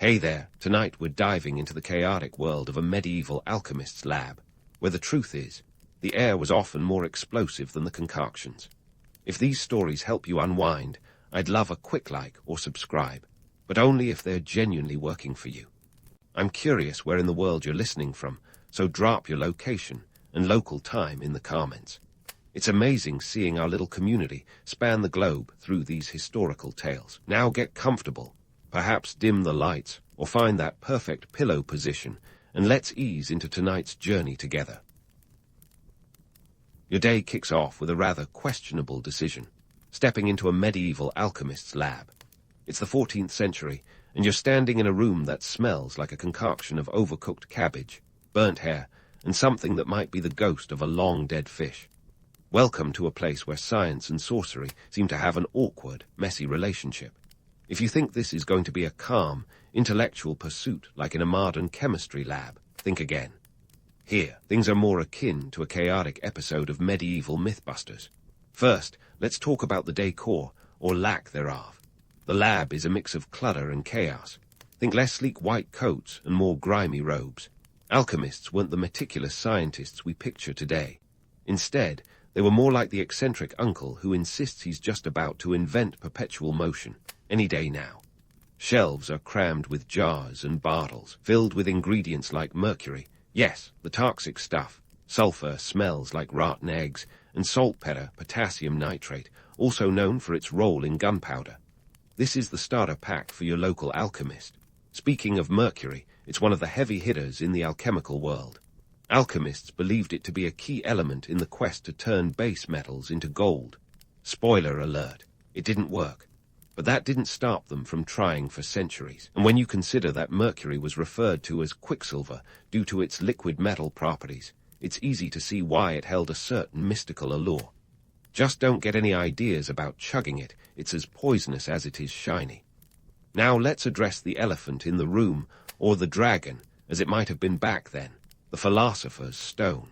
Hey there, tonight we're diving into the chaotic world of a medieval alchemist's lab, where the truth is, the air was often more explosive than the concoctions. If these stories help you unwind, I'd love a quick like or subscribe, but only if they're genuinely working for you. I'm curious where in the world you're listening from, so drop your location and local time in the comments. It's amazing seeing our little community span the globe through these historical tales. Now get comfortable, perhaps dim the lights, or find that perfect pillow position, and let's ease into tonight's journey together. Your day kicks off with a rather questionable decision, stepping into a medieval alchemist's lab. It's the 14th century, and you're standing in a room that smells like a concoction of overcooked cabbage, burnt hair, and something that might be the ghost of a long-dead fish. Welcome to a place where science and sorcery seem to have an awkward, messy relationship. If you think this is going to be a calm, intellectual pursuit like in a modern chemistry lab, think again. Here, things are more akin to a chaotic episode of medieval Mythbusters. First, let's talk about the decor, or lack thereof. The lab is a mix of clutter and chaos. Think less sleek white coats and more grimy robes. Alchemists weren't the meticulous scientists we picture today. Instead, they were more like the eccentric uncle who insists he's just about to invent perpetual motion, any day now. Shelves are crammed with jars and bottles, filled with ingredients like mercury, yes, the toxic stuff. Sulfur smells like rotten eggs, and saltpeter, potassium nitrate, also known for its role in gunpowder. This is the starter pack for your local alchemist. Speaking of mercury, it's one of the heavy hitters in the alchemical world. Alchemists believed it to be a key element in the quest to turn base metals into gold. Spoiler alert, it didn't work. But that didn't stop them from trying for centuries. And when you consider that mercury was referred to as quicksilver due to its liquid metal properties, it's easy to see why it held a certain mystical allure. Just don't get any ideas about chugging it, it's as poisonous as it is shiny. Now let's address the elephant in the room, or the dragon, as it might have been back then, the philosopher's stone.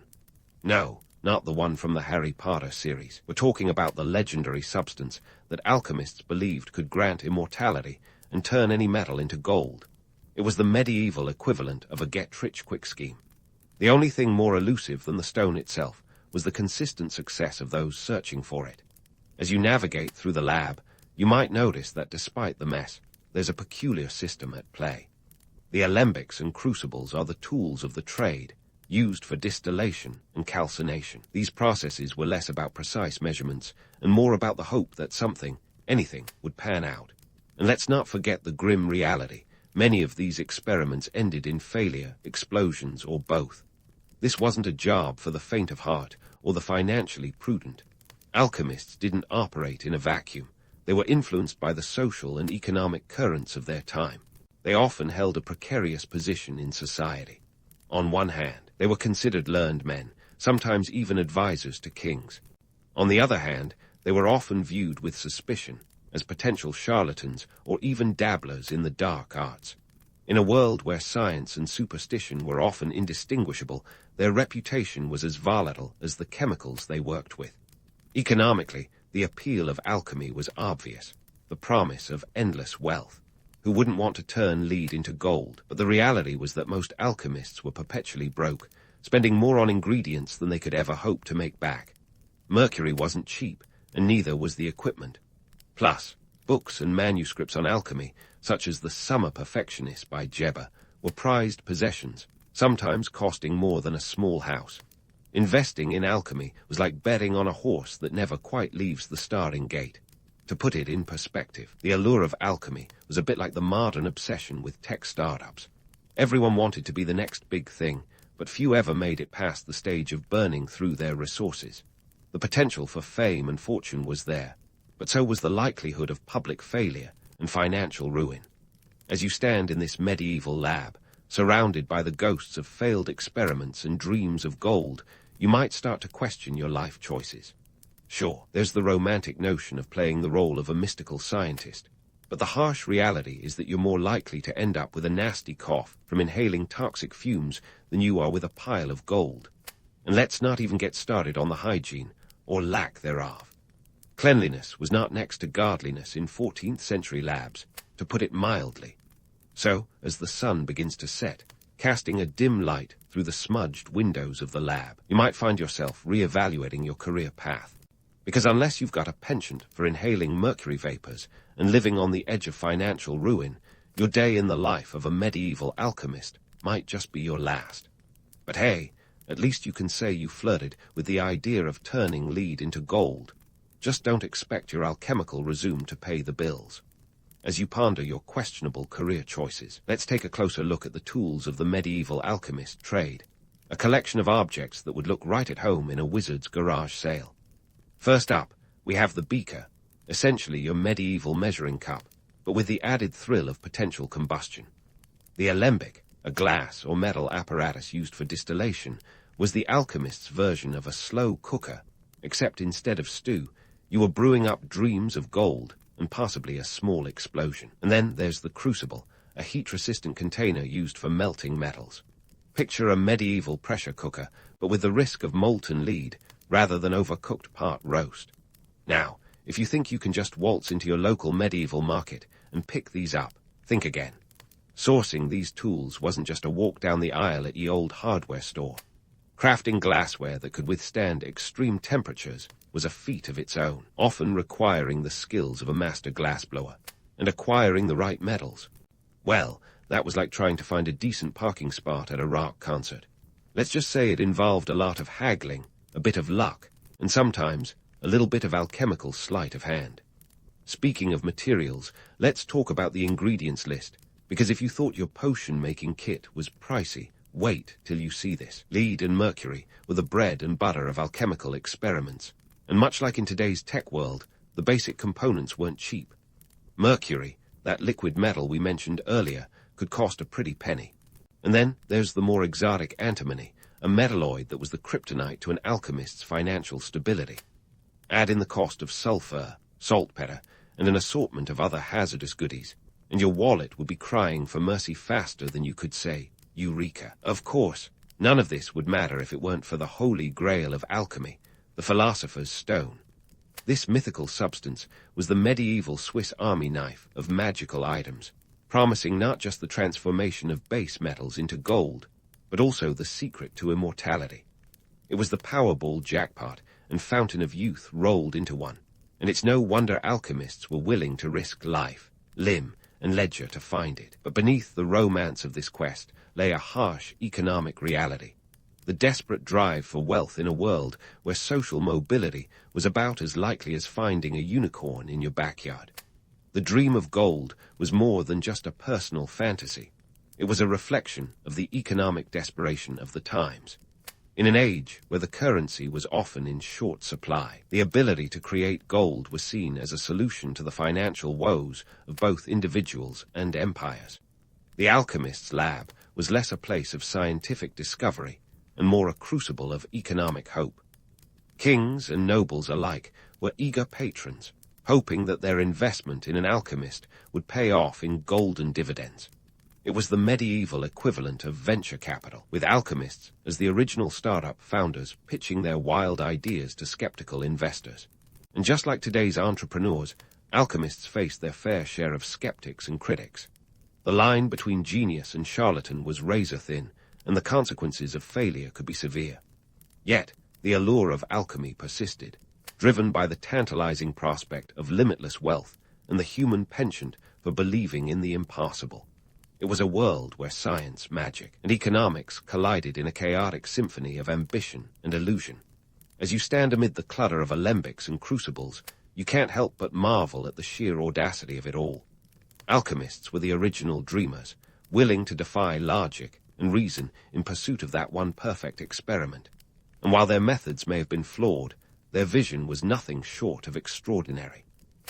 No, not the one from the Harry Potter series. We're talking about the legendary substance that alchemists believed could grant immortality and turn any metal into gold. It was the medieval equivalent of a get-rich-quick scheme. The only thing more elusive than the stone itself was the consistent success of those searching for it. As you navigate through the lab, you might notice that despite the mess, there's a peculiar system at play. The alembics and crucibles are the tools of the trade, used for distillation and calcination. These processes were less about precise measurements and more about the hope that something, anything, would pan out. And let's not forget the grim reality. Many of these experiments ended in failure, explosions, or both. This wasn't a job for the faint of heart or the financially prudent. Alchemists didn't operate in a vacuum. They were influenced by the social and economic currents of their time. They often held a precarious position in society. On one hand, they were considered learned men, sometimes even advisors to kings. On the other hand, they were often viewed with suspicion, as potential charlatans or even dabblers in the dark arts. In a world where science and superstition were often indistinguishable, their reputation was as volatile as the chemicals they worked with. Economically, the appeal of alchemy was obvious, the promise of endless wealth. Who wouldn't want to turn lead into gold? But the reality was that most alchemists were perpetually broke, spending more on ingredients than they could ever hope to make back. Mercury wasn't cheap, and neither was the equipment. Plus, books and manuscripts on alchemy, such as The Summer Perfectionist by Geber, were prized possessions, sometimes costing more than a small house. Investing in alchemy was like betting on a horse that never quite leaves the starting gate. To put it in perspective, the allure of alchemy was a bit like the modern obsession with tech startups. Everyone wanted to be the next big thing, but few ever made it past the stage of burning through their resources. The potential for fame and fortune was there, but so was the likelihood of public failure and financial ruin. As you stand in this medieval lab, surrounded by the ghosts of failed experiments and dreams of gold, you might start to question your life choices. Sure, there's the romantic notion of playing the role of a mystical scientist, but the harsh reality is that you're more likely to end up with a nasty cough from inhaling toxic fumes than you are with a pile of gold. And let's not even get started on the hygiene, or lack thereof. Cleanliness was not next to godliness in 14th century labs, to put it mildly. So, as the sun begins to set, casting a dim light through the smudged windows of the lab, you might find yourself re-evaluating your career path. Because unless you've got a penchant for inhaling mercury vapors and living on the edge of financial ruin, your day in the life of a medieval alchemist might just be your last. But hey, at least you can say you flirted with the idea of turning lead into gold. Just don't expect your alchemical resume to pay the bills. As you ponder your questionable career choices, let's take a closer look at the tools of the medieval alchemist trade, a collection of objects that would look right at home in a wizard's garage sale. First up, we have the beaker, essentially your medieval measuring cup, but with the added thrill of potential combustion. The alembic, a glass or metal apparatus used for distillation, was the alchemist's version of a slow cooker, except instead of stew, you were brewing up dreams of gold and possibly a small explosion. And then there's the crucible, a heat-resistant container used for melting metals. Picture a medieval pressure cooker, but with the risk of molten lead rather than overcooked part roast. Now, if you think you can just waltz into your local medieval market and pick these up, think again. Sourcing these tools wasn't just a walk down the aisle at ye old hardware store. Crafting glassware that could withstand extreme temperatures was a feat of its own, often requiring the skills of a master glassblower and acquiring the right metals. Well, that was like trying to find a decent parking spot at a rock concert. Let's just say it involved a lot of haggling, a bit of luck, and sometimes a little bit of alchemical sleight of hand. Speaking of materials, let's talk about the ingredients list, because if you thought your potion-making kit was pricey, wait till you see this. Lead and mercury were the bread and butter of alchemical experiments, and much like in today's tech world, the basic components weren't cheap. Mercury, that liquid metal we mentioned earlier, could cost a pretty penny. And then there's the more exotic antimony, a metalloid that was the kryptonite to an alchemist's financial stability. Add in the cost of sulfur, saltpeter, and an assortment of other hazardous goodies, and your wallet would be crying for mercy faster than you could say, Eureka. Of course, none of this would matter if it weren't for the holy grail of alchemy, the philosopher's stone. This mythical substance was the medieval Swiss army knife of magical items, promising not just the transformation of base metals into gold, but also the secret to immortality. It was the Powerball jackpot and fountain of youth rolled into one, and it's no wonder alchemists were willing to risk life, limb, and ledger to find it. But beneath the romance of this quest lay a harsh economic reality, the desperate drive for wealth in a world where social mobility was about as likely as finding a unicorn in your backyard. The dream of gold was more than just a personal fantasy. It was a reflection of the economic desperation of the times. In an age where the currency was often in short supply, the ability to create gold was seen as a solution to the financial woes of both individuals and empires. The alchemist's lab was less a place of scientific discovery and more a crucible of economic hope. Kings and nobles alike were eager patrons, hoping that their investment in an alchemist would pay off in golden dividends. It was the medieval equivalent of venture capital, with alchemists as the original startup founders pitching their wild ideas to skeptical investors. And just like today's entrepreneurs, alchemists faced their fair share of skeptics and critics. The line between genius and charlatan was razor-thin, and the consequences of failure could be severe. Yet, the allure of alchemy persisted, driven by the tantalizing prospect of limitless wealth and the human penchant for believing in the impossible. It was a world where science, magic, and economics collided in a chaotic symphony of ambition and illusion. As you stand amid the clutter of alembics and crucibles, you can't help but marvel at the sheer audacity of it all. Alchemists were the original dreamers, willing to defy logic and reason in pursuit of that one perfect experiment. And while their methods may have been flawed, their vision was nothing short of extraordinary.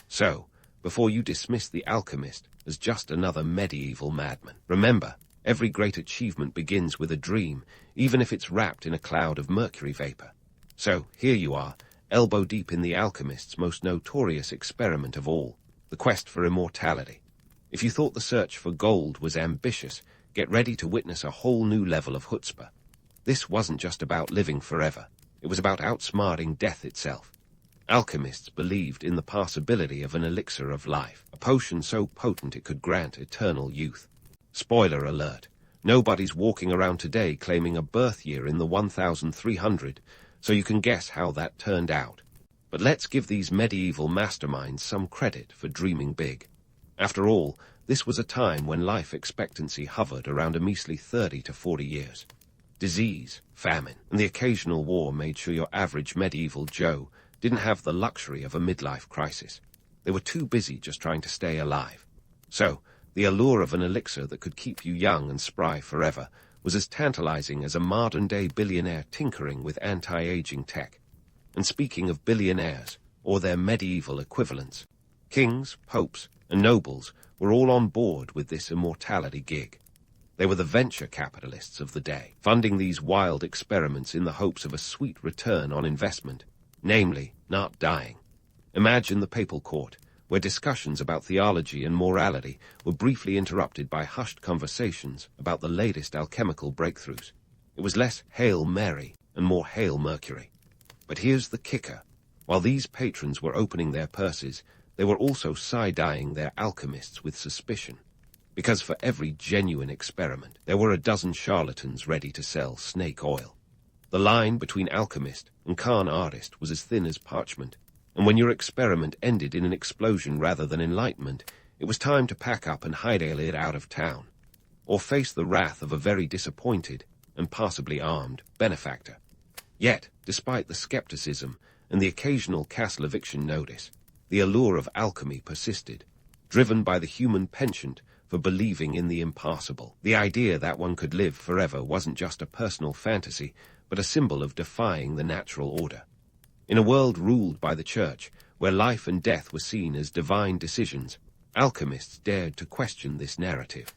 So, before you dismiss the alchemist as just another medieval madman, remember, every great achievement begins with a dream, even if it's wrapped in a cloud of mercury vapor. So, here you are, elbow deep in the alchemist's most notorious experiment of all, the quest for immortality. If you thought the search for gold was ambitious, get ready to witness a whole new level of chutzpah. This wasn't just about living forever. It was about outsmarting death itself. Alchemists believed in the possibility of an elixir of life, a potion so potent it could grant eternal youth. Spoiler alert, nobody's walking around today claiming a birth year in the 1300, so you can guess how that turned out. But let's give these medieval masterminds some credit for dreaming big. After all, this was a time when life expectancy hovered around a measly 30 to 40 years. Disease, famine, and the occasional war made sure your average medieval Joe didn't have the luxury of a midlife crisis. They were too busy just trying to stay alive. So, the allure of an elixir that could keep you young and spry forever was as tantalizing as a modern-day billionaire tinkering with anti-aging tech. And speaking of billionaires, or their medieval equivalents, kings, popes, and nobles were all on board with this immortality gig. They were the venture capitalists of the day, funding these wild experiments in the hopes of a sweet return on investment, namely, not dying. Imagine the papal court, where discussions about theology and morality were briefly interrupted by hushed conversations about the latest alchemical breakthroughs. It was less Hail Mary and more Hail Mercury. But here's the kicker. While these patrons were opening their purses, they were also side-eyeing their alchemists with suspicion. Because for every genuine experiment, there were a dozen charlatans ready to sell snake oil. The line between alchemist and con artist was as thin as parchment, and when your experiment ended in an explosion rather than enlightenment, it was time to pack up and hightail it out of town, or face the wrath of a very disappointed and possibly armed benefactor. Yet, despite the skepticism and the occasional castle eviction notice, the allure of alchemy persisted, driven by the human penchant for believing in the impossible. The idea that one could live forever wasn't just a personal fantasy, but a symbol of defying the natural order. In a world ruled by the church, where life and death were seen as divine decisions, alchemists dared to question this narrative.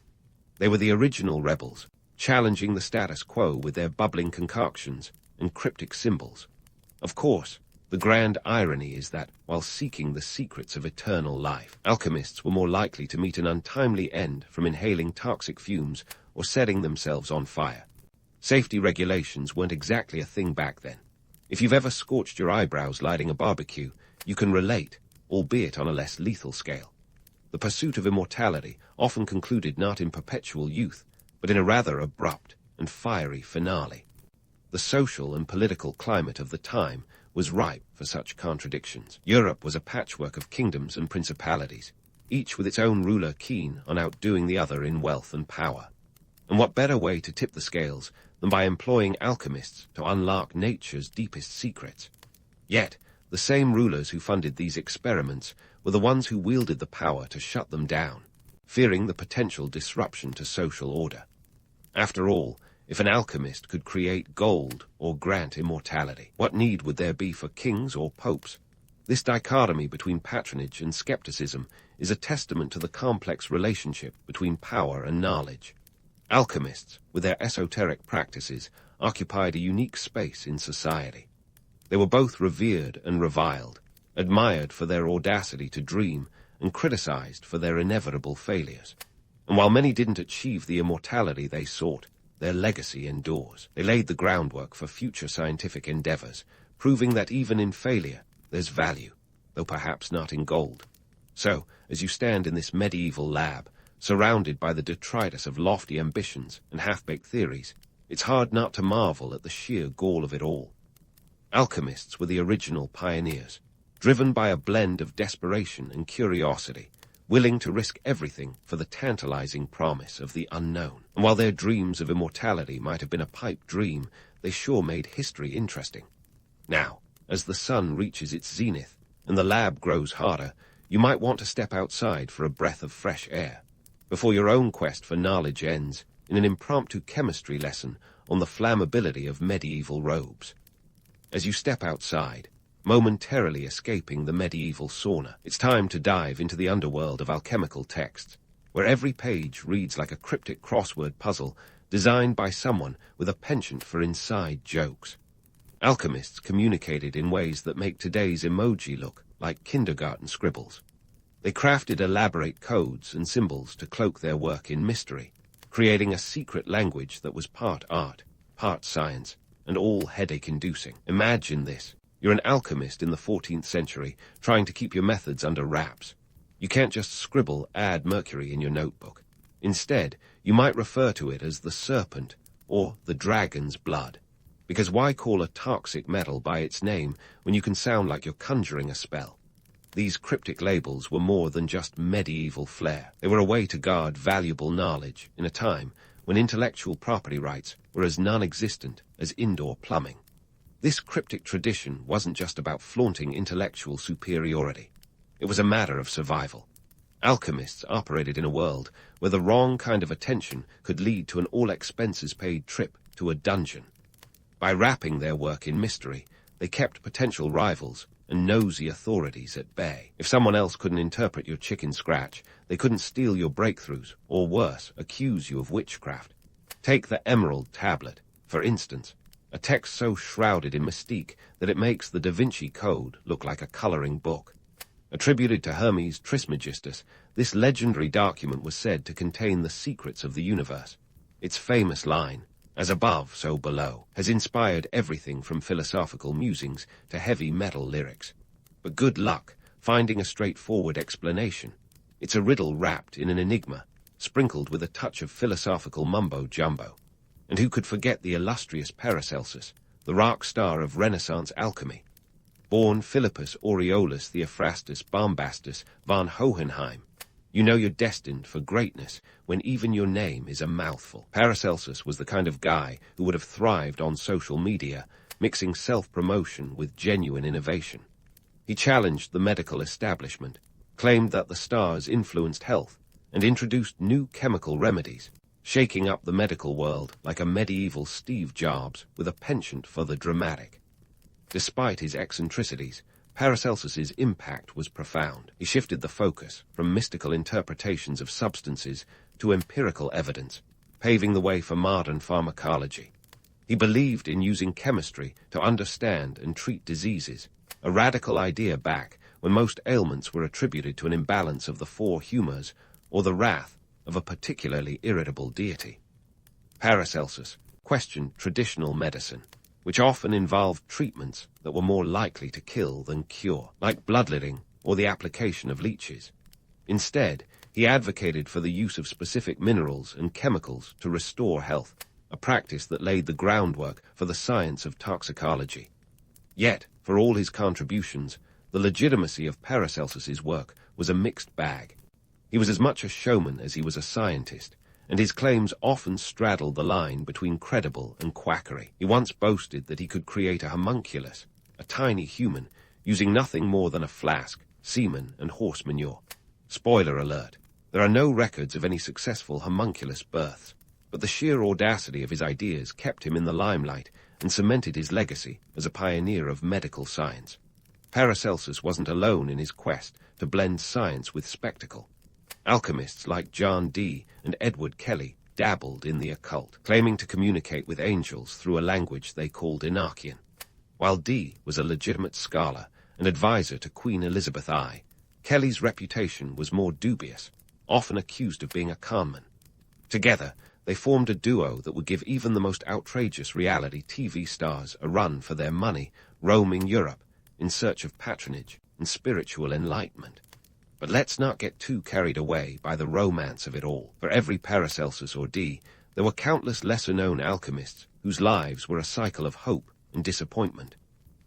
They were the original rebels, challenging the status quo with their bubbling concoctions and cryptic symbols. Of course, the grand irony is that, while seeking the secrets of eternal life, alchemists were more likely to meet an untimely end from inhaling toxic fumes or setting themselves on fire. Safety regulations weren't exactly a thing back then. If you've ever scorched your eyebrows lighting a barbecue, you can relate, albeit on a less lethal scale. The pursuit of immortality often concluded not in perpetual youth, but in a rather abrupt and fiery finale. The social and political climate of the time was ripe for such contradictions. Europe was a patchwork of kingdoms and principalities, each with its own ruler keen on outdoing the other in wealth and power. And what better way to tip the scales than by employing alchemists to unlock nature's deepest secrets? Yet, the same rulers who funded these experiments were the ones who wielded the power to shut them down, fearing the potential disruption to social order. After all, if an alchemist could create gold or grant immortality, what need would there be for kings or popes? This dichotomy between patronage and skepticism is a testament to the complex relationship between power and knowledge. Alchemists, with their esoteric practices, occupied a unique space in society. They were both revered and reviled, admired for their audacity to dream, and criticized for their inevitable failures. And while many didn't achieve the immortality they sought, their legacy endures. They laid the groundwork for future scientific endeavors, proving that even in failure, there's value, though perhaps not in gold. So, as you stand in this medieval lab, surrounded by the detritus of lofty ambitions and half-baked theories, it's hard not to marvel at the sheer gall of it all. Alchemists were the original pioneers, driven by a blend of desperation and curiosity, willing to risk everything for the tantalizing promise of the unknown. And while their dreams of immortality might have been a pipe dream, they sure made history interesting. Now, as the sun reaches its zenith and the lab grows harder, you might want to step outside for a breath of fresh air, before your own quest for knowledge ends in an impromptu chemistry lesson on the flammability of medieval robes. As you step outside, momentarily escaping the medieval sauna, it's time to dive into the underworld of alchemical texts, where every page reads like a cryptic crossword puzzle designed by someone with a penchant for inside jokes. Alchemists communicated in ways that make today's emoji look like kindergarten scribbles. They crafted elaborate codes and symbols to cloak their work in mystery, creating a secret language that was part art, part science, and all headache-inducing. Imagine this. You're an alchemist in the 14th century, trying to keep your methods under wraps. You can't just scribble "add mercury" in your notebook. Instead, you might refer to it as the serpent or the dragon's blood. Because why call a toxic metal by its name when you can sound like you're conjuring a spell? These cryptic labels were more than just medieval flair. They were a way to guard valuable knowledge in a time when intellectual property rights were as non-existent as indoor plumbing. This cryptic tradition wasn't just about flaunting intellectual superiority. It was a matter of survival. Alchemists operated in a world where the wrong kind of attention could lead to an all-expenses-paid trip to a dungeon. By wrapping their work in mystery, they kept potential rivals and nosy authorities at bay. If someone else couldn't interpret your chicken scratch, they couldn't steal your breakthroughs, or worse, accuse you of witchcraft. Take the Emerald Tablet, for instance, a text so shrouded in mystique that it makes the Da Vinci Code look like a coloring book. Attributed to Hermes Trismegistus, this legendary document was said to contain the secrets of the universe. Its famous line, "As above, so below," has inspired everything from philosophical musings to heavy metal lyrics. But good luck finding a straightforward explanation. It's a riddle wrapped in an enigma, sprinkled with a touch of philosophical mumbo-jumbo. And who could forget the illustrious Paracelsus, the rock star of Renaissance alchemy? Born Philippus Aureolus Theophrastus Bombastus von Hohenheim, you know you're destined for greatness when even your name is a mouthful. Paracelsus was the kind of guy who would have thrived on social media, mixing self-promotion with genuine innovation. He challenged the medical establishment, claimed that the stars influenced health, and introduced new chemical remedies, shaking up the medical world like a medieval Steve Jobs with a penchant for the dramatic. Despite his eccentricities, Paracelsus's impact was profound. He shifted the focus from mystical interpretations of substances to empirical evidence, paving the way for modern pharmacology. He believed in using chemistry to understand and treat diseases, a radical idea back when most ailments were attributed to an imbalance of the four humors or the wrath of a particularly irritable deity. Paracelsus questioned traditional medicine, which often involved treatments that were more likely to kill than cure, like bloodletting or the application of leeches. Instead, he advocated for the use of specific minerals and chemicals to restore health, a practice that laid the groundwork for the science of toxicology. Yet, for all his contributions, the legitimacy of Paracelsus's work was a mixed bag. He was as much a showman as he was a scientist, and his claims often straddled the line between credible and quackery. He once boasted that he could create a homunculus, a tiny human, using nothing more than a flask, semen, and horse manure. Spoiler alert, there are no records of any successful homunculus births, but the sheer audacity of his ideas kept him in the limelight and cemented his legacy as a pioneer of medical science. Paracelsus wasn't alone in his quest to blend science with spectacle. Alchemists like John Dee and Edward Kelly dabbled in the occult, claiming to communicate with angels through a language they called Enochian. While Dee was a legitimate scholar and advisor to Queen Elizabeth I, Kelly's reputation was more dubious, often accused of being a conman. Together, they formed a duo that would give even the most outrageous reality TV stars a run for their money, roaming Europe in search of patronage and spiritual enlightenment. But let's not get too carried away by the romance of it all. For every Paracelsus or Dee, there were countless lesser-known alchemists whose lives were a cycle of hope and disappointment.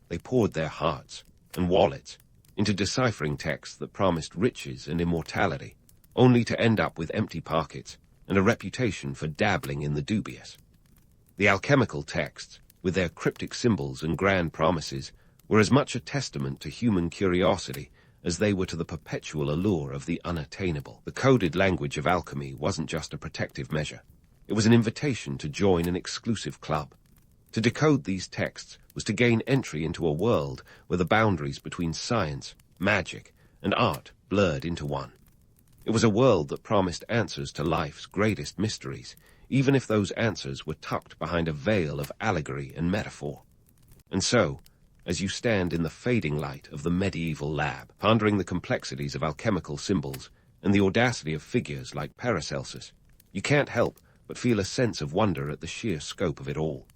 They poured their hearts and wallets into deciphering texts that promised riches and immortality, only to end up with empty pockets and a reputation for dabbling in the dubious. The alchemical texts, with their cryptic symbols and grand promises, were as much a testament to human curiosity as they were to the perpetual allure of the unattainable. The coded language of alchemy wasn't just a protective measure. It was an invitation to join an exclusive club. To decode these texts was to gain entry into a world where the boundaries between science, magic, and art blurred into one. It was a world that promised answers to life's greatest mysteries, even if those answers were tucked behind a veil of allegory and metaphor. And so, as you stand in the fading light of the medieval lab, pondering the complexities of alchemical symbols and the audacity of figures like Paracelsus, you can't help but feel a sense of wonder at the sheer scope of it all.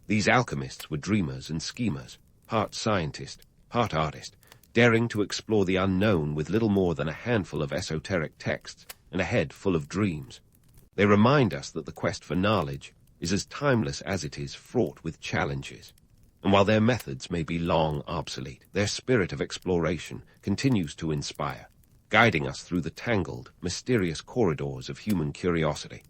These alchemists were dreamers and schemers, part scientist, part artist, daring to explore the unknown with little more than a handful of esoteric texts and a head full of dreams. They remind us that the quest for knowledge is as timeless as it is fraught with challenges. And while their methods may be long obsolete, their spirit of exploration continues to inspire, guiding us through the tangled, mysterious corridors of human curiosity.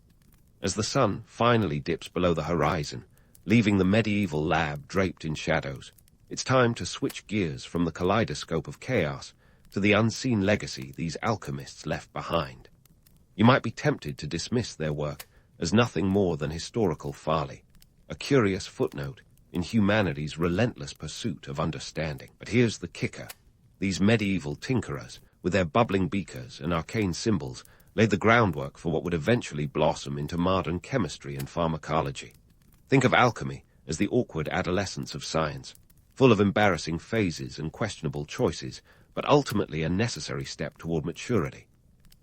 As the sun finally dips below the horizon, leaving the medieval lab draped in shadows, it's time to switch gears from the kaleidoscope of chaos to the unseen legacy these alchemists left behind. You might be tempted to dismiss their work as nothing more than historical folly, a curious footnote in humanity's relentless pursuit of understanding. But here's the kicker. These medieval tinkerers, with their bubbling beakers and arcane symbols, laid the groundwork for what would eventually blossom into modern chemistry and pharmacology. Think of alchemy as the awkward adolescence of science, full of embarrassing phases and questionable choices, but ultimately a necessary step toward maturity.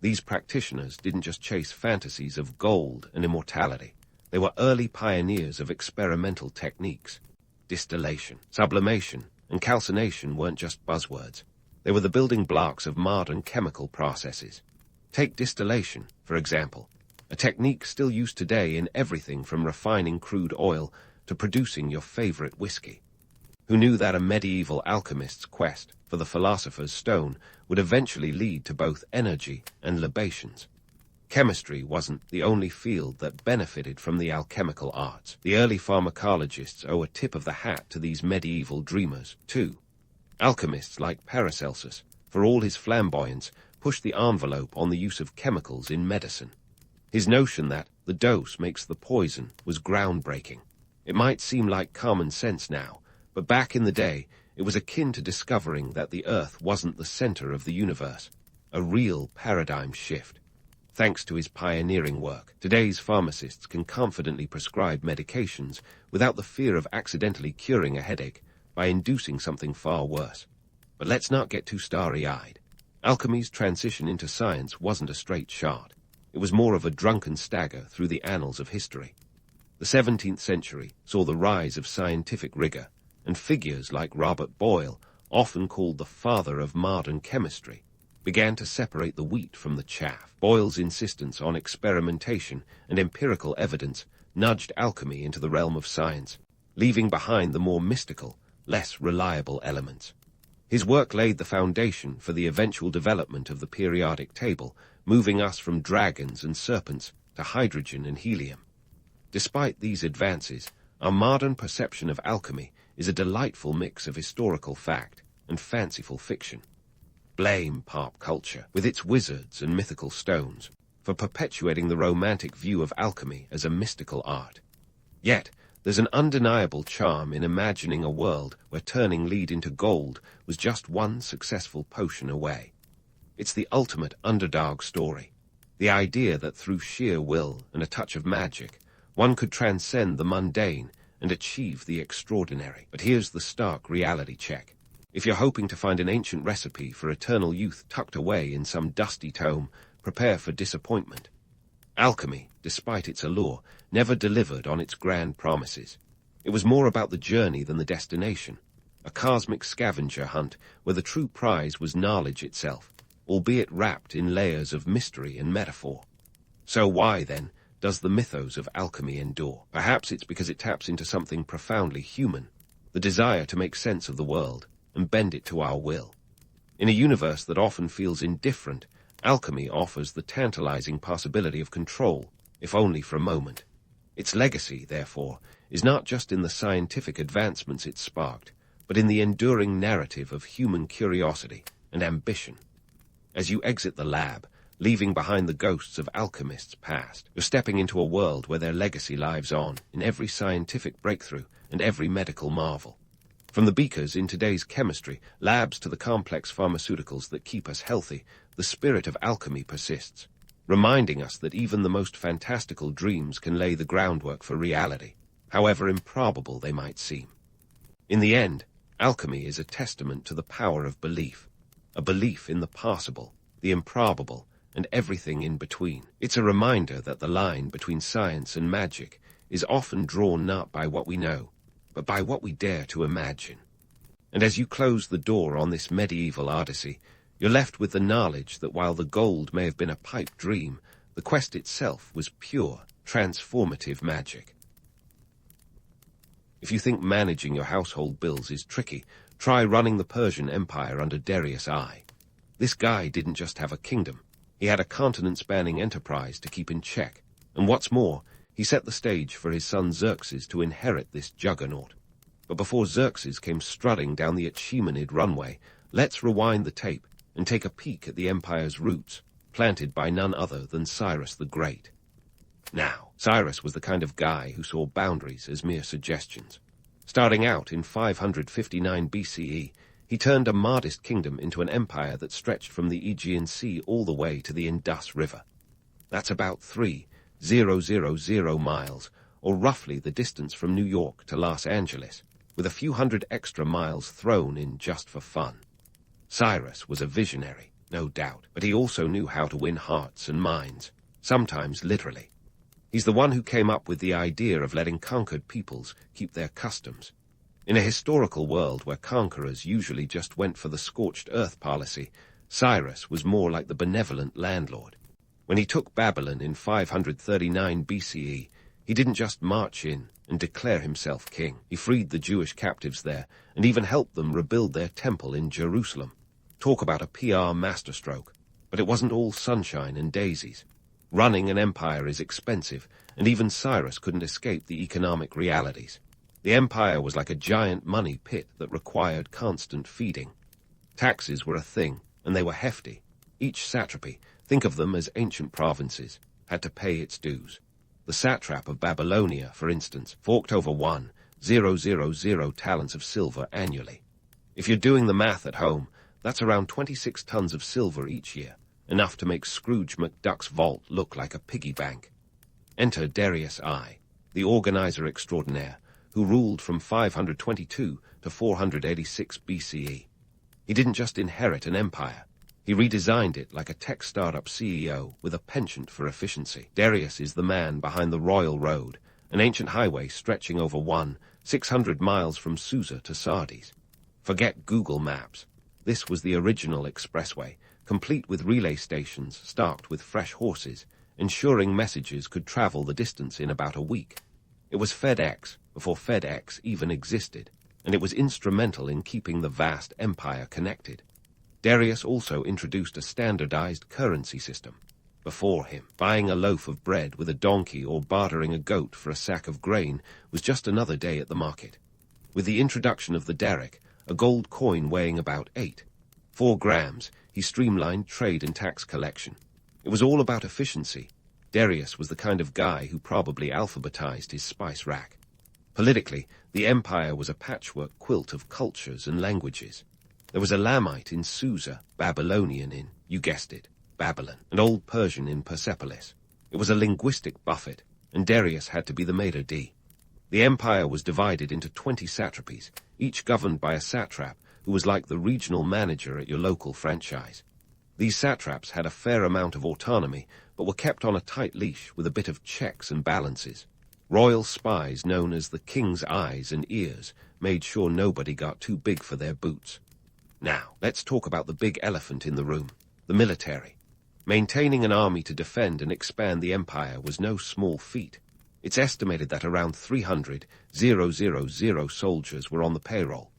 These practitioners didn't just chase fantasies of gold and immortality. They were early pioneers of experimental techniques. Distillation, sublimation, and calcination weren't just buzzwords. They were the building blocks of modern chemical processes. Take distillation, for example, a technique still used today in everything from refining crude oil to producing your favorite whiskey. Who knew that a medieval alchemist's quest for the philosopher's stone would eventually lead to both energy and libations? Chemistry wasn't the only field that benefited from the alchemical arts. The early pharmacologists owe a tip of the hat to these medieval dreamers, too. Alchemists like Paracelsus, for all his flamboyance, pushed the envelope on the use of chemicals in medicine. His notion that the dose makes the poison was groundbreaking. It might seem like common sense now, but back in the day, it was akin to discovering that the Earth wasn't the center of the universe, a real paradigm shift. Thanks to his pioneering work, today's pharmacists can confidently prescribe medications without the fear of accidentally curing a headache by inducing something far worse. But let's not get too starry-eyed. Alchemy's transition into science wasn't a straight shot. It was more of a drunken stagger through the annals of history. The 17th century saw the rise of scientific rigor, and figures like Robert Boyle, often called the father of modern chemistry, began to separate the wheat from the chaff. Boyle's insistence on experimentation and empirical evidence nudged alchemy into the realm of science, leaving behind the more mystical, less reliable elements. His work laid the foundation for the eventual development of the periodic table, moving us from dragons and serpents to hydrogen and helium. Despite these advances, our modern perception of alchemy is a delightful mix of historical fact and fanciful fiction. Blame pop culture, with its wizards and mythical stones, for perpetuating the romantic view of alchemy as a mystical art. Yet, there's an undeniable charm in imagining a world where turning lead into gold was just one successful potion away. It's the ultimate underdog story, the idea that through sheer will and a touch of magic, one could transcend the mundane and achieve the extraordinary. But here's the stark reality check. If you're hoping to find an ancient recipe for eternal youth tucked away in some dusty tome, prepare for disappointment. Alchemy, despite its allure, never delivered on its grand promises. It was more about the journey than the destination, a cosmic scavenger hunt where the true prize was knowledge itself, albeit wrapped in layers of mystery and metaphor. So why, then, does the mythos of alchemy endure? Perhaps it's because it taps into something profoundly human, the desire to make sense of the world and bend it to our will. In a universe that often feels indifferent, alchemy offers the tantalizing possibility of control, if only for a moment. Its legacy, therefore, is not just in the scientific advancements it sparked, but in the enduring narrative of human curiosity and ambition. As you exit the lab, leaving behind the ghosts of alchemists past, you're stepping into a world where their legacy lives on in every scientific breakthrough and every medical marvel. From the beakers in today's chemistry, labs to the complex pharmaceuticals that keep us healthy, the spirit of alchemy persists, reminding us that even the most fantastical dreams can lay the groundwork for reality, however improbable they might seem. In the end, alchemy is a testament to the power of belief, a belief in the possible, the improbable, and everything in between. It's a reminder that the line between science and magic is often drawn not by what we know, but by what we dare to imagine. And as you close the door on this medieval odyssey, you're left with the knowledge that while the gold may have been a pipe dream, The quest itself was pure, transformative magic. If you think managing your household bills is tricky, try running the Persian Empire under Darius I. This guy didn't just have a kingdom. He had a continent-spanning enterprise to keep in check. And what's more, he set the stage for his son Xerxes to inherit this juggernaut. But before Xerxes came strutting down the Achaemenid runway, let's rewind the tape and take a peek at the empire's roots, planted by none other than Cyrus the Great. Now, Cyrus was the kind of guy who saw boundaries as mere suggestions. Starting out in 559 BCE, he turned a modest kingdom into an empire that stretched from the Aegean Sea all the way to the Indus River. That's about 3,000 miles, or roughly the distance from New York to Los Angeles, with a few hundred extra miles thrown in just for fun. Cyrus was a visionary, no doubt, but he also knew how to win hearts and minds, sometimes literally. He's the one who came up with the idea of letting conquered peoples keep their customs. In a historical world where conquerors usually just went for the scorched earth policy, Cyrus was more like the benevolent landlord. When he took Babylon in 539 BCE, he didn't just march in and declare himself king. He freed the Jewish captives there and even helped them rebuild their temple in Jerusalem. Talk about a PR masterstroke. But it wasn't all sunshine and daisies. Running an empire is expensive, and even Cyrus couldn't escape the economic realities. The empire was like a giant money pit that required constant feeding. Taxes were a thing, and they were hefty. Each satrapy, think of them as ancient provinces, had to pay its dues. The satrap of Babylonia, for instance, forked over 1,000 talents of silver annually. If you're doing the math at home, that's around 26 tons of silver each year, enough to make Scrooge McDuck's vault look like a piggy bank. Enter Darius I, the organizer extraordinaire, who ruled from 522 to 486 BCE. He didn't just inherit an empire. He redesigned it like a tech startup CEO with a penchant for efficiency. Darius is the man behind the Royal Road, an ancient highway stretching over 600 miles from Susa to Sardes. Forget Google Maps. This was the original expressway, complete with relay stations stocked with fresh horses, ensuring messages could travel the distance in about a week. It was FedEx before FedEx even existed, and it was instrumental in keeping the vast empire connected. Darius also introduced a standardized currency system. Before him, buying a loaf of bread with a donkey or bartering a goat for a sack of grain was just another day at the market. With the introduction of the daric, a gold coin weighing about 4 grams, he streamlined trade and tax collection. It was all about efficiency. Darius was the kind of guy who probably alphabetized his spice rack. Politically, the empire was a patchwork quilt of cultures and languages. There was Elamite in Susa, Babylonian in, you guessed it, Babylon, and Old Persian in Persepolis. It was a linguistic buffet, and Darius had to be the maitre d'. The empire was divided into 20 satrapies, each governed by a satrap who was like the regional manager at your local franchise. These satraps had a fair amount of autonomy, but were kept on a tight leash with a bit of checks and balances. Royal spies known as the king's eyes and ears made sure nobody got too big for their boots. Now, let's talk about the big elephant in the room, the military. Maintaining an army to defend and expand the empire was no small feat. It's estimated that around 300,000 soldiers were on the payroll.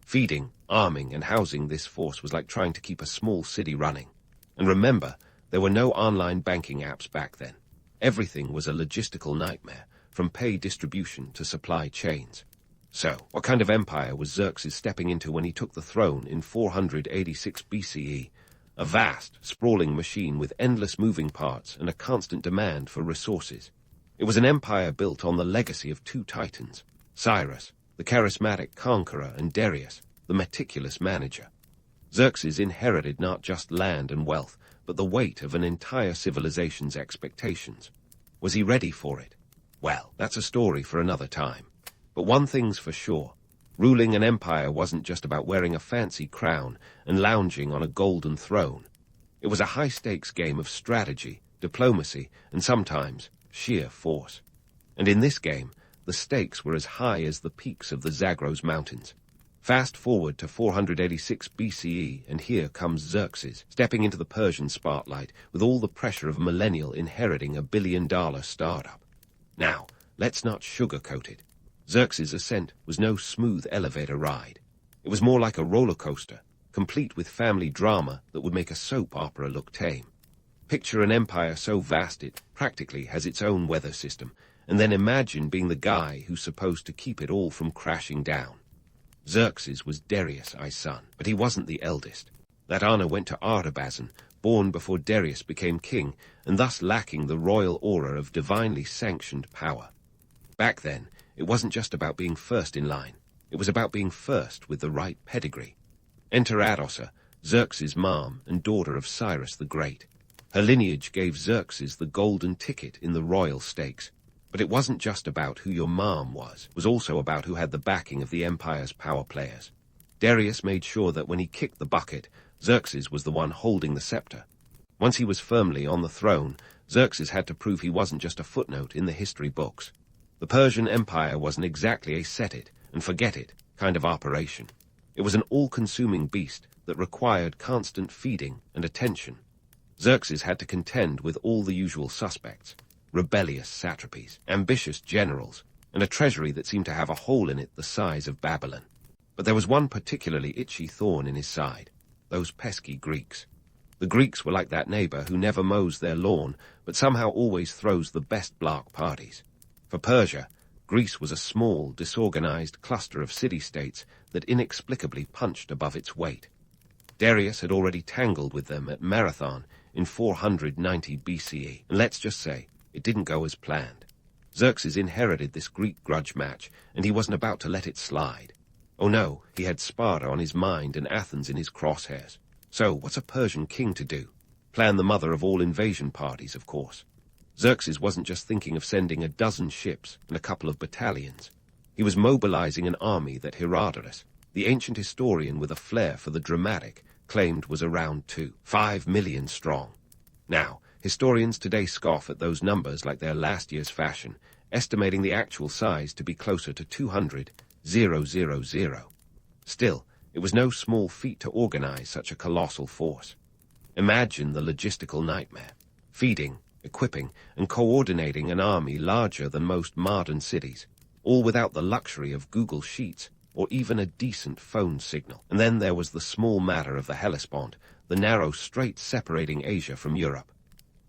Feeding, arming, and housing this force was like trying to keep a small city running. And remember, there were no online banking apps back then. Everything was a logistical nightmare, from pay distribution to supply chains. So, what kind of empire was Xerxes stepping into when he took the throne in 486 BCE? A vast, sprawling machine with endless moving parts and a constant demand for resources. It was an empire built on the legacy of two titans, Cyrus, the charismatic conqueror, and Darius, the meticulous manager. Xerxes inherited not just land and wealth, but the weight of an entire civilization's expectations. Was he ready for it? Well, that's a story for another time. But one thing's for sure. Ruling an empire wasn't just about wearing a fancy crown and lounging on a golden throne. It was a high-stakes game of strategy, diplomacy, and sometimes sheer force. And in this game, the stakes were as high as the peaks of the Zagros Mountains. Fast forward to 486 BCE, and here comes Xerxes, stepping into the Persian spotlight with all the pressure of a millennial inheriting a billion-dollar startup. Now, let's not sugarcoat it. Xerxes' ascent was no smooth elevator ride. It was more like a roller coaster, complete with family drama that would make a soap opera look tame. Picture an empire so vast it practically has its own weather system, and then imagine being the guy who's supposed to keep it all from crashing down. Xerxes was Darius' son, but he wasn't the eldest. That honor went to Artabasan, born before Darius became king, and thus lacking the royal aura of divinely sanctioned power. Back then, it wasn't just about being first in line. It was about being first with the right pedigree. Enter Atossa, Xerxes' mom and daughter of Cyrus the Great. Her lineage gave Xerxes the golden ticket in the royal stakes. But it wasn't just about who your mom was. It was also about who had the backing of the empire's power players. Darius made sure that when he kicked the bucket, Xerxes was the one holding the scepter. Once he was firmly on the throne, Xerxes had to prove he wasn't just a footnote in the history books. The Persian Empire wasn't exactly a set-it-and-forget-it kind of operation. It was an all-consuming beast that required constant feeding and attention. Xerxes had to contend with all the usual suspects: rebellious satrapies, ambitious generals, and a treasury that seemed to have a hole in it the size of Babylon. But there was one particularly itchy thorn in his side: those pesky Greeks. The Greeks were like that neighbor who never mows their lawn, but somehow always throws the best block parties. For Persia, Greece was a small, disorganized cluster of city-states that inexplicably punched above its weight. Darius had already tangled with them at Marathon in 490 BCE, and let's just say, it didn't go as planned. Xerxes inherited this Greek grudge match, and he wasn't about to let it slide. Oh no, he had Sparta on his mind and Athens in his crosshairs. So, what's a Persian king to do? Plan the mother of all invasion parties, of course. Xerxes wasn't just thinking of sending a dozen ships and a couple of battalions. He was mobilizing an army that Herodotus, the ancient historian with a flair for the dramatic, claimed was around 5 million strong. Now, historians today scoff at those numbers like they're last year's fashion, estimating the actual size to be closer to 200,000. Still, it was no small feat to organize such a colossal force. Imagine the logistical nightmare: feeding, equipping, and coordinating an army larger than most modern cities, all without the luxury of Google Sheets or even a decent phone signal. And then there was the small matter of the Hellespont, the narrow strait separating Asia from Europe.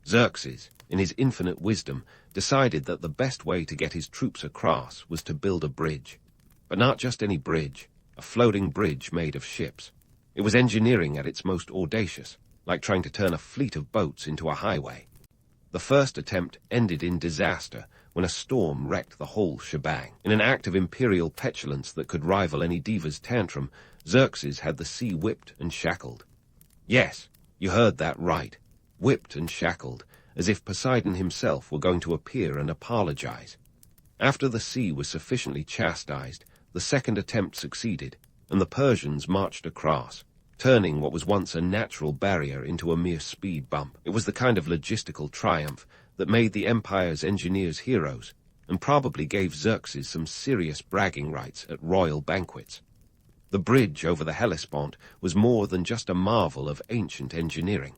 Xerxes, in his infinite wisdom, decided that the best way to get his troops across was to build a bridge. But not just any bridge, a floating bridge made of ships. It was engineering at its most audacious, like trying to turn a fleet of boats into a highway. The first attempt ended in disaster when a storm wrecked the whole shebang. In an act of imperial petulance that could rival any diva's tantrum, Xerxes had the sea whipped and shackled. Yes, you heard that right. Whipped and shackled, as if Poseidon himself were going to appear and apologize. After the sea was sufficiently chastised, the second attempt succeeded, and the Persians marched across, turning what was once a natural barrier into a mere speed bump. It was the kind of logistical triumph that made the empire's engineers heroes, and probably gave Xerxes some serious bragging rights at royal banquets. The bridge over the Hellespont was more than just a marvel of ancient engineering.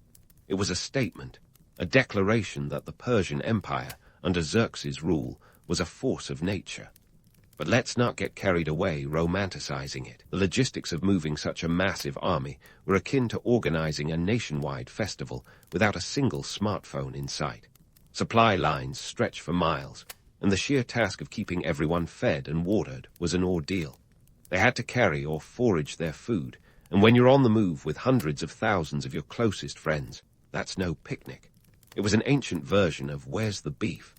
It was a statement, a declaration that the Persian Empire, under Xerxes' rule, was a force of nature. But let's not get carried away romanticizing it. The logistics of moving such a massive army were akin to organizing a nationwide festival without a single smartphone in sight. Supply lines stretched for miles, and the sheer task of keeping everyone fed and watered was an ordeal. They had to carry or forage their food, and when you're on the move with hundreds of thousands of your closest friends, that's no picnic. It was an ancient version of Where's the Beef,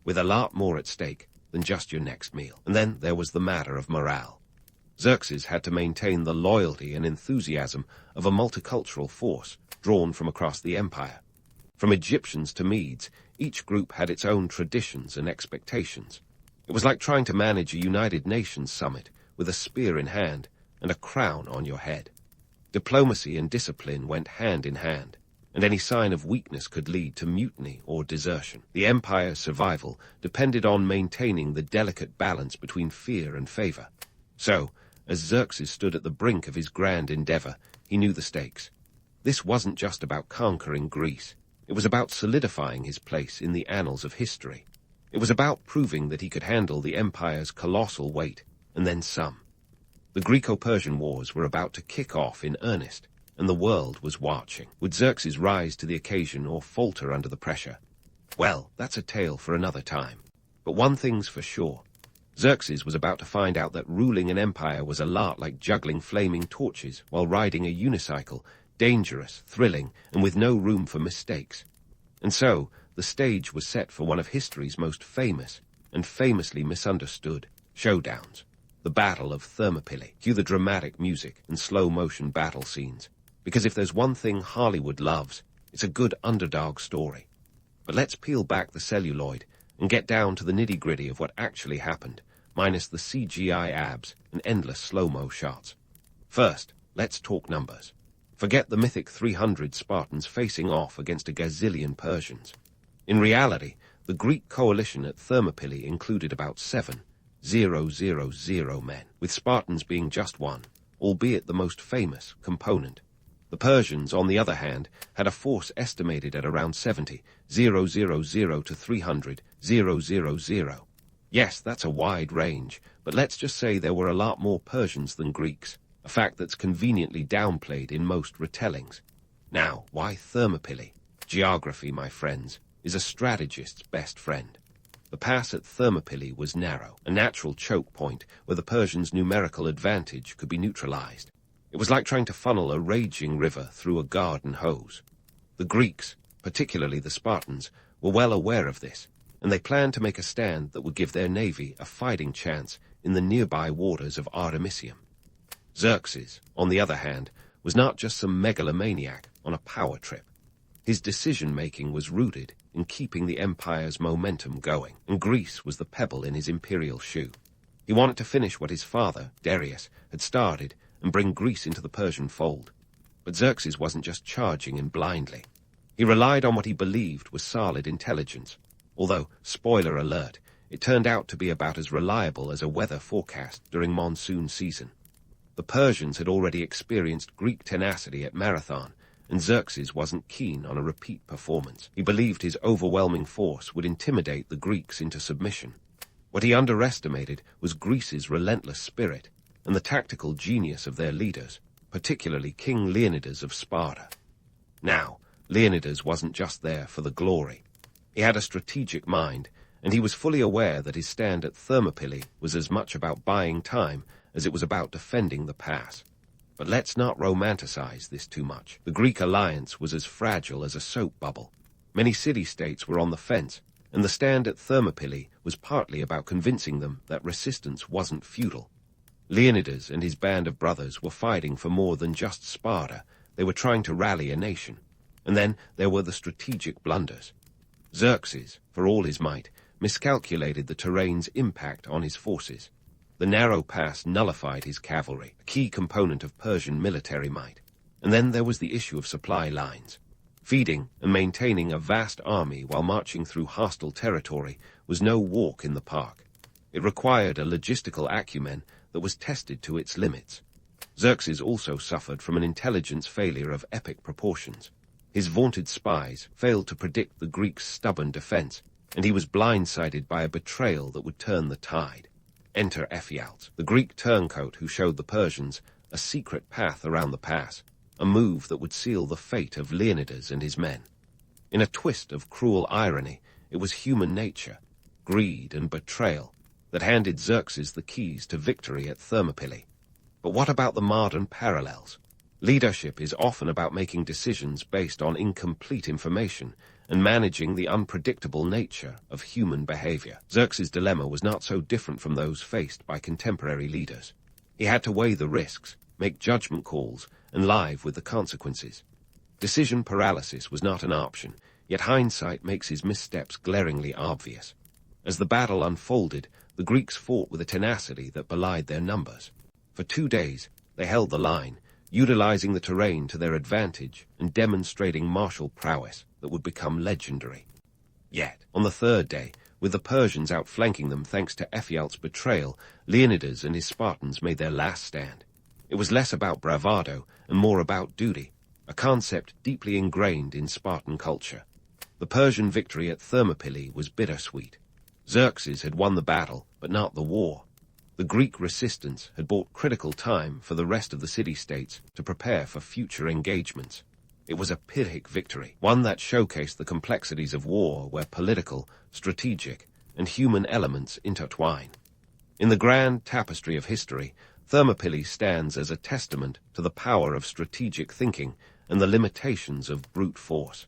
with a lot more at stake than just your next meal. And then there was the matter of morale. Xerxes had to maintain the loyalty and enthusiasm of a multicultural force drawn from across the empire. From Egyptians to Medes, each group had its own traditions and expectations. It was like trying to manage a United Nations summit with a spear in hand and a crown on your head. Diplomacy and discipline went hand in hand, and any sign of weakness could lead to mutiny or desertion. The empire's survival depended on maintaining the delicate balance between fear and favor. So, As Xerxes stood at the brink of his grand endeavor, he knew the stakes. This wasn't just about conquering Greece. It was about solidifying his place in the annals of history. It was about proving that he could handle the empire's colossal weight, and then some. The Greco-Persian wars were about to kick off in earnest, and the world was watching. Would Xerxes rise to the occasion or falter under the pressure? Well, that's a tale for another time. But one thing's for sure. Xerxes was about to find out that ruling an empire was a lot like juggling flaming torches while riding a unicycle, dangerous, thrilling, and with no room for mistakes. And so, the stage was set for one of history's most famous, and famously misunderstood, showdowns. The Battle of Thermopylae. Cue the dramatic music and slow-motion battle scenes. Because if there's one thing Hollywood loves, it's a good underdog story. But let's peel back the celluloid and get down to the nitty-gritty of what actually happened, minus the CGI abs and endless slow-mo shots. First, let's talk numbers. Forget the mythic 300 Spartans facing off against a gazillion Persians. In reality, the Greek coalition at Thermopylae included about 7,000 men, with Spartans being just one, albeit the most famous, component. The Persians, on the other hand, had a force estimated at around 70,000 to 300,000. Yes, that's a wide range, but let's just say there were a lot more Persians than Greeks, a fact that's conveniently downplayed in most retellings. Now, why Thermopylae? Geography, my friends, is a strategist's best friend. The pass at Thermopylae was narrow, a natural choke point where the Persians' numerical advantage could be neutralized. It was like trying to funnel a raging river through a garden hose. The Greeks, particularly the Spartans, were well aware of this, and they planned to make a stand that would give their navy a fighting chance in the nearby waters of Artemisium. Xerxes, on the other hand, was not just some megalomaniac on a power trip. His decision-making was rooted in keeping the empire's momentum going, and Greece was the pebble in his imperial shoe. He wanted to finish what his father, Darius, had started and bring Greece into the Persian fold. But Xerxes wasn't just charging in blindly. He relied on what he believed was solid intelligence, although, spoiler alert, it turned out to be about as reliable as a weather forecast during monsoon season. The Persians had already experienced Greek tenacity at Marathon, and Xerxes wasn't keen on a repeat performance. He believed his overwhelming force would intimidate the Greeks into submission. What he underestimated was Greece's relentless spirit and the tactical genius of their leaders, particularly King Leonidas of Sparta. Now, Leonidas wasn't just there for the glory. He had a strategic mind, and he was fully aware that his stand at Thermopylae was as much about buying time as it was about defending the pass. But let's not romanticize this too much. The Greek alliance was as fragile as a soap bubble. Many city-states were on the fence, and the stand at Thermopylae was partly about convincing them that resistance wasn't futile. Leonidas and his band of brothers were fighting for more than just Sparta. They were trying to rally a nation. And then there were the strategic blunders. Xerxes, for all his might, miscalculated the terrain's impact on his forces. The narrow pass nullified his cavalry, a key component of Persian military might. And then there was the issue of supply lines. Feeding and maintaining a vast army while marching through hostile territory was no walk in the park. It required a logistical acumen that was tested to its limits. Xerxes also suffered from an intelligence failure of epic proportions. His vaunted spies failed to predict the Greeks' stubborn defense, and he was blindsided by a betrayal that would turn the tide. Enter Ephialtes, the Greek turncoat who showed the Persians a secret path around the pass, a move that would seal the fate of Leonidas and his men. In a twist of cruel irony, it was human nature, greed and betrayal, that handed Xerxes the keys to victory at Thermopylae. But what about the modern parallels? Leadership is often about making decisions based on incomplete information and managing the unpredictable nature of human behavior. Xerxes' dilemma was not so different from those faced by contemporary leaders. He had to weigh the risks, make judgment calls, and live with the consequences. Decision paralysis was not an option, yet hindsight makes his missteps glaringly obvious. As the battle unfolded, the Greeks fought with a tenacity that belied their numbers. For 2 days, they held the line, utilizing the terrain to their advantage and demonstrating martial prowess that would become legendary. Yet, on the 3rd day, With the Persians outflanking them thanks to Ephialte's betrayal, Leonidas and his Spartans made their last stand. It was less about bravado and more about duty, a concept deeply ingrained in Spartan culture. The Persian victory at Thermopylae was bittersweet. Xerxes had won the battle, but not the war. The Greek resistance had bought critical time for the rest of the city-states to prepare for future engagements. It was a Pyrrhic victory, one that showcased the complexities of war where political, strategic, and human elements intertwine. In the grand tapestry of history, Thermopylae stands as a testament to the power of strategic thinking and the limitations of brute force.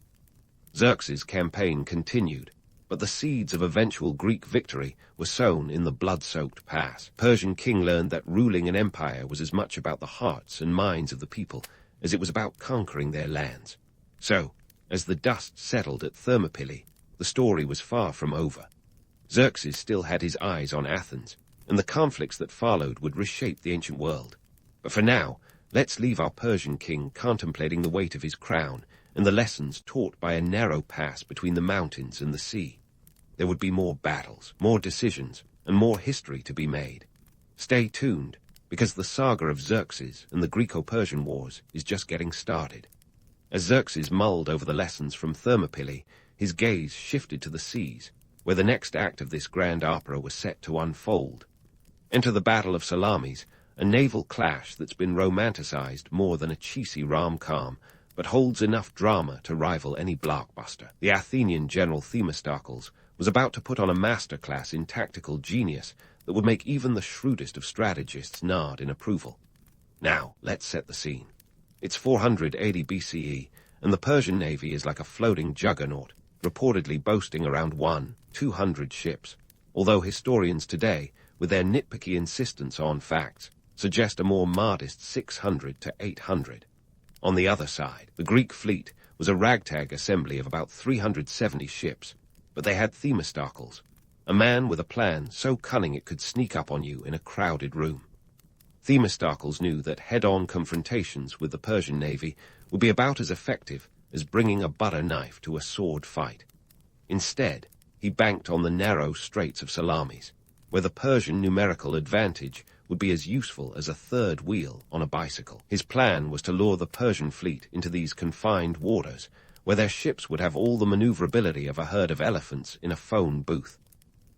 Xerxes' campaign continued, but the seeds of eventual Greek victory were sown in the blood-soaked pass. Persian king learned that ruling an empire was as much about the hearts and minds of the people as it was about conquering their lands. So, as the dust settled at Thermopylae, the story was far from over. Xerxes still had his eyes on Athens, and the conflicts that followed would reshape the ancient world. But for now, let's leave our Persian king contemplating the weight of his crown and the lessons taught by a narrow pass between the mountains and the sea. There would be more battles, more decisions, and more history to be made. Stay tuned, because the saga of Xerxes and the Greco-Persian Wars is just getting started. As Xerxes mulled over the lessons from Thermopylae, his gaze shifted to the seas, where the next act of this grand opera was set to unfold. Enter the Battle of Salamis, a naval clash that's been romanticized more than a cheesy rom-com, but holds enough drama to rival any blockbuster. The Athenian general Themistocles was about to put on a masterclass in tactical genius that would make even the shrewdest of strategists nod in approval. Now, let's set the scene. It's 480 BCE, and the Persian navy is like a floating juggernaut, reportedly boasting around 200 ships, although historians today, with their nitpicky insistence on facts, suggest a more modest 600 to 800. On the other side, the Greek fleet was a ragtag assembly of about 370 ships, but they had Themistocles, a man with a plan so cunning it could sneak up on you in a crowded room. Themistocles knew that head-on confrontations with the Persian navy would be about as effective as bringing a butter knife to a sword fight. Instead, he banked on the narrow straits of Salamis, where the Persian numerical advantage would be as useful as a third wheel on a bicycle. His plan was to lure the Persian fleet into these confined waters, where their ships would have all the maneuverability of a herd of elephants in a phone booth.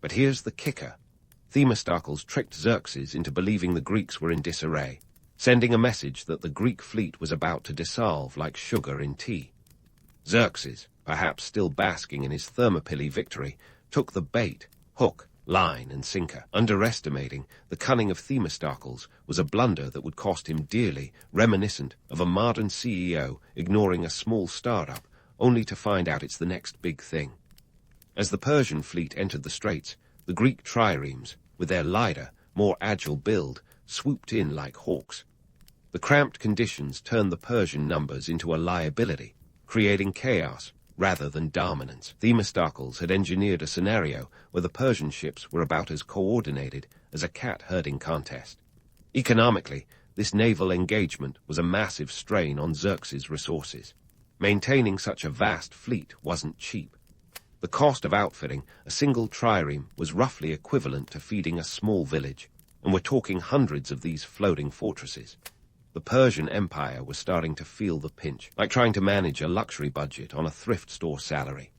But here's the kicker. Themistocles tricked Xerxes into believing the Greeks were in disarray, sending a message that the Greek fleet was about to dissolve like sugar in tea. Xerxes, perhaps still basking in his Thermopylae victory, took the bait, hook, line, and sinker. Underestimating the cunning of Themistocles was a blunder that would cost him dearly, reminiscent of a modern CEO ignoring a small startup only to find out it's the next big thing. As the Persian fleet entered the straits, the Greek triremes, with their lighter, more agile build, swooped in like hawks. The cramped conditions turned the Persian numbers into a liability, creating chaos rather than dominance. Themistocles had engineered a scenario where the Persian ships were about as coordinated as a cat-herding contest. Economically, this naval engagement was a massive strain on Xerxes' resources. Maintaining such a vast fleet wasn't cheap. The cost of outfitting a single trireme was roughly equivalent to feeding a small village, and we're talking hundreds of these floating fortresses. The Persian Empire was starting to feel the pinch, like trying to manage a luxury budget on a thrift store salary.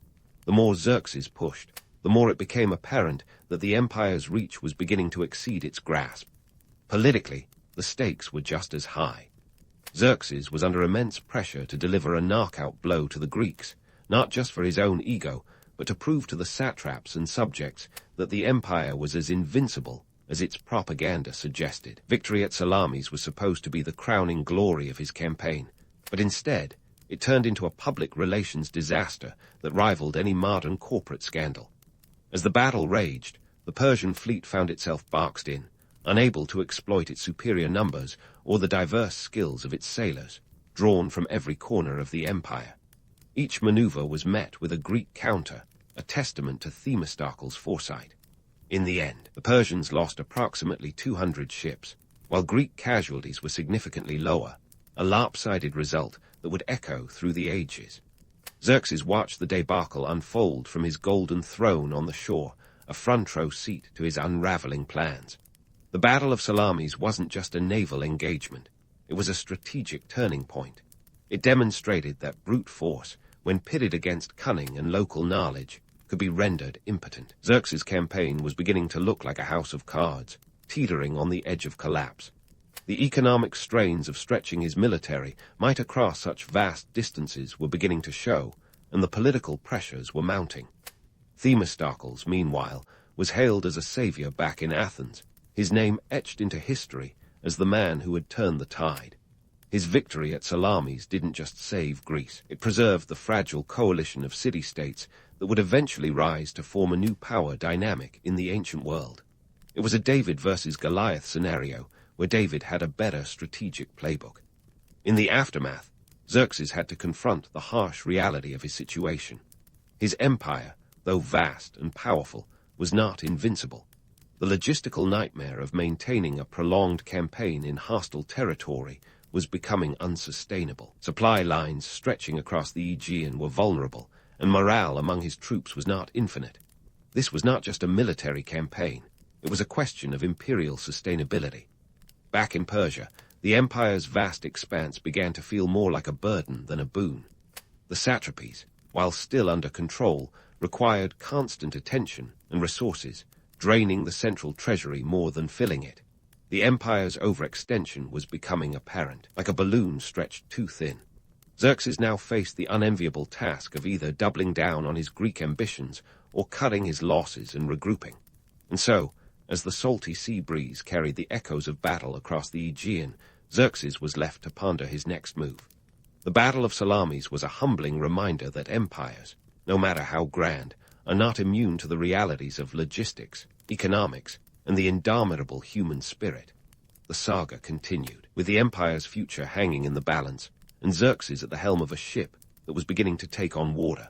The more Xerxes pushed, the more it became apparent that the empire's reach was beginning to exceed its grasp. Politically, the stakes were just as high. Xerxes was under immense pressure to deliver a knockout blow to the Greeks, not just for his own ego, but to prove to the satraps and subjects that the empire was as invincible as its propaganda suggested. Victory at Salamis was supposed to be the crowning glory of his campaign, but instead, it turned into a public relations disaster that rivaled any modern corporate scandal. As the battle raged, the Persian fleet found itself boxed in, unable to exploit its superior numbers or the diverse skills of its sailors, drawn from every corner of the empire. Each maneuver was met with a Greek counter, a testament to Themistocles' foresight. In the end, the Persians lost approximately 200 ships, while Greek casualties were significantly lower, a lopsided result that would echo through the ages. Xerxes watched the debacle unfold from his golden throne on the shore, a front-row seat to his unraveling plans. The Battle of Salamis wasn't just a naval engagement. It was a strategic turning point. It demonstrated that brute force, when pitted against cunning and local knowledge, could be rendered impotent. Xerxes' campaign was beginning to look like a house of cards, teetering on the edge of collapse. The economic strains of stretching his military might across such vast distances were beginning to show, and the political pressures were mounting. Themistocles, meanwhile, was hailed as a savior back in Athens, his name etched into history as the man who had turned the tide. His victory at Salamis didn't just save Greece. It preserved the fragile coalition of city-states that would eventually rise to form a new power dynamic in the ancient world. It was a David versus Goliath scenario where David had a better strategic playbook. In the aftermath, Xerxes had to confront the harsh reality of his situation. His empire, though vast and powerful, was not invincible. The logistical nightmare of maintaining a prolonged campaign in hostile territory was becoming unsustainable. Supply lines stretching across the Aegean were vulnerable, and morale among his troops was not infinite. This was not just a military campaign. It was a question of imperial sustainability. Back in Persia, the empire's vast expanse began to feel more like a burden than a boon. The satrapies, while still under control, required constant attention and resources, draining the central treasury more than filling it. The empire's overextension was becoming apparent, like a balloon stretched too thin. Xerxes now faced the unenviable task of either doubling down on his Greek ambitions or cutting his losses and regrouping. And so, as the salty sea breeze carried the echoes of battle across the Aegean, Xerxes was left to ponder his next move. The Battle of Salamis was a humbling reminder that empires, no matter how grand, are not immune to the realities of logistics, economics, and the indomitable human spirit. The saga continued, with the empire's future hanging in the balance, and Xerxes at the helm of a ship that was beginning to take on water.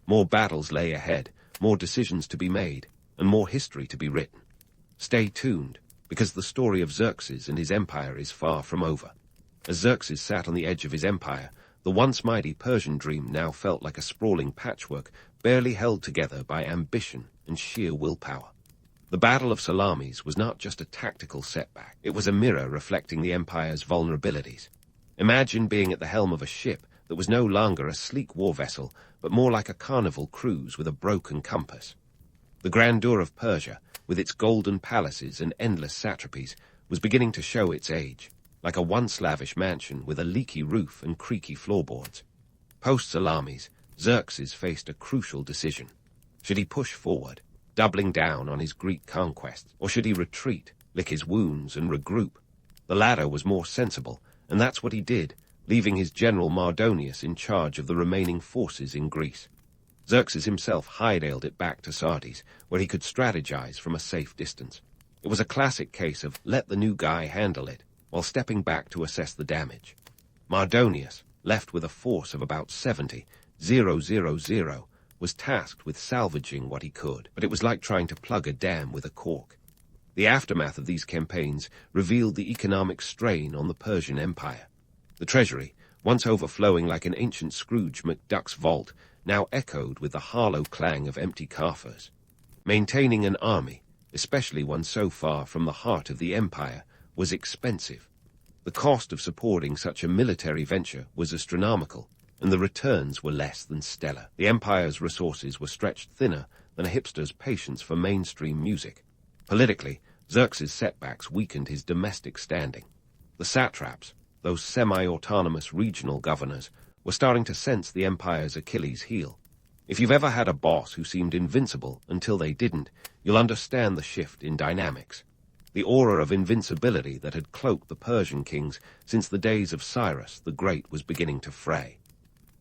More battles lay ahead, more decisions to be made, and more history to be written. Stay tuned, because the story of Xerxes and his empire is far from over. As Xerxes sat on the edge of his empire, the once mighty Persian dream now felt like a sprawling patchwork barely held together by ambition and sheer willpower. The Battle of Salamis was not just a tactical setback. It was a mirror reflecting the empire's vulnerabilities. Imagine being at the helm of a ship that was no longer a sleek war vessel, but more like a carnival cruise with a broken compass. The grandeur of Persia, with its golden palaces and endless satrapies, was beginning to show its age, like a once lavish mansion with a leaky roof and creaky floorboards. Post-Salamis, Xerxes faced a crucial decision. Should he push forward, doubling down on his Greek conquests, or should he retreat, lick his wounds, and regroup? The latter was more sensible, and that's what he did, leaving his general Mardonius in charge of the remaining forces in Greece. Xerxes himself hightailed it back to Sardes, where he could strategize from a safe distance. It was a classic case of let the new guy handle it, while stepping back to assess the damage. Mardonius, left with a force of about 70,000, was tasked with salvaging what he could, but it was like trying to plug a dam with a cork. The aftermath of these campaigns revealed the economic strain on the Persian Empire. The treasury, once overflowing like an ancient Scrooge McDuck's vault, now echoed with the hollow clang of empty coffers. Maintaining an army, especially one so far from the heart of the empire, was expensive. The cost of supporting such a military venture was astronomical, and the returns were less than stellar. The empire's resources were stretched thinner than a hipster's patience for mainstream music. Politically, Xerxes' setbacks weakened his domestic standing. The satraps, those semi-autonomous regional governors, were starting to sense the empire's Achilles heel. If you've ever had a boss who seemed invincible until they didn't, you'll understand the shift in dynamics. The aura of invincibility that had cloaked the Persian kings since the days of Cyrus the Great was beginning to fray.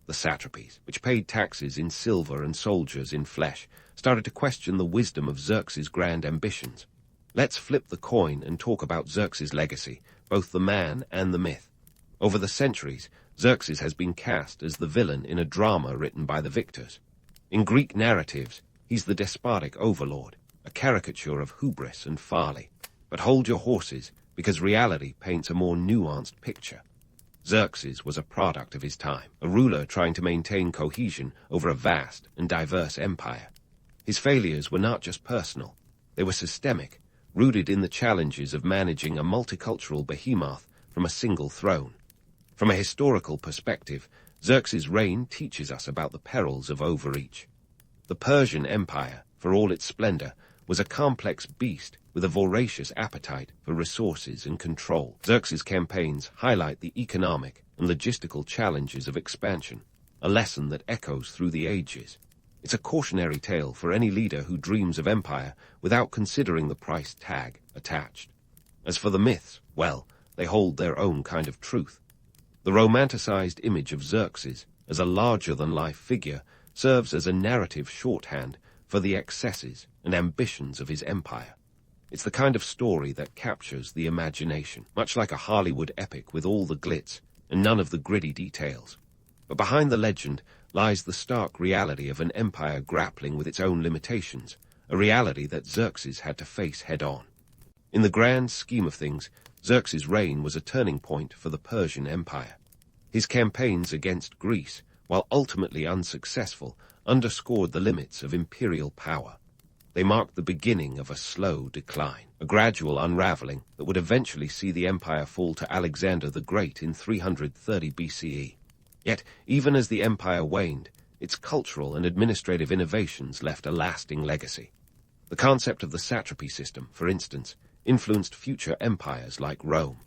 The satrapies, which paid taxes in silver and soldiers in flesh, started to question the wisdom of Xerxes' grand ambitions. Let's flip the coin and talk about Xerxes' legacy, both the man and the myth. Over the centuries, Xerxes has been cast as the villain in a drama written by the victors. In Greek narratives, he's the despotic overlord, a caricature of hubris and folly. But hold your horses, because reality paints a more nuanced picture. Xerxes was a product of his time, a ruler trying to maintain cohesion over a vast and diverse empire. His failures were not just personal, they were systemic, rooted in the challenges of managing a multicultural behemoth from a single throne. From a historical perspective, Xerxes' reign teaches us about the perils of overreach. The Persian Empire, for all its splendor, was a complex beast with a voracious appetite for resources and control. Xerxes' campaigns highlight the economic and logistical challenges of expansion, a lesson that echoes through the ages. It's a cautionary tale for any leader who dreams of empire without considering the price tag attached. As for the myths, well, they hold their own kind of truth. The romanticized image of Xerxes as a larger-than-life figure serves as a narrative shorthand for the excesses and ambitions of his empire. It's the kind of story that captures the imagination, much like a Hollywood epic with all the glitz and none of the gritty details. But behind the legend lies the stark reality of an empire grappling with its own limitations, a reality that Xerxes had to face head-on. In the grand scheme of things, Xerxes' reign was a turning point for the Persian Empire. His campaigns against Greece, while ultimately unsuccessful, underscored the limits of imperial power. They marked the beginning of a slow decline, a gradual unraveling that would eventually see the empire fall to Alexander the Great in 330 BCE. Yet, even as the empire waned, its cultural and administrative innovations left a lasting legacy. The concept of the satrapy system, for instance, influenced future empires like Rome.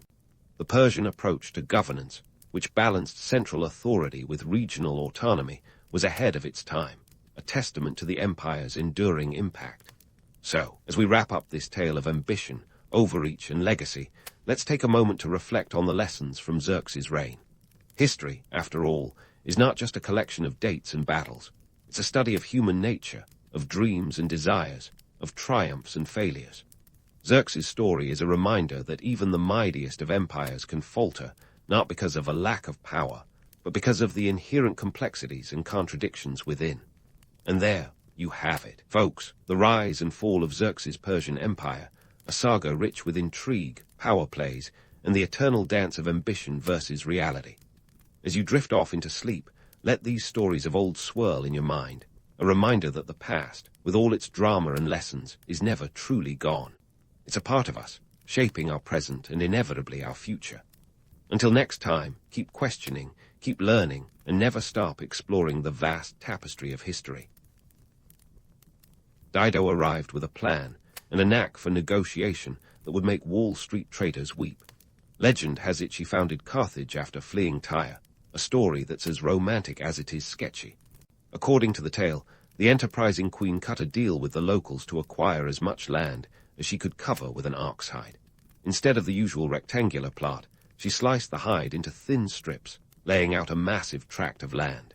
The Persian approach to governance, which balanced central authority with regional autonomy, was ahead of its time, a testament to the empire's enduring impact. So, as we wrap up this tale of ambition, overreach, and legacy, let's take a moment to reflect on the lessons from Xerxes' reign. History, after all, is not just a collection of dates and battles. It's a study of human nature, of dreams and desires, of triumphs and failures. Xerxes' story is a reminder that even the mightiest of empires can falter, not because of a lack of power, but because of the inherent complexities and contradictions within. And there you have it, folks, the rise and fall of Xerxes' Persian Empire, a saga rich with intrigue, power plays, and the eternal dance of ambition versus reality. As you drift off into sleep, let these stories of old swirl in your mind, a reminder that the past, with all its drama and lessons, is never truly gone. It's a part of us, shaping our present and inevitably our future. Until next time, keep questioning, keep learning, and never stop exploring the vast tapestry of history. Dido arrived with a plan and a knack for negotiation that would make Wall Street traders weep. Legend has it she founded Carthage after fleeing Tyre, a story that's as romantic as it is sketchy. According to the tale, the enterprising queen cut a deal with the locals to acquire as much land as she could cover with an ox hide. Instead of the usual rectangular plot, she sliced the hide into thin strips, laying out a massive tract of land.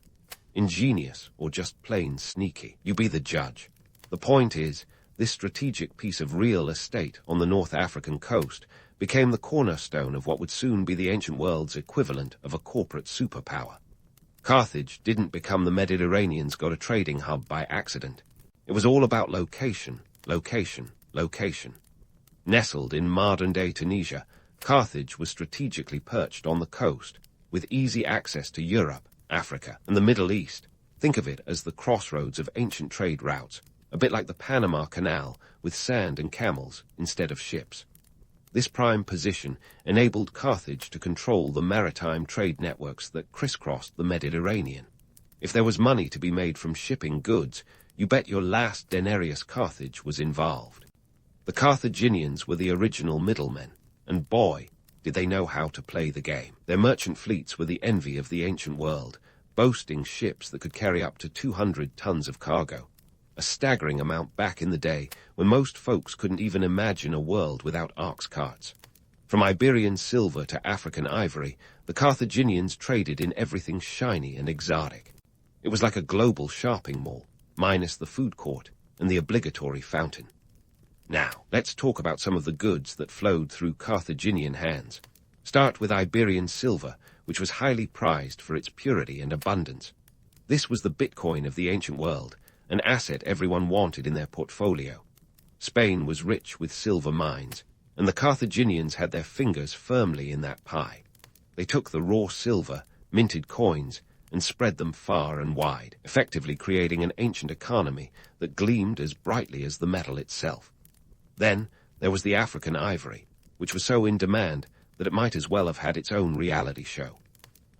Ingenious or just plain sneaky, you be the judge. The point is, this strategic piece of real estate on the North African coast became the cornerstone of what would soon be the ancient world's equivalent of a corporate superpower. Carthage didn't become the Mediterranean's go-to-trading hub by accident. It was all about location, location, location. Nestled in modern-day Tunisia, Carthage was strategically perched on the coast, with easy access to Europe, Africa, and the Middle East. Think of it as the crossroads of ancient trade routes, a bit like the Panama Canal, with sand and camels instead of ships. This prime position enabled Carthage to control the maritime trade networks that crisscrossed the Mediterranean. If there was money to be made from shipping goods, you bet your last denarius Carthage was involved. The Carthaginians were the original middlemen, and boy, did they know how to play the game. Their merchant fleets were the envy of the ancient world, boasting ships that could carry up to 200 tons of cargo. A staggering amount back in the day when most folks couldn't even imagine a world without ox carts. From Iberian silver to African ivory, the Carthaginians traded in everything shiny and exotic. It was like a global shopping mall, minus the food court and the obligatory fountain. Now, let's talk about some of the goods that flowed through Carthaginian hands. Start with Iberian silver, which was highly prized for its purity and abundance. This was the Bitcoin of the ancient world, an asset everyone wanted in their portfolio. Spain was rich with silver mines, and the Carthaginians had their fingers firmly in that pie. They took the raw silver, minted coins, and spread them far and wide, effectively creating an ancient economy that gleamed as brightly as the metal itself. Then there was the African ivory, which was so in demand that it might as well have had its own reality show.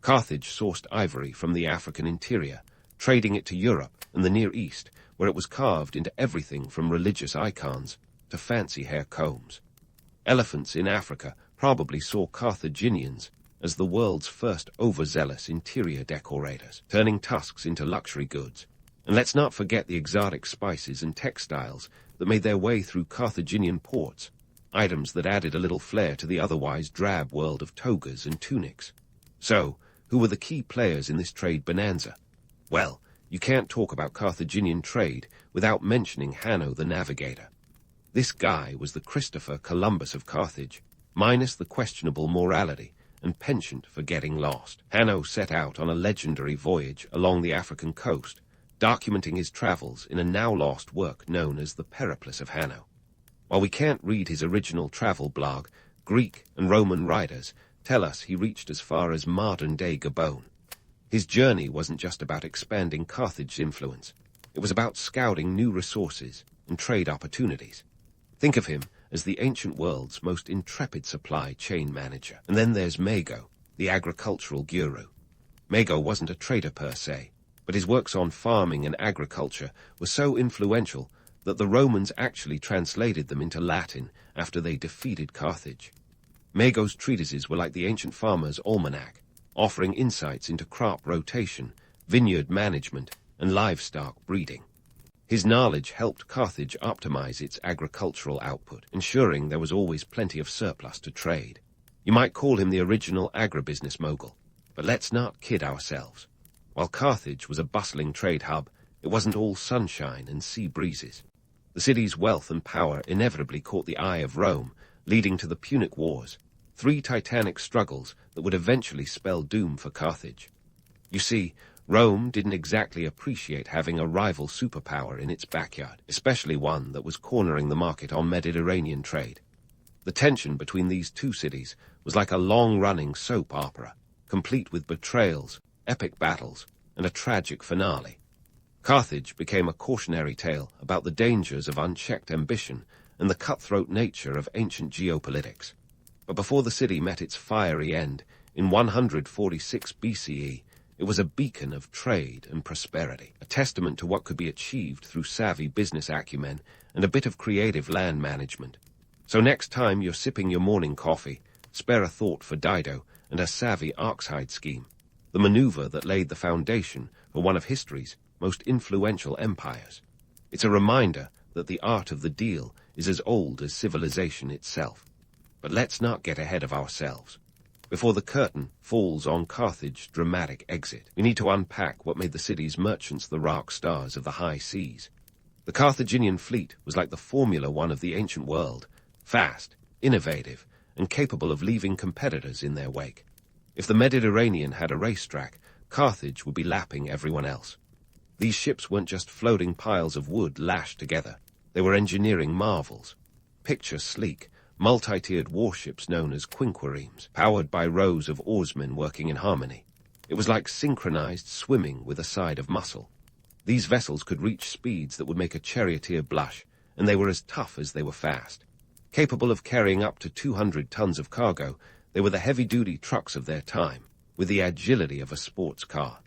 Carthage sourced ivory from the African interior, trading it to Europe and the Near East, where it was carved into everything from religious icons to fancy hair combs. Elephants in Africa probably saw Carthaginians as the world's first overzealous interior decorators, turning tusks into luxury goods. And let's not forget the exotic spices and textiles that made their way through Carthaginian ports, items that added a little flair to the otherwise drab world of togas and tunics. So, who were the key players in this trade bonanza? Well, you can't talk about Carthaginian trade without mentioning Hanno the Navigator. This guy was the Christopher Columbus of Carthage, minus the questionable morality and penchant for getting lost. Hanno set out on a legendary voyage along the African coast, documenting his travels in a now-lost work known as the Periples of Hanno. While we can't read his original travel blog, Greek and Roman writers tell us he reached as far as modern-day Gabon. His journey wasn't just about expanding Carthage's influence. It was about scouting new resources and trade opportunities. Think of him as the ancient world's most intrepid supply chain manager. And then there's Mago, the agricultural guru. Mago wasn't a trader per se, but his works on farming and agriculture were so influential that the Romans actually translated them into Latin after they defeated Carthage. Mago's treatises were like the ancient farmer's almanac, offering insights into crop rotation, vineyard management, and livestock breeding. His knowledge helped Carthage optimize its agricultural output, ensuring there was always plenty of surplus to trade. You might call him the original agribusiness mogul, but let's not kid ourselves. While Carthage was a bustling trade hub, it wasn't all sunshine and sea breezes. The city's wealth and power inevitably caught the eye of Rome, leading to the Punic Wars, 3 titanic struggles that would eventually spell doom for Carthage. You see, Rome didn't exactly appreciate having a rival superpower in its backyard, especially one that was cornering the market on Mediterranean trade. The tension between these two cities was like a long-running soap opera, complete with betrayals, epic battles, and a tragic finale. Carthage became a cautionary tale about the dangers of unchecked ambition and the cutthroat nature of ancient geopolitics. But before the city met its fiery end, in 146 BCE, it was a beacon of trade and prosperity, a testament to what could be achieved through savvy business acumen and a bit of creative land management. So next time you're sipping your morning coffee, spare a thought for Dido and her savvy oxhide scheme, the maneuver that laid the foundation for one of history's most influential empires. It's a reminder that the art of the deal is as old as civilization itself. But let's not get ahead of ourselves. Before the curtain falls on Carthage's dramatic exit, we need to unpack what made the city's merchants the rock stars of the high seas. The Carthaginian fleet was like the Formula One of the ancient world, fast, innovative, and capable of leaving competitors in their wake. If the Mediterranean had a racetrack, Carthage would be lapping everyone else. These ships weren't just floating piles of wood lashed together. They were engineering marvels. Picture sleek, multi-tiered warships known as quinquiremes, powered by rows of oarsmen working in harmony. It was like synchronized swimming with a side of muscle. These vessels could reach speeds that would make a charioteer blush, and they were as tough as they were fast. Capable of carrying up to 200 tons of cargo, they were the heavy-duty trucks of their time, with the agility of a sports car.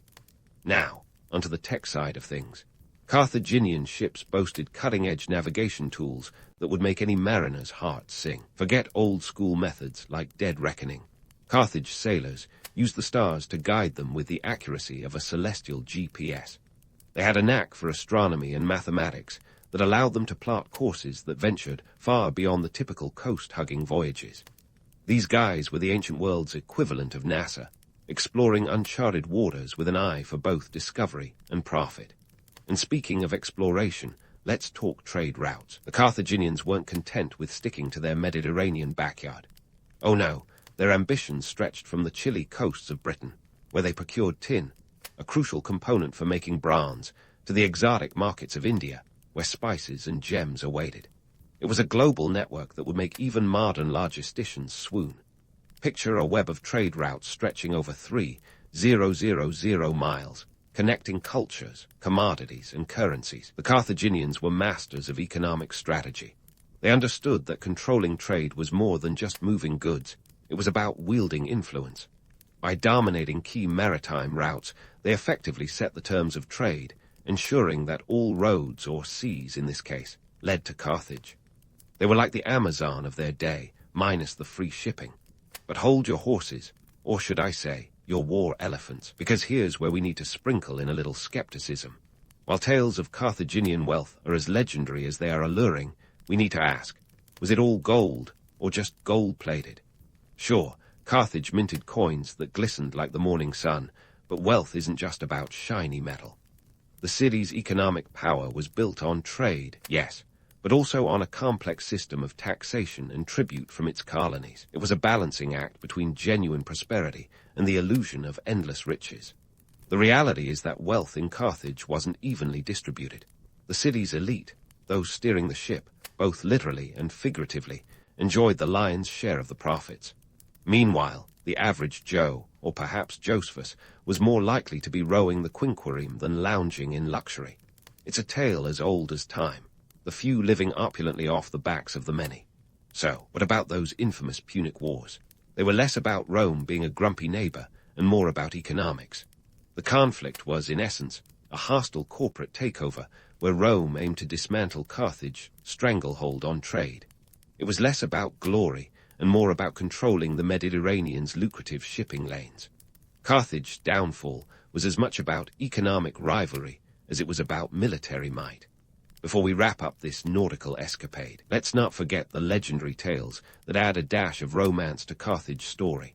Now, onto the tech side of things. Carthaginian ships boasted cutting-edge navigation tools that would make any mariner's heart sing. Forget old-school methods like dead reckoning. Carthage sailors used the stars to guide them with the accuracy of a celestial GPS. They had a knack for astronomy and mathematics that allowed them to plot courses that ventured far beyond the typical coast-hugging voyages. These guys were the ancient world's equivalent of NASA, exploring uncharted waters with an eye for both discovery and profit. And speaking of exploration, let's talk trade routes. The Carthaginians weren't content with sticking to their Mediterranean backyard. Oh no, their ambitions stretched from the chilly coasts of Britain, where they procured tin, a crucial component for making bronze, to the exotic markets of India, where spices and gems awaited. It was a global network that would make even modern logisticians swoon. Picture a web of trade routes stretching over 3 000 miles, connecting cultures, commodities, and currencies. The Carthaginians were masters of economic strategy. They understood that controlling trade was more than just moving goods. It was about wielding influence. By dominating key maritime routes, they effectively set the terms of trade, ensuring that all roads, or seas in this case, led to Carthage. They were like the Amazon of their day, minus the free shipping. But hold your horses, or should I say, your war elephants, because here's where we need to sprinkle in a little skepticism. While tales of Carthaginian wealth are as legendary as they are alluring, we need to ask, was it all gold, or just gold-plated? Sure, Carthage minted coins that glistened like the morning sun, but wealth isn't just about shiny metal. The city's economic power was built on trade, yes, but also on a complex system of taxation and tribute from its colonies. It was a balancing act between genuine prosperity and the illusion of endless riches. The reality is that wealth in Carthage wasn't evenly distributed. The city's elite, those steering the ship, both literally and figuratively, enjoyed the lion's share of the profits. Meanwhile, the average Joe, or perhaps Josephus, was more likely to be rowing the quinquereme than lounging in luxury. It's a tale as old as time, the few living opulently off the backs of the many. So, what about those infamous Punic Wars? They were less about Rome being a grumpy neighbor and more about economics. The conflict was, in essence, a hostile corporate takeover where Rome aimed to dismantle Carthage, stranglehold on trade. It was less about glory and more about controlling the Mediterranean's lucrative shipping lanes. Carthage's downfall was as much about economic rivalry as it was about military might. Before we wrap up this nautical escapade, let's not forget the legendary tales that add a dash of romance to Carthage's story.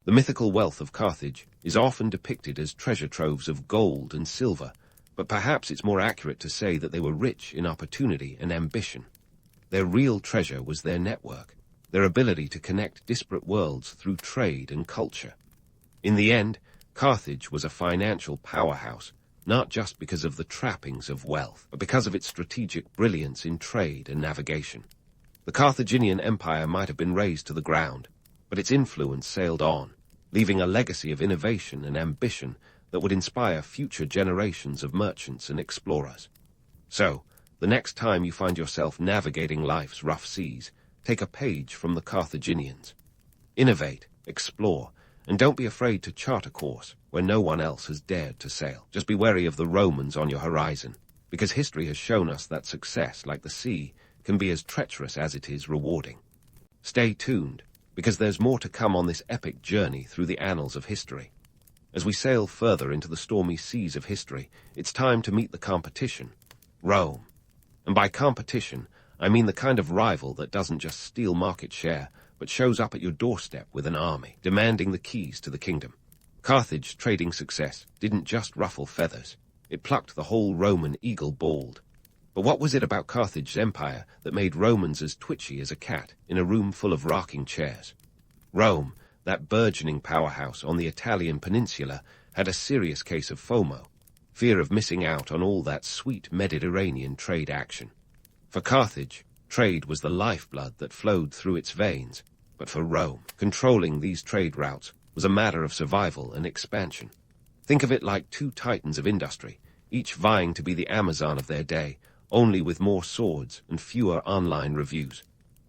The mythical wealth of Carthage is often depicted as treasure troves of gold and silver, but perhaps it's more accurate to say that they were rich in opportunity and ambition. Their real treasure was their network, their ability to connect disparate worlds through trade and culture. In the end, Carthage was a financial powerhouse, not just because of the trappings of wealth, but because of its strategic brilliance in trade and navigation. The Carthaginian Empire might have been razed to the ground, but its influence sailed on, leaving a legacy of innovation and ambition that would inspire future generations of merchants and explorers. So, the next time you find yourself navigating life's rough seas, take a page from the Carthaginians. Innovate, explore, and don't be afraid to chart a course where no one else has dared to sail. Just be wary of the Romans on your horizon, because history has shown us that success, like the sea, can be as treacherous as it is rewarding. Stay tuned, because there's more to come on this epic journey through the annals of history. As we sail further into the stormy seas of history, it's time to meet the competition, Rome. And by competition, I mean the kind of rival that doesn't just steal market share, but shows up at your doorstep with an army, demanding the keys to the kingdom. Carthage's trading success didn't just ruffle feathers, it plucked the whole Roman eagle bald. But what was it about Carthage's empire that made Romans as twitchy as a cat in a room full of rocking chairs? Rome, that burgeoning powerhouse on the Italian peninsula, had a serious case of FOMO, fear of missing out on all that sweet Mediterranean trade action. For Carthage, trade was the lifeblood that flowed through its veins, but for Rome, controlling these trade routes was a matter of survival and expansion. Think of it like two titans of industry, each vying to be the Amazon of their day, only with more swords and fewer online reviews.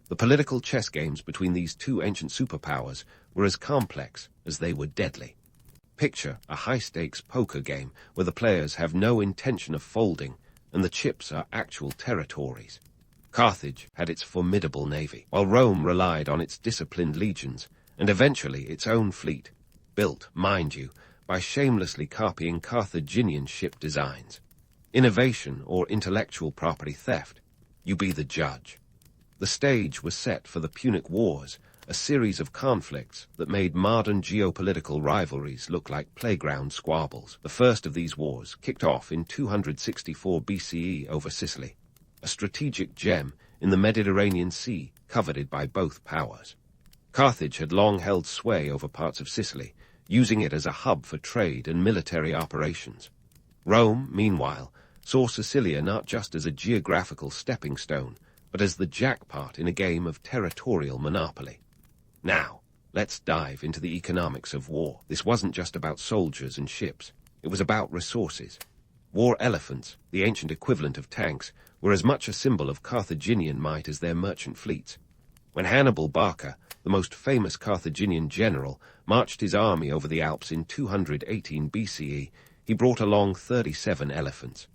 The political chess games between these two ancient superpowers were as complex as they were deadly. Picture a high-stakes poker game where the players have no intention of folding and the chips are actual territories. Carthage had its formidable navy, while Rome relied on its disciplined legions and eventually its own fleet, built, mind you, by shamelessly copying Carthaginian ship designs. Innovation or intellectual property theft, you be the judge. The stage was set for the Punic Wars, a series of conflicts that made modern geopolitical rivalries look like playground squabbles. The first of these wars kicked off in 264 BCE over Sicily, a strategic gem in the Mediterranean Sea coveted by both powers. Carthage had long held sway over parts of Sicily, using it as a hub for trade and military operations. Rome, meanwhile, saw Sicilia not just as a geographical stepping stone, but as the jackpot in a game of territorial monopoly. Now, Let's dive into the economics of war. This wasn't just about soldiers and ships. It was about resources. War elephants, the ancient equivalent of tanks, were as much a symbol of Carthaginian might as their merchant fleets. When Hannibal Barca, the most famous Carthaginian general, marched his army over the Alps in 218 BCE, he brought along 37 elephants.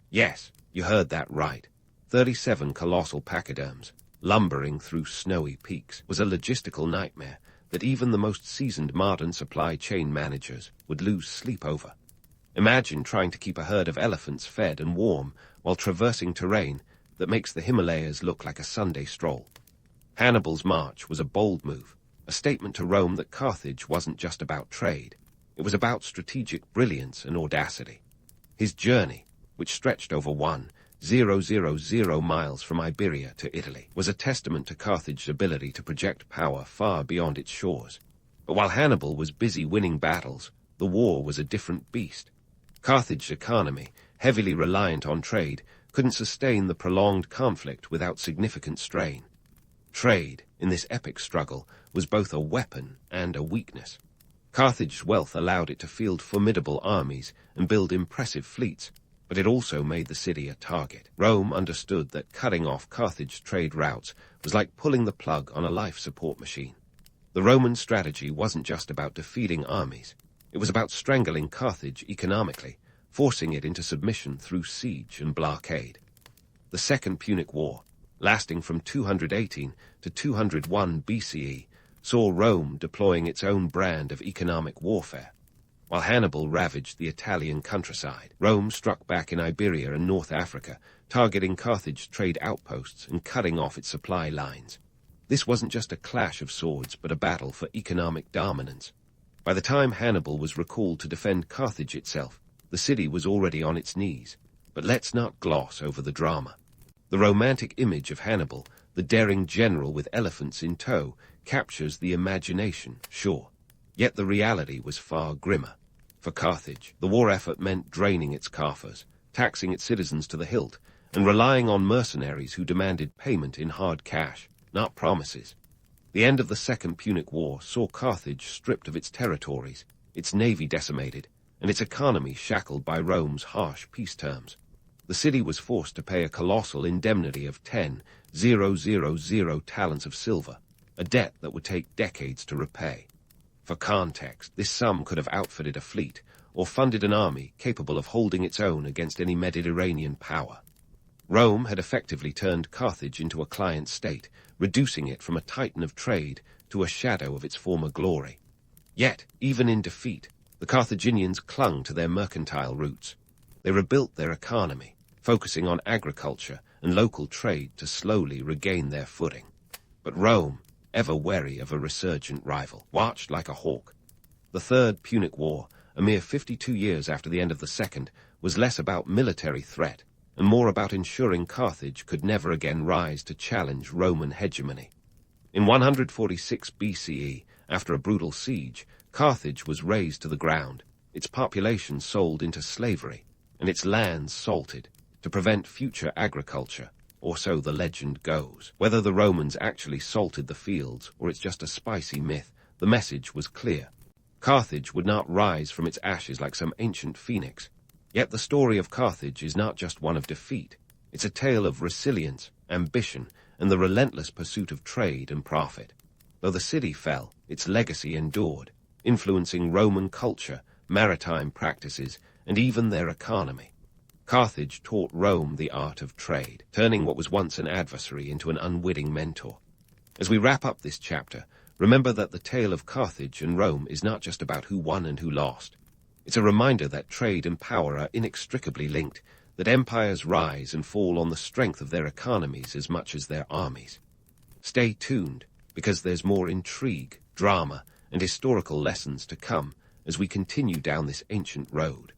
Yes, you heard that right. 37 colossal pachyderms, lumbering through snowy peaks, was a logistical nightmare that even the most seasoned modern supply chain managers would lose sleep over. Imagine trying to keep a herd of elephants fed and warm while traversing terrain that makes the Himalayas look like a Sunday stroll. Hannibal's march was a bold move, a statement to Rome that Carthage wasn't just about trade. It was about strategic brilliance and audacity. His journey, which stretched over 1,000 miles from Iberia to Italy, was a testament to Carthage's ability to project power far beyond its shores. But while Hannibal was busy winning battles, the war was a different beast. Carthage's economy, heavily reliant on trade, couldn't sustain the prolonged conflict without significant strain. Trade, in this epic struggle, was both a weapon and a weakness. Carthage's wealth allowed it to field formidable armies and build impressive fleets, but it also made the city a target. Rome understood that cutting off Carthage's trade routes was like pulling the plug on a life support machine. The Roman strategy wasn't just about defeating armies. It was about strangling Carthage economically, forcing it into submission through siege and blockade. The Second Punic War, lasting from 218 to 201 BCE, saw Rome deploying its own brand of economic warfare. While Hannibal ravaged the Italian countryside, Rome struck back in Iberia and North Africa, targeting Carthage's trade outposts and cutting off its supply lines. This wasn't just a clash of swords, but a battle for economic dominance. By the time Hannibal was recalled to defend Carthage itself, the city was already on its knees. But let's not gloss over the drama. The romantic image of Hannibal, the daring general with elephants in tow, captures the imagination, sure. Yet the reality was far grimmer. For Carthage, the war effort meant draining its coffers, taxing its citizens to the hilt, and relying on mercenaries who demanded payment in hard cash, not promises. The end of the Second Punic War saw Carthage stripped of its territories, its navy decimated, and its economy shackled by Rome's harsh peace terms. The city was forced to pay a colossal indemnity of 10,000 talents of silver, a debt that would take decades to repay. For context, this sum could have outfitted a fleet or funded an army capable of holding its own against any Mediterranean power. Rome had effectively turned Carthage into a client state, reducing it from a titan of trade to a shadow of its former glory. Yet, even in defeat, the Carthaginians clung to their mercantile roots. They rebuilt their economy, focusing on agriculture and local trade to slowly regain their footing. But Rome, ever wary of a resurgent rival, watched like a hawk. The Third Punic War, a mere 52 years after the end of the Second, was less about military threat and more about ensuring Carthage could never again rise to challenge Roman hegemony. In 146 BCE, after a brutal siege, Carthage was razed to the ground, its population sold into slavery, and its lands salted to prevent future agriculture, or so the legend goes. Whether the Romans actually salted the fields or it's just a spicy myth, the message was clear. Carthage would not rise from its ashes like some ancient phoenix. Yet the story of Carthage is not just one of defeat. It's a tale of resilience, ambition, and the relentless pursuit of trade and profit. Though the city fell, its legacy endured, influencing Roman culture, maritime practices, and even their economy. Carthage taught Rome the art of trade, turning what was once an adversary into an unwitting mentor. As we wrap up this chapter, remember that the tale of Carthage and Rome is not just about who won and who lost. It's a reminder that trade and power are inextricably linked, that empires rise and fall on the strength of their economies as much as their armies. Stay tuned, because there's more intrigue, drama, and historical lessons to come as we continue down this ancient road.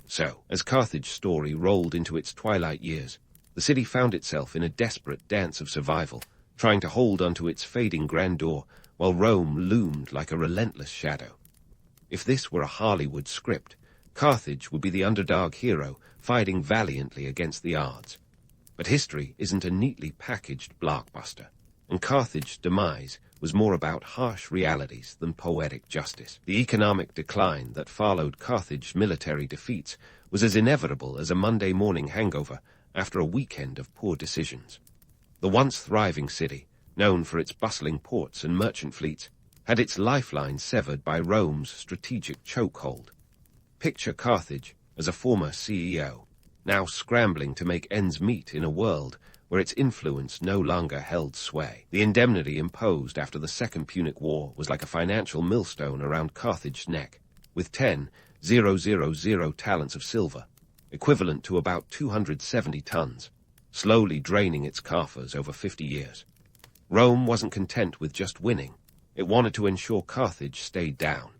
So, as Carthage's story rolled into its twilight years, the city found itself in a desperate dance of survival, trying to hold onto its fading grandeur while Rome loomed like a relentless shadow. If this were a Hollywood script, Carthage would be the underdog hero fighting valiantly against the odds. But history isn't a neatly packaged blockbuster, and Carthage's demise was more about harsh realities than poetic justice. The economic decline that followed Carthage's military defeats was as inevitable as a Monday morning hangover after a weekend of poor decisions. The once thriving city, known for its bustling ports and merchant fleets, had its lifeline severed by Rome's strategic chokehold. Picture Carthage as a former CEO, now scrambling to make ends meet in a world where its influence no longer held sway. The indemnity imposed after the Second Punic War was like a financial millstone around Carthage's neck, with 10,000 talents of silver, equivalent to about 270 tons, slowly draining its coffers over 50 years. Rome wasn't content with just winning. It wanted to ensure Carthage stayed down.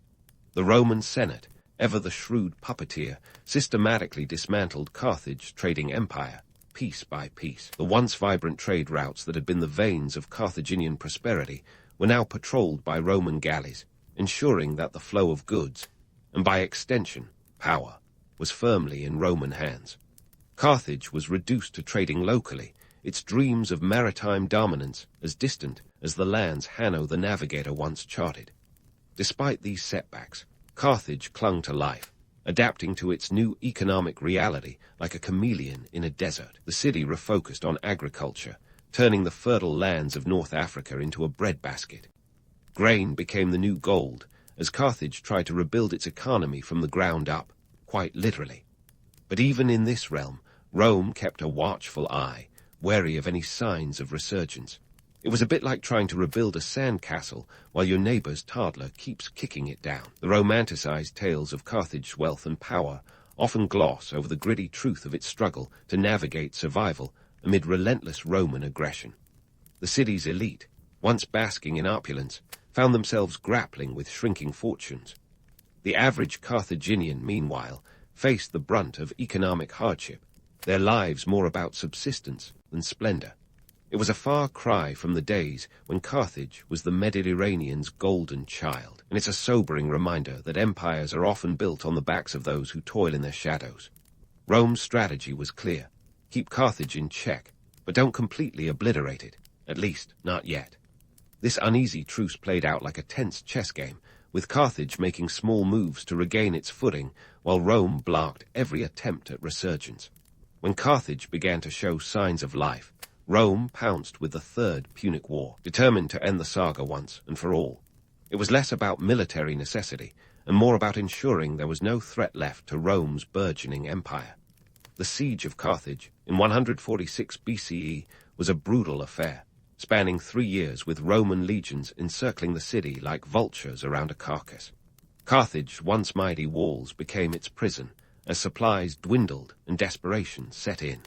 The Roman Senate, ever the shrewd puppeteer, systematically dismantled Carthage's trading empire, piece by piece. The once vibrant trade routes that had been the veins of Carthaginian prosperity were now patrolled by Roman galleys, ensuring that the flow of goods, and by extension, power, was firmly in Roman hands. Carthage was reduced to trading locally, its dreams of maritime dominance as distant as the lands Hanno the Navigator once charted. Despite these setbacks, Carthage clung to life, adapting to its new economic reality like a chameleon in a desert. The city refocused on agriculture, turning the fertile lands of North Africa into a breadbasket. Grain became the new gold, as Carthage tried to rebuild its economy from the ground up, quite literally. But even in this realm, Rome kept a watchful eye, wary of any signs of resurgence. It was a bit like trying to rebuild a sandcastle while your neighbor's toddler keeps kicking it down. The romanticized tales of Carthage's wealth and power often gloss over the gritty truth of its struggle to navigate survival amid relentless Roman aggression. The city's elite, once basking in opulence, found themselves grappling with shrinking fortunes. The average Carthaginian, meanwhile, faced the brunt of economic hardship, their lives more about subsistence than splendor. It was a far cry from the days when Carthage was the Mediterranean's golden child, and it's a sobering reminder that empires are often built on the backs of those who toil in their shadows. Rome's strategy was clear. Keep Carthage in check, but don't completely obliterate it, at least not yet. This uneasy truce played out like a tense chess game, with Carthage making small moves to regain its footing, while Rome blocked every attempt at resurgence. When Carthage began to show signs of life, Rome pounced with the Third Punic War, determined to end the saga once and for all. It was less about military necessity and more about ensuring there was no threat left to Rome's burgeoning empire. The siege of Carthage in 146 BCE was a brutal affair, spanning 3 years with Roman legions encircling the city like vultures around a carcass. Carthage's once mighty walls became its prison as supplies dwindled and desperation set in.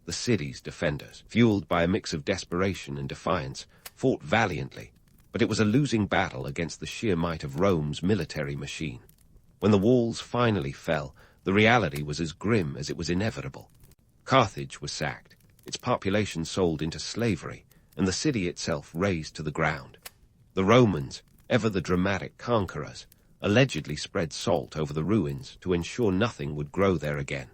The city's defenders, fueled by a mix of desperation and defiance, fought valiantly, but it was a losing battle against the sheer might of Rome's military machine. When the walls finally fell, the reality was as grim as it was inevitable. Carthage was sacked, its population sold into slavery, and the city itself razed to the ground. The Romans, ever the dramatic conquerors, allegedly spread salt over the ruins to ensure nothing would grow there again.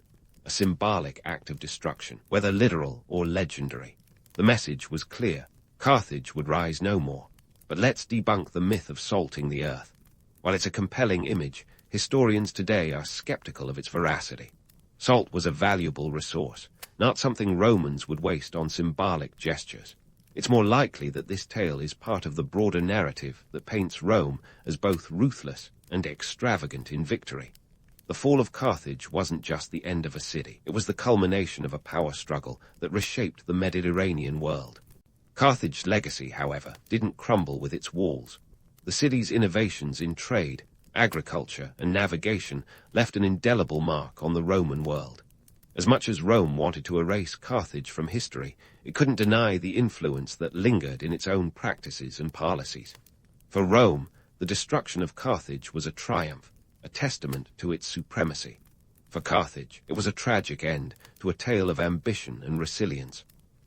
A symbolic act of destruction, whether literal or legendary. The message was clear. Carthage would rise no more. But let's debunk the myth of salting the earth. While it's a compelling image, historians today are skeptical of its veracity. Salt was a valuable resource, not something Romans would waste on symbolic gestures. It's more likely that this tale is part of the broader narrative that paints Rome as both ruthless and extravagant in victory. The fall of Carthage wasn't just the end of a city. It was the culmination of a power struggle that reshaped the Mediterranean world. Carthage's legacy, however, didn't crumble with its walls. The city's innovations in trade, agriculture, and navigation left an indelible mark on the Roman world. As much as Rome wanted to erase Carthage from history, it couldn't deny the influence that lingered in its own practices and policies. For Rome, the destruction of Carthage was a triumph, a testament to its supremacy. For Carthage, it was a tragic end to a tale of ambition and resilience.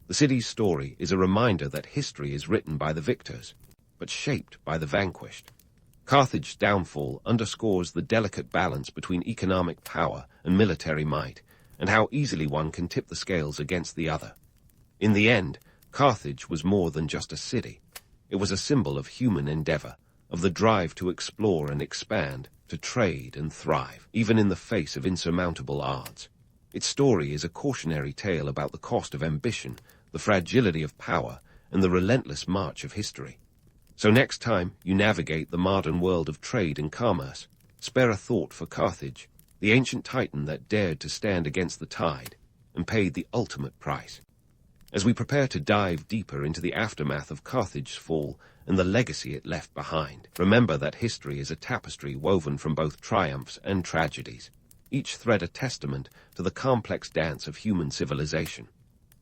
The city's story is a reminder that history is written by the victors, but shaped by the vanquished. Carthage's downfall underscores the delicate balance between economic power and military might, and how easily one can tip the scales against the other. In the end, Carthage was more than just a city. It was a symbol of human endeavor, of the drive to explore and expand, to trade and thrive, even in the face of insurmountable odds. Its story is a cautionary tale about the cost of ambition, the fragility of power, and the relentless march of history. So next time you navigate the modern world of trade and commerce, spare a thought for Carthage, the ancient titan that dared to stand against the tide and paid the ultimate price. As we prepare to dive deeper into the aftermath of Carthage's fall and the legacy it left behind, remember that history is a tapestry woven from both triumphs and tragedies, each thread a testament to the complex dance of human civilization.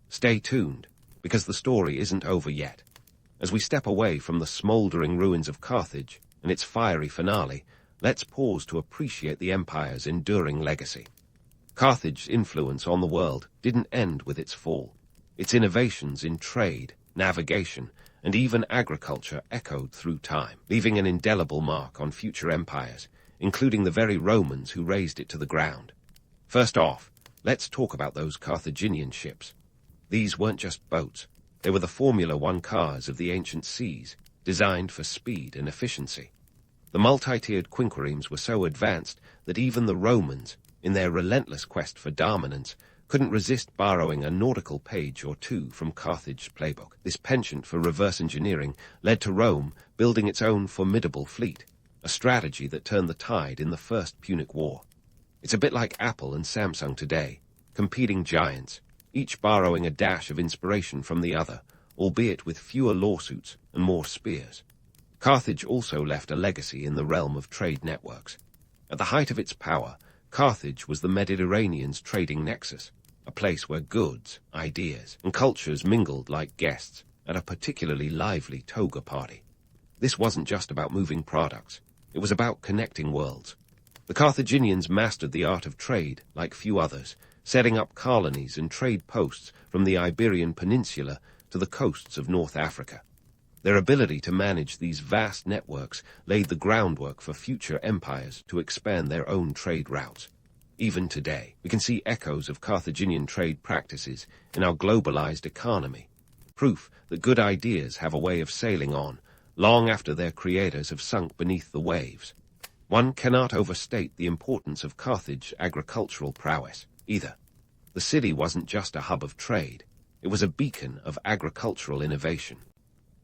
Stay tuned, because the story isn't over yet. As we step away from the smoldering ruins of Carthage and its fiery finale, let's pause to appreciate the empire's enduring legacy. Carthage's influence on the world didn't end with its fall. Its innovations in trade, navigation, and even agriculture echoed through time, leaving an indelible mark on future empires, including the very Romans who razed it to the ground. First off, let's talk about those Carthaginian ships. These weren't just boats. They were the Formula One cars of the ancient seas, designed for speed and efficiency. The multi-tiered quinquiremes were so advanced that even the Romans, in their relentless quest for dominance, couldn't resist borrowing a nautical page or two from Carthage's playbook. This penchant for reverse engineering led to Rome building its own formidable fleet, a strategy that turned the tide in the First Punic War. It's a bit like Apple and Samsung today, competing giants, each borrowing a dash of inspiration from the other, albeit with fewer lawsuits and more spears. Carthage also left a legacy in the realm of trade networks. At the height of its power, Carthage was the Mediterranean's trading nexus, a place where goods, ideas, and cultures mingled like guests at a particularly lively toga party. This wasn't just about moving products. It was about connecting worlds. The Carthaginians mastered the art of trade like few others, setting up colonies and trade posts from the Iberian Peninsula to the coasts of North Africa. Their ability to manage these vast networks laid the groundwork for future empires to expand their own trade routes. Even today, we can see echoes of Carthaginian trade practices in our globalized economy, proof that good ideas have a way of sailing on, long after their creators have sunk beneath the waves. One cannot overstate the importance of Carthage's agricultural prowess, either. The city wasn't just a hub of trade, it was a beacon of agricultural innovation.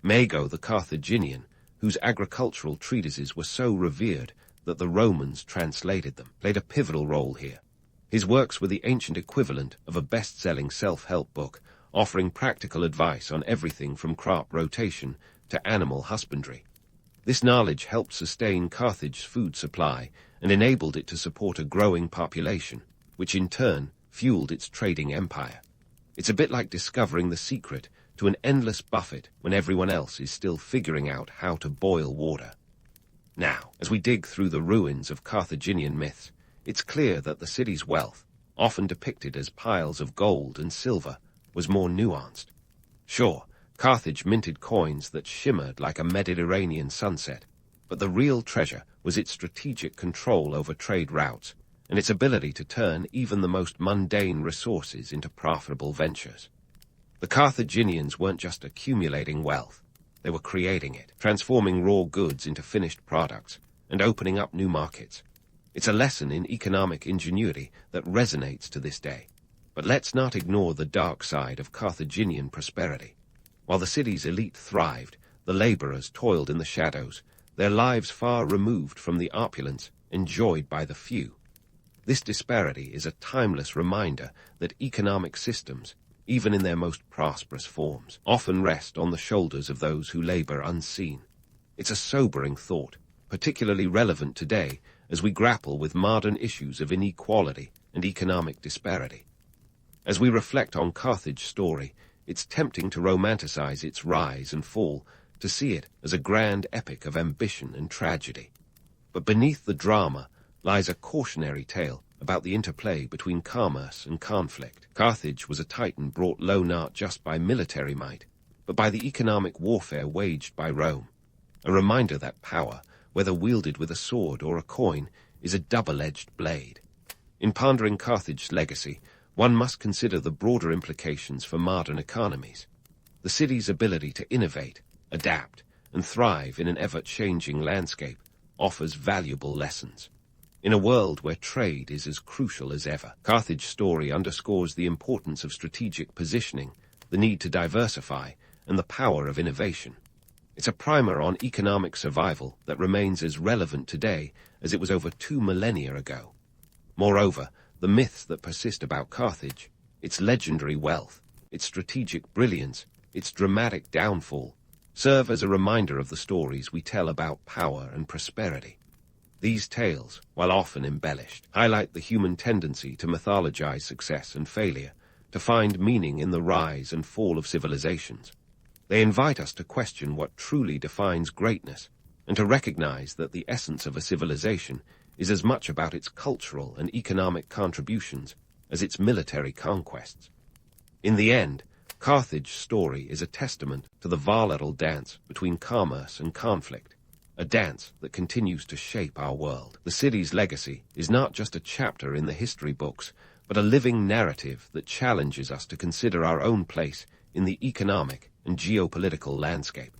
Mago the Carthaginian, whose agricultural treatises were so revered that the Romans translated them, played a pivotal role here. His works were the ancient equivalent of a best-selling self-help book, offering practical advice on everything from crop rotation to animal husbandry. This knowledge helped sustain Carthage's food supply and enabled it to support a growing population, which in turn fueled its trading empire. It's a bit like discovering the secret to an endless buffet when everyone else is still figuring out how to boil water. Now, as we dig through the ruins of Carthaginian myths, it's clear that the city's wealth, often depicted as piles of gold and silver, was more nuanced. Sure, Carthage minted coins that shimmered like a Mediterranean sunset, but the real treasure was its strategic control over trade routes and its ability to turn even the most mundane resources into profitable ventures. The Carthaginians weren't just accumulating wealth, they were creating it, transforming raw goods into finished products, and opening up new markets. It's a lesson in economic ingenuity that resonates to this day. But let's not ignore the dark side of Carthaginian prosperity. While the city's elite thrived, the laborers toiled in the shadows, their lives far removed from the opulence enjoyed by the few. This disparity is a timeless reminder that economic systems, even in their most prosperous forms, often rest on the shoulders of those who labor unseen. It's a sobering thought, particularly relevant today as we grapple with modern issues of inequality and economic disparity. As we reflect on Carthage's story, it's tempting to romanticize its rise and fall, to see it as a grand epic of ambition and tragedy. But beneath the drama lies a cautionary tale about the interplay between commerce and conflict. Carthage was a titan brought low not just by military might, but by the economic warfare waged by Rome. A reminder that power, whether wielded with a sword or a coin, is a double-edged blade. In pondering Carthage's legacy, one must consider the broader implications for modern economies. The city's ability to innovate, adapt, and thrive in an ever-changing landscape, offers valuable lessons. In a world where trade is as crucial as ever, Carthage's story underscores the importance of strategic positioning, the need to diversify, and the power of innovation. It's a primer on economic survival that remains as relevant today as it was over 2 millennia ago. Moreover, the myths that persist about Carthage, its legendary wealth, its strategic brilliance, its dramatic downfall, serve as a reminder of the stories we tell about power and prosperity. These tales, while often embellished, highlight the human tendency to mythologize success and failure, to find meaning in the rise and fall of civilizations. They invite us to question what truly defines greatness, and to recognize that the essence of a civilization is as much about its cultural and economic contributions as its military conquests. In the end, Carthage's story is a testament to the volatile dance between commerce and conflict, a dance that continues to shape our world. The city's legacy is not just a chapter in the history books, but a living narrative that challenges us to consider our own place in the economic and geopolitical landscape.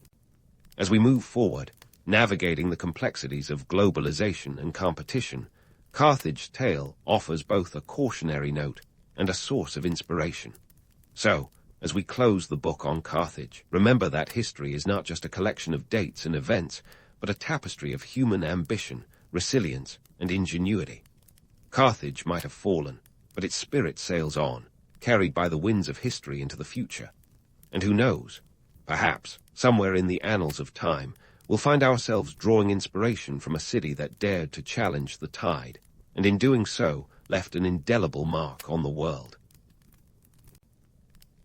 As we move forward, navigating the complexities of globalization and competition, Carthage's tale offers both a cautionary note and a source of inspiration. So, as we close the book on Carthage, remember that history is not just a collection of dates and events, but a tapestry of human ambition, resilience, and ingenuity. Carthage might have fallen, but its spirit sails on, carried by the winds of history into the future. And who knows, perhaps, somewhere in the annals of time, we'll find ourselves drawing inspiration from a city that dared to challenge the tide, and in doing so, left an indelible mark on the world.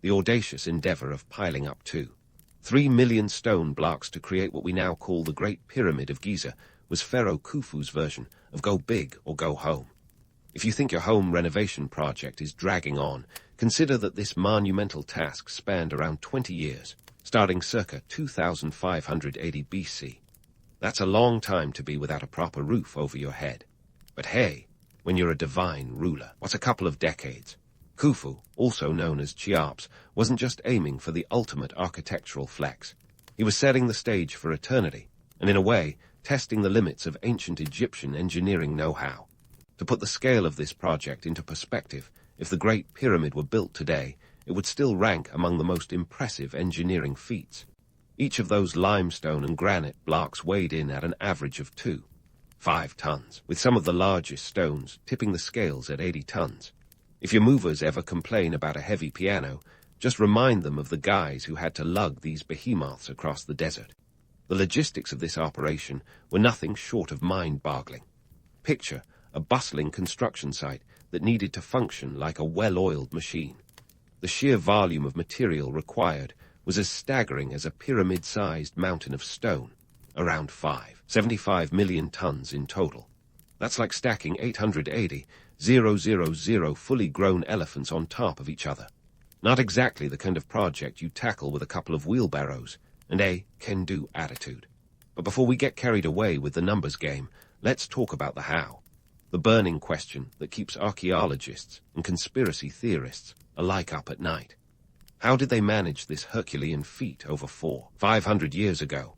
The audacious endeavor of piling up 3 million stone blocks to create what we now call the Great Pyramid of Giza was Pharaoh Khufu's version of go big or go home. If you think your home renovation project is dragging on, consider that this monumental task spanned around 20 years, starting circa 2580 BC. That's a long time to be without a proper roof over your head. But hey, when you're a divine ruler, what's a couple of decades? Khufu, also known as Cheops, wasn't just aiming for the ultimate architectural flex. He was setting the stage for eternity, and in a way, testing the limits of ancient Egyptian engineering know-how. To put the scale of this project into perspective, if the Great Pyramid were built today, it would still rank among the most impressive engineering feats. Each of those limestone and granite blocks weighed in at an average of 5 tons, with some of the largest stones tipping the scales at 80 tons. If your movers ever complain about a heavy piano, just remind them of the guys who had to lug these behemoths across the desert. The logistics of this operation were nothing short of mind-boggling. Picture a bustling construction site that needed to function like a well-oiled machine. The sheer volume of material required was as staggering as a pyramid-sized mountain of stone, around 75 million tons in total. That's like stacking 880,000 fully grown elephants on top of each other. Not exactly the kind of project you tackle with a couple of wheelbarrows and a can-do attitude. But before we get carried away with the numbers game, let's talk about the how. The burning question that keeps archaeologists and conspiracy theorists alike up at night. How did they manage this Herculean feat over 500 years ago?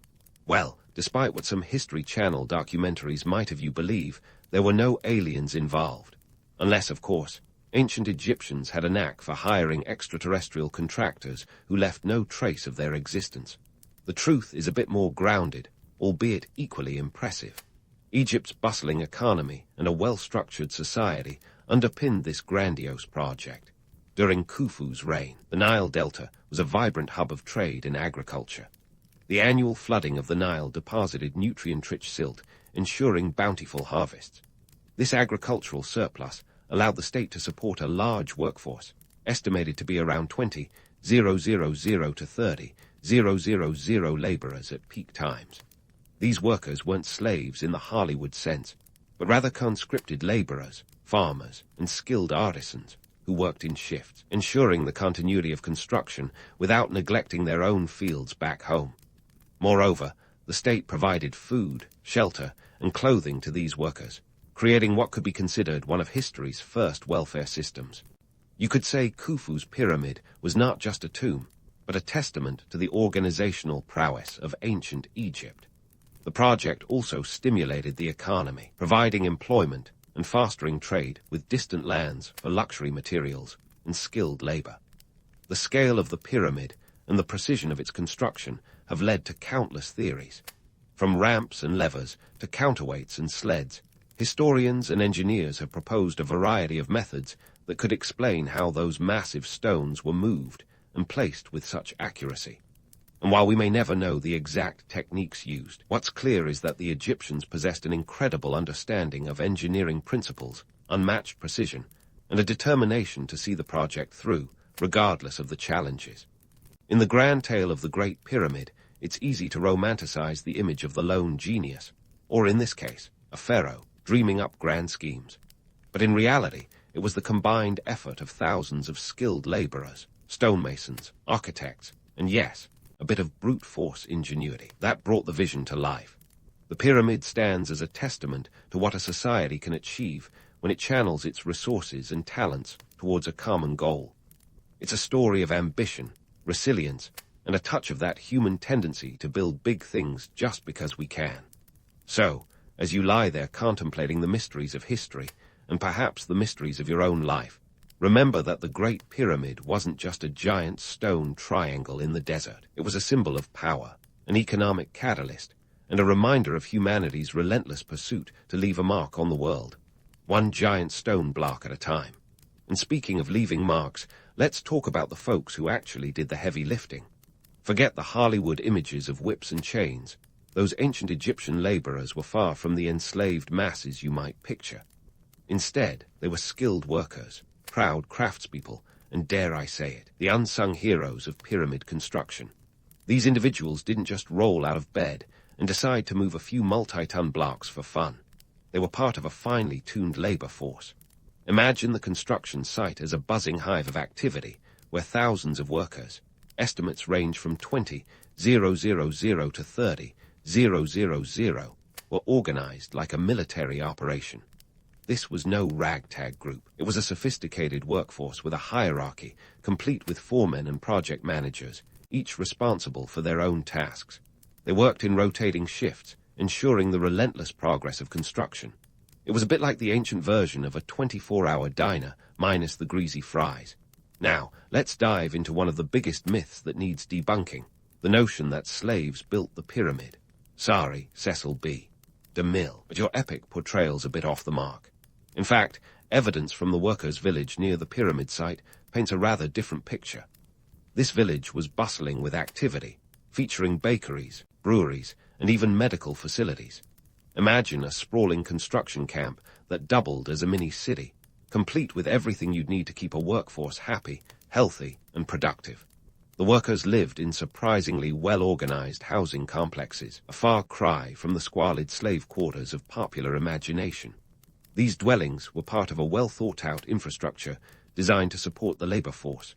Well, despite what some History Channel documentaries might have you believe, there were no aliens involved. Unless, of course, ancient Egyptians had a knack for hiring extraterrestrial contractors who left no trace of their existence. The truth is a bit more grounded, albeit equally impressive. Egypt's bustling economy and a well-structured society underpinned this grandiose project. During Khufu's reign, the Nile Delta was a vibrant hub of trade and agriculture. The annual flooding of the Nile deposited nutrient-rich silt, ensuring bountiful harvests. This agricultural surplus allowed the state to support a large workforce, estimated to be around 20,000 to 30,000 laborers at peak times. These workers weren't slaves in the Hollywood sense, but rather conscripted laborers, farmers, and skilled artisans who worked in shifts, ensuring the continuity of construction without neglecting their own fields back home. Moreover, the state provided food, shelter, and clothing to these workers, creating what could be considered one of history's first welfare systems. You could say Khufu's pyramid was not just a tomb, but a testament to the organizational prowess of ancient Egypt. The project also stimulated the economy, providing employment and fostering trade with distant lands for luxury materials and skilled labor. The scale of the pyramid and the precision of its construction have led to countless theories. From ramps and levers to counterweights and sleds, historians and engineers have proposed a variety of methods that could explain how those massive stones were moved and placed with such accuracy. And while we may never know the exact techniques used, what's clear is that the Egyptians possessed an incredible understanding of engineering principles, unmatched precision, and a determination to see the project through, regardless of the challenges. In the grand tale of the Great Pyramid, it's easy to romanticize the image of the lone genius, or in this case, a pharaoh, dreaming up grand schemes. But in reality, it was the combined effort of thousands of skilled laborers, stonemasons, architects, and yes, a bit of brute force ingenuity that brought the vision to life. The pyramid stands as a testament to what a society can achieve when it channels its resources and talents towards a common goal. It's a story of ambition, resilience, and a touch of that human tendency to build big things just because we can. So, as you lie there contemplating the mysteries of history, and perhaps the mysteries of your own life, remember that the Great Pyramid wasn't just a giant stone triangle in the desert. It was a symbol of power, an economic catalyst, and a reminder of humanity's relentless pursuit to leave a mark on the world, one giant stone block at a time. And speaking of leaving marks, let's talk about the folks who actually did the heavy lifting. Forget the Hollywood images of whips and chains. Those ancient Egyptian laborers were far from the enslaved masses you might picture. Instead, they were skilled workers, proud craftspeople, and dare I say it, the unsung heroes of pyramid construction. These individuals didn't just roll out of bed and decide to move a few multi-ton blocks for fun. They were part of a finely tuned labor force. Imagine the construction site as a buzzing hive of activity where thousands of workers, estimates range from 20,000 to 30,000, were organized like a military operation. This was no ragtag group. It was a sophisticated workforce with a hierarchy, complete with foremen and project managers, each responsible for their own tasks. They worked in rotating shifts, ensuring the relentless progress of construction. It was a bit like the ancient version of a 24-hour diner, minus the greasy fries. Now, let's dive into one of the biggest myths that needs debunking, the notion that slaves built the pyramid. Sorry, Cecil B. DeMille, but your epic portrayal's a bit off the mark. In fact, evidence from the workers' village near the pyramid site paints a rather different picture. This village was bustling with activity, featuring bakeries, breweries, and even medical facilities. Imagine a sprawling construction camp that doubled as a mini-city, complete with everything you'd need to keep a workforce happy, healthy, and productive. The workers lived in surprisingly well-organized housing complexes, a far cry from the squalid slave quarters of popular imagination. These dwellings were part of a well-thought-out infrastructure designed to support the labor force.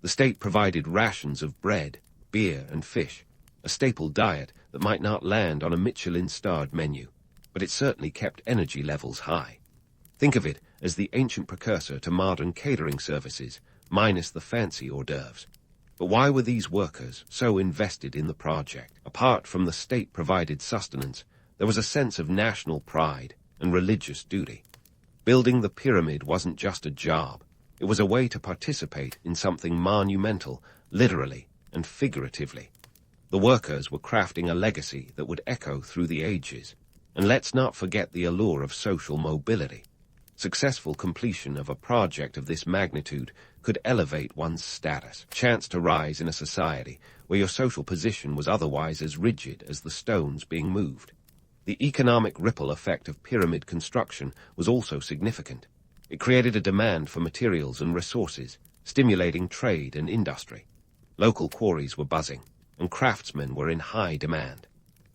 The state provided rations of bread, beer, and fish, a staple diet that might not land on a Michelin-starred menu, but it certainly kept energy levels high. Think of it as the ancient precursor to modern catering services, minus the fancy hors d'oeuvres. But why were these workers so invested in the project? Apart from the state-provided sustenance, there was a sense of national pride and religious duty. Building the pyramid wasn't just a job. It was a way to participate in something monumental, literally and figuratively. The workers were crafting a legacy that would echo through the ages. And let's not forget the allure of social mobility. Successful completion of a project of this magnitude could elevate one's status, a chance to rise in a society where your social position was otherwise as rigid as the stones being moved. The economic ripple effect of pyramid construction was also significant. It created a demand for materials and resources, stimulating trade and industry. Local quarries were buzzing, and craftsmen were in high demand.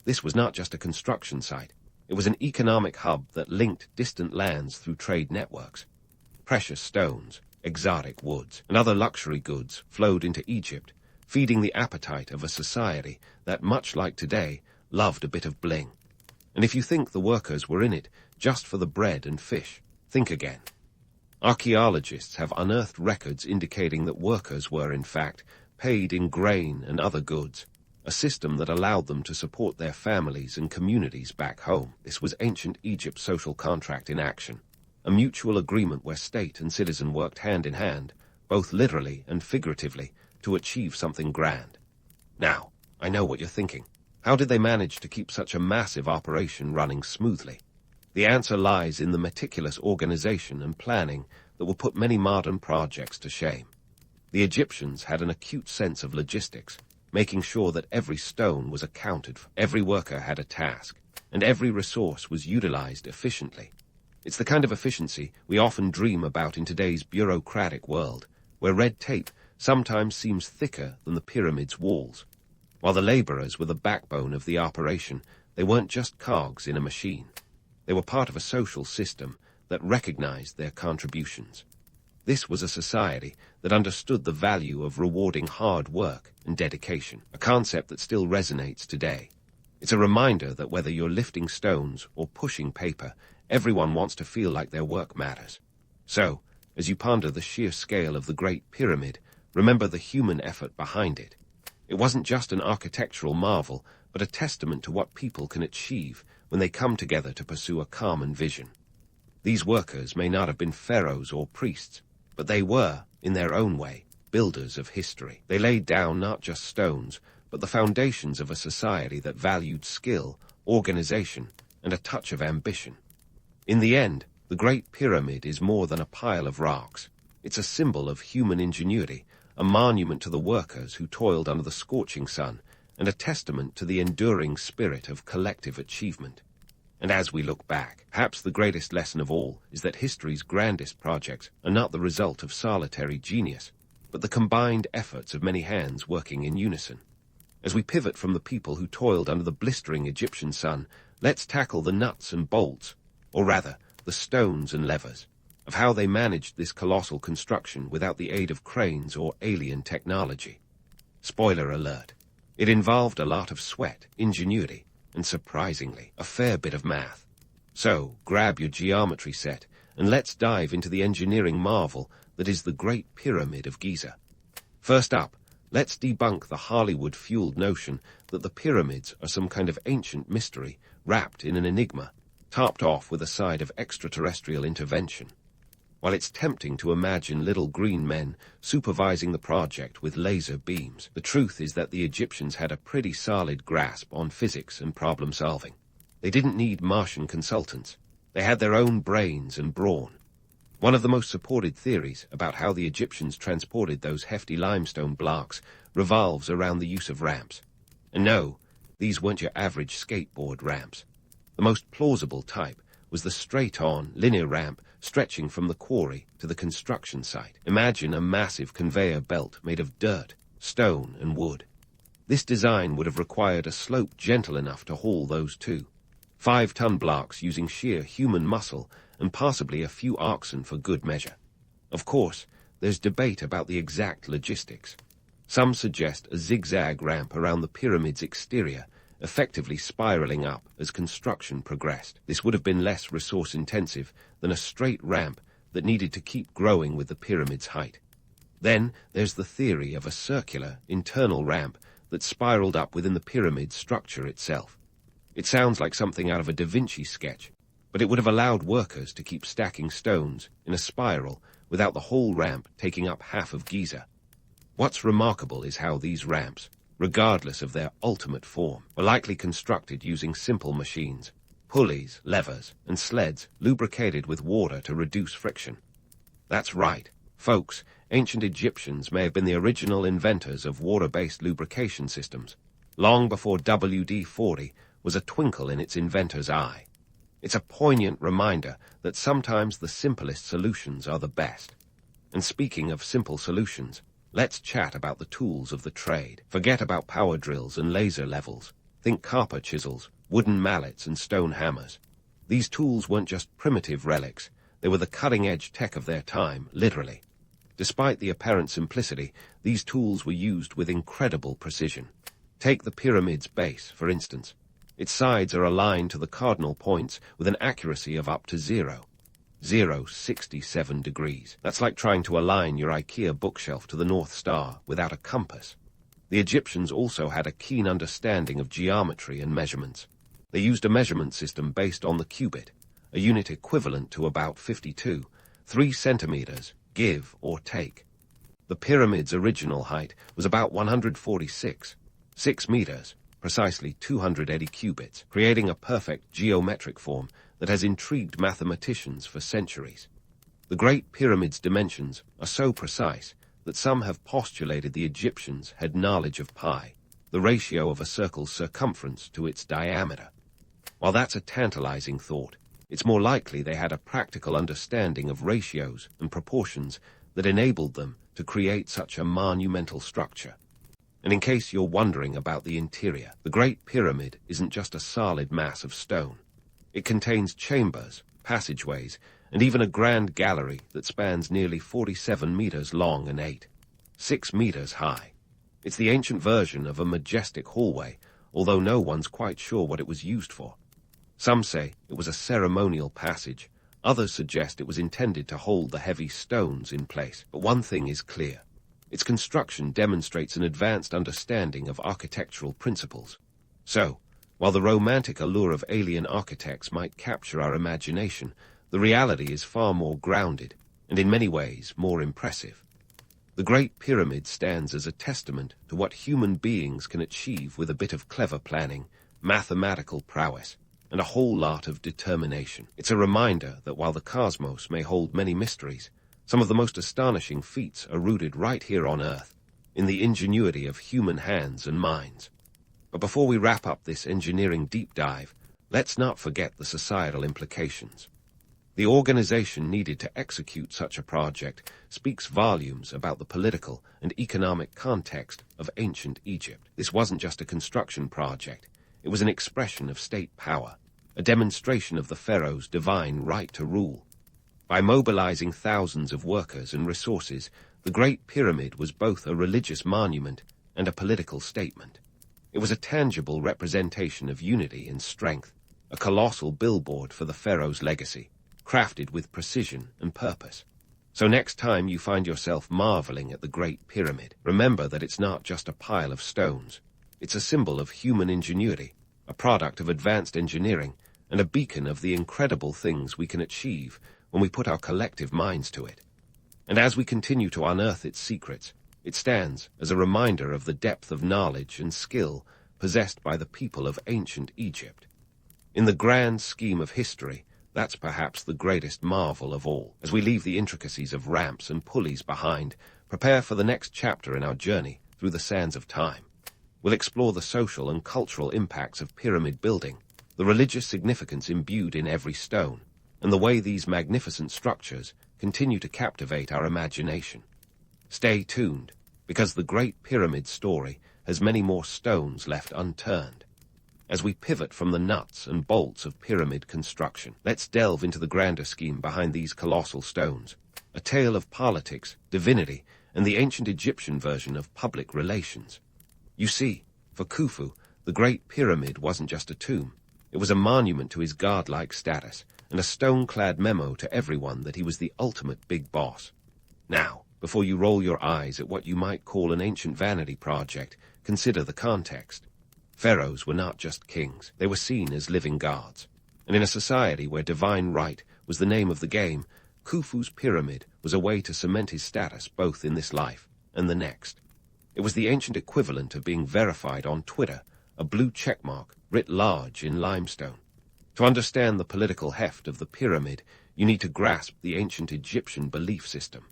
This was not just a construction site. It was an economic hub that linked distant lands through trade networks. Precious stones, exotic woods, and other luxury goods flowed into Egypt, feeding the appetite of a society that, much like today, loved a bit of bling. And if you think the workers were in it just for the bread and fish, think again. Archaeologists have unearthed records indicating that workers were, in fact, paid in grain and other goods, a system that allowed them to support their families and communities back home. This was ancient Egypt's social contract in action, a mutual agreement where state and citizen worked hand in hand, both literally and figuratively, to achieve something grand. Now, I know what you're thinking. How did they manage to keep such a massive operation running smoothly? The answer lies in the meticulous organization and planning that will put many modern projects to shame. The Egyptians had an acute sense of logistics, making sure that every stone was accounted for, every worker had a task, and every resource was utilized efficiently. It's the kind of efficiency we often dream about in today's bureaucratic world, where red tape sometimes seems thicker than the pyramid's walls. While the laborers were the backbone of the operation, they weren't just cogs in a machine. They were part of a social system that recognized their contributions. This was a society that understood the value of rewarding hard work and dedication, a concept that still resonates today. It's a reminder that whether you're lifting stones or pushing paper, everyone wants to feel like their work matters. So, as you ponder the sheer scale of the Great Pyramid, remember the human effort behind it. It wasn't just an architectural marvel, but a testament to what people can achieve when they come together to pursue a common vision. These workers may not have been pharaohs or priests, but they were, in their own way, builders of history. They laid down not just stones, but the foundations of a society that valued skill, organization, and a touch of ambition. In the end, the Great Pyramid is more than a pile of rocks. It's a symbol of human ingenuity, a monument to the workers who toiled under the scorching sun, and a testament to the enduring spirit of collective achievement. And as we look back, perhaps the greatest lesson of all is that history's grandest projects are not the result of solitary genius, but the combined efforts of many hands working in unison. As we pivot from the people who toiled under the blistering Egyptian sun, let's tackle the nuts and bolts, or rather, the stones and levers, of how they managed this colossal construction without the aid of cranes or alien technology. Spoiler alert. It involved a lot of sweat, ingenuity, and surprisingly, a fair bit of math. So, grab your geometry set, and let's dive into the engineering marvel that is the Great Pyramid of Giza. First up, let's debunk the Hollywood-fueled notion that the pyramids are some kind of ancient mystery wrapped in an enigma, topped off with a side of extraterrestrial intervention. While it's tempting to imagine little green men supervising the project with laser beams, the truth is that the Egyptians had a pretty solid grasp on physics and problem solving. They didn't need Martian consultants. They had their own brains and brawn. One of the most supported theories about how the Egyptians transported those hefty limestone blocks revolves around the use of ramps. And no, these weren't your average skateboard ramps. The most plausible type was the straight-on, linear ramp stretching from the quarry to the construction site. Imagine a massive conveyor belt made of dirt, stone, and wood. This design would have required a slope gentle enough to haul those two. 5-ton blocks using sheer human muscle and possibly a few oxen for good measure. Of course, there's debate about the exact logistics. Some suggest a zigzag ramp around the pyramid's exterior, effectively spiraling up as construction progressed. This would have been less resource-intensive than a straight ramp that needed to keep growing with the pyramid's height. Then there's the theory of a circular, internal ramp that spiraled up within the pyramid structure itself. It sounds like something out of a Da Vinci sketch, but it would have allowed workers to keep stacking stones in a spiral without the whole ramp taking up half of Giza. What's remarkable is how these ramps, regardless of their ultimate form, were likely constructed using simple machines, pulleys, levers, and sleds lubricated with water to reduce friction. That's right, folks, ancient Egyptians may have been the original inventors of water-based lubrication systems, long before WD-40 was a twinkle in its inventor's eye. It's a poignant reminder that sometimes the simplest solutions are the best. And speaking of simple solutions, let's chat about the tools of the trade. Forget about power drills and laser levels. Think copper chisels, wooden mallets, and stone hammers. These tools weren't just primitive relics. They were the cutting-edge tech of their time, literally. Despite the apparent simplicity, these tools were used with incredible precision. Take the pyramid's base, for instance. Its sides are aligned to the cardinal points with an accuracy of up to 0. 67 degrees. That's like trying to align your IKEA bookshelf to the North Star without a compass. The Egyptians also had a keen understanding of geometry and measurements. They used a measurement system based on the cubit, a unit equivalent to about 3 centimeters, give or take. The pyramid's original height was about 6 meters, precisely 280 cubits, creating a perfect geometric form that has intrigued mathematicians for centuries. The Great Pyramid's dimensions are so precise that some have postulated the Egyptians had knowledge of pi, the ratio of a circle's circumference to its diameter. While that's a tantalizing thought, it's more likely they had a practical understanding of ratios and proportions that enabled them to create such a monumental structure. And in case you're wondering about the interior, the Great Pyramid isn't just a solid mass of stone. It contains chambers, passageways, and even a grand gallery that spans nearly 47 meters long and 6 meters high. It's the ancient version of a majestic hallway, although no one's quite sure what it was used for. Some say it was a ceremonial passage. Others suggest it was intended to hold the heavy stones in place. But one thing is clear. Its construction demonstrates an advanced understanding of architectural principles. So, while the romantic allure of alien architects might capture our imagination, the reality is far more grounded, and in many ways more impressive. The Great Pyramid stands as a testament to what human beings can achieve with a bit of clever planning, mathematical prowess, and a whole lot of determination. It's a reminder that while the cosmos may hold many mysteries, some of the most astonishing feats are rooted right here on Earth, in the ingenuity of human hands and minds. But before we wrap up this engineering deep dive, let's not forget the societal implications. The organization needed to execute such a project speaks volumes about the political and economic context of ancient Egypt. This wasn't just a construction project. It was an expression of state power, a demonstration of the pharaoh's divine right to rule. By mobilizing thousands of workers and resources, the Great Pyramid was both a religious monument and a political statement. It was a tangible representation of unity and strength, a colossal billboard for the pharaoh's legacy, crafted with precision and purpose. So next time you find yourself marveling at the Great Pyramid, remember that it's not just a pile of stones. It's a symbol of human ingenuity, a product of advanced engineering, and a beacon of the incredible things we can achieve when we put our collective minds to it. And as we continue to unearth its secrets, it stands as a reminder of the depth of knowledge and skill possessed by the people of ancient Egypt. In the grand scheme of history, that's perhaps the greatest marvel of all. As we leave the intricacies of ramps and pulleys behind, prepare for the next chapter in our journey through the sands of time. We'll explore the social and cultural impacts of pyramid building, the religious significance imbued in every stone, and the way these magnificent structures continue to captivate our imagination. Stay tuned, because the Great Pyramid story has many more stones left unturned. As we pivot from the nuts and bolts of pyramid construction, let's delve into the grander scheme behind these colossal stones, a tale of politics, divinity, and the ancient Egyptian version of public relations. You see, for Khufu, the Great Pyramid wasn't just a tomb. It was a monument to his godlike status, and a stone-clad memo to everyone that he was the ultimate big boss. Now, before you roll your eyes at what you might call an ancient vanity project, consider the context. Pharaohs were not just kings, they were seen as living gods. And in a society where divine right was the name of the game, Khufu's pyramid was a way to cement his status both in this life and the next. It was the ancient equivalent of being verified on Twitter, a blue checkmark writ large in limestone. To understand the political heft of the pyramid, you need to grasp the ancient Egyptian belief system.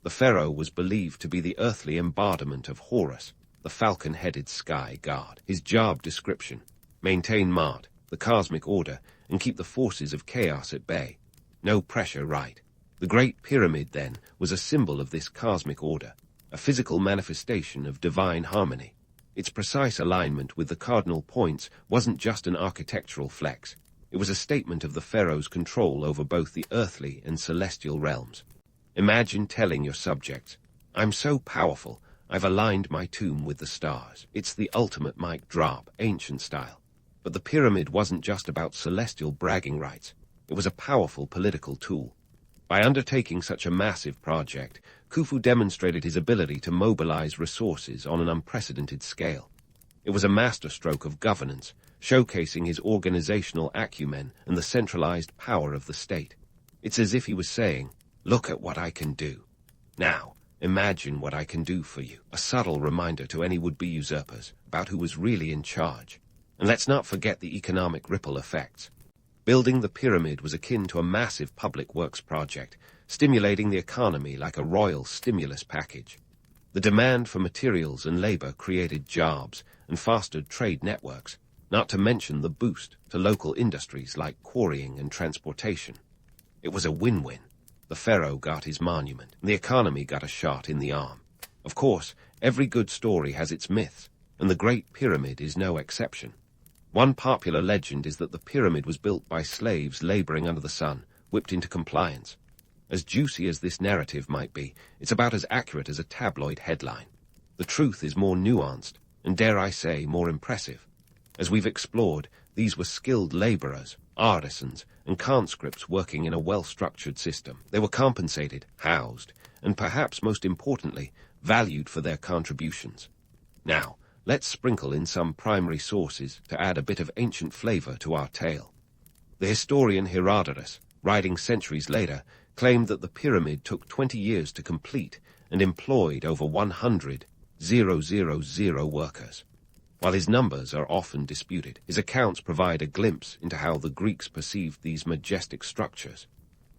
The pharaoh was believed to be the earthly embodiment of Horus, the falcon-headed sky god. His job description: maintain Ma'at, the cosmic order, and keep the forces of chaos at bay. No pressure, right? The Great Pyramid, then, was a symbol of this cosmic order, a physical manifestation of divine harmony. Its precise alignment with the cardinal points wasn't just an architectural flex. It was a statement of the pharaoh's control over both the earthly and celestial realms. Imagine telling your subjects, "I'm so powerful, I've aligned my tomb with the stars." It's the ultimate mic drop, ancient style. But the pyramid wasn't just about celestial bragging rights. It was a powerful political tool, By undertaking such a massive project, Khufu demonstrated his ability to mobilize resources on an unprecedented scale. It was a masterstroke of governance, showcasing his organizational acumen and the centralized power of the state. It's as if he was saying, "Look at what I can do. Now, imagine what I can do for you." A subtle reminder to any would-be usurpers about who was really in charge. And let's not forget the economic ripple effects. Building the pyramid was akin to a massive public works project, stimulating the economy like a royal stimulus package. The demand for materials and labor created jobs and fostered trade networks, not to mention the boost to local industries like quarrying and transportation. It was a win-win. The pharaoh got his monument, and the economy got a shot in the arm. Of course, every good story has its myths, and the Great Pyramid is no exception. One popular legend is that the pyramid was built by slaves laboring under the sun, whipped into compliance. As juicy as this narrative might be, it's about as accurate as a tabloid headline. The truth is more nuanced, and dare I say, more impressive. As we've explored, these were skilled laborers, artisans, and conscripts working in a well-structured system. They were compensated, housed, and perhaps most importantly, valued for their contributions. Now, let's sprinkle in some primary sources to add a bit of ancient flavor to our tale. The historian Herodotus, writing centuries later, claimed that the pyramid took 20 years to complete and employed over 100,000 workers. While his numbers are often disputed, his accounts provide a glimpse into how the Greeks perceived these majestic structures.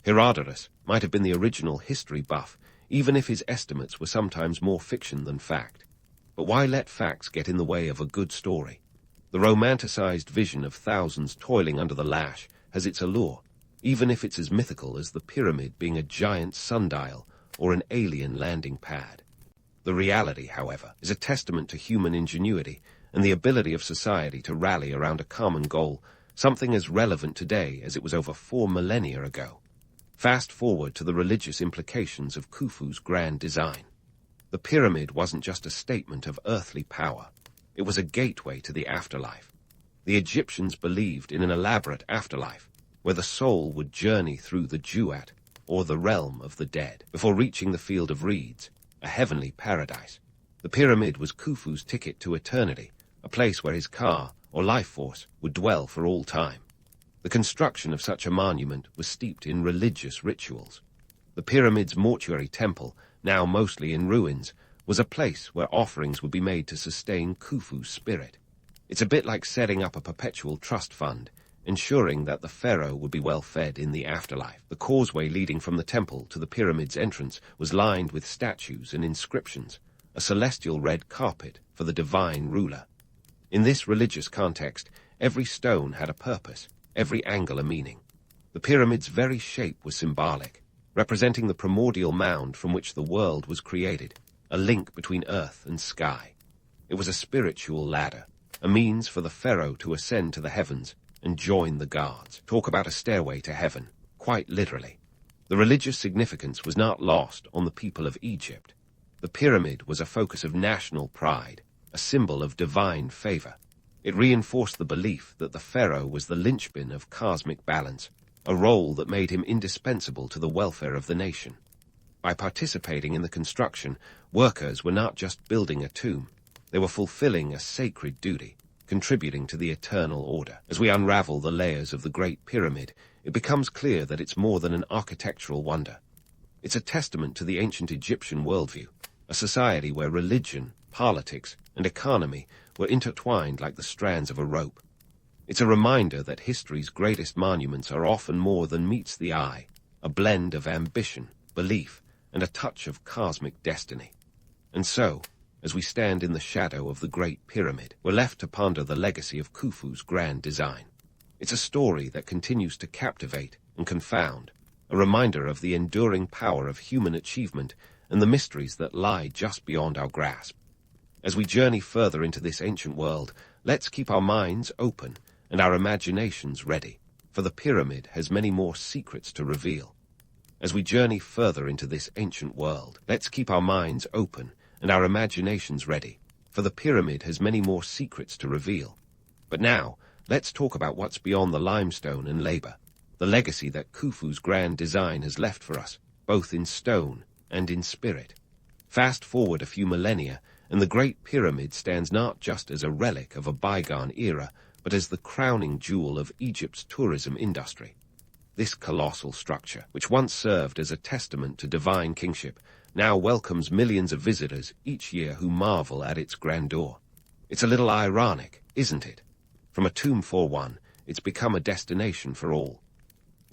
Herodotus might have been the original history buff, even if his estimates were sometimes more fiction than fact. But why let facts get in the way of a good story? The romanticized vision of thousands toiling under the lash has its allure, even if it's as mythical as the pyramid being a giant sundial or an alien landing pad. The reality, however, is a testament to human ingenuity and the ability of society to rally around a common goal, something as relevant today as it was over 4 millennia ago. Fast forward to the religious implications of Khufu's grand design. The pyramid wasn't just a statement of earthly power. It was a gateway to the afterlife. The Egyptians believed in an elaborate afterlife, where the soul would journey through the Duat, or the realm of the dead, before reaching the field of reeds, a heavenly paradise. The pyramid was Khufu's ticket to eternity, a place where his ka, or life force, would dwell for all time. The construction of such a monument was steeped in religious rituals. The pyramid's mortuary temple, now mostly in ruins, was a place where offerings would be made to sustain Khufu's spirit. It's a bit like setting up a perpetual trust fund, ensuring that the pharaoh would be well fed in the afterlife. The causeway leading from the temple to the pyramid's entrance was lined with statues and inscriptions, a celestial red carpet for the divine ruler. In this religious context, every stone had a purpose, every angle a meaning. The pyramid's very shape was symbolic, representing the primordial mound from which the world was created, a link between earth and sky. It was a spiritual ladder, a means for the pharaoh to ascend to the heavens and join the gods. Talk about a stairway to heaven, quite literally. The religious significance was not lost on the people of Egypt. The pyramid was a focus of national pride, a symbol of divine favor. It reinforced the belief that the pharaoh was the linchpin of cosmic balance, a role that made him indispensable to the welfare of the nation. By participating in the construction, workers were not just building a tomb, they were fulfilling a sacred duty, contributing to the eternal order. As we unravel the layers of the Great Pyramid, it becomes clear that it's more than an architectural wonder. It's a testament to the ancient Egyptian worldview, a society where religion, politics, and economy were intertwined like the strands of a rope. It's a reminder that history's greatest monuments are often more than meets the eye, a blend of ambition, belief, and a touch of cosmic destiny. And so, as we stand in the shadow of the Great Pyramid, we're left to ponder the legacy of Khufu's grand design. It's a story that continues to captivate and confound, a reminder of the enduring power of human achievement and the mysteries that lie just beyond our grasp. As we journey further into this ancient world, let's keep our minds open and our imaginations ready, for the pyramid has many more secrets to reveal. As we journey further into this ancient world, let's keep our minds open and our imaginations ready, for the pyramid has many more secrets to reveal. But now, let's talk about what's beyond the limestone and labor, the legacy that Khufu's grand design has left for us, both in stone and in spirit. Fast forward a few millennia, and the Great Pyramid stands not just as a relic of a bygone era, but as the crowning jewel of Egypt's tourism industry. This colossal structure, which once served as a testament to divine kingship, now welcomes millions of visitors each year who marvel at its grandeur. It's a little ironic, isn't it? From a tomb for one, it's become a destination for all.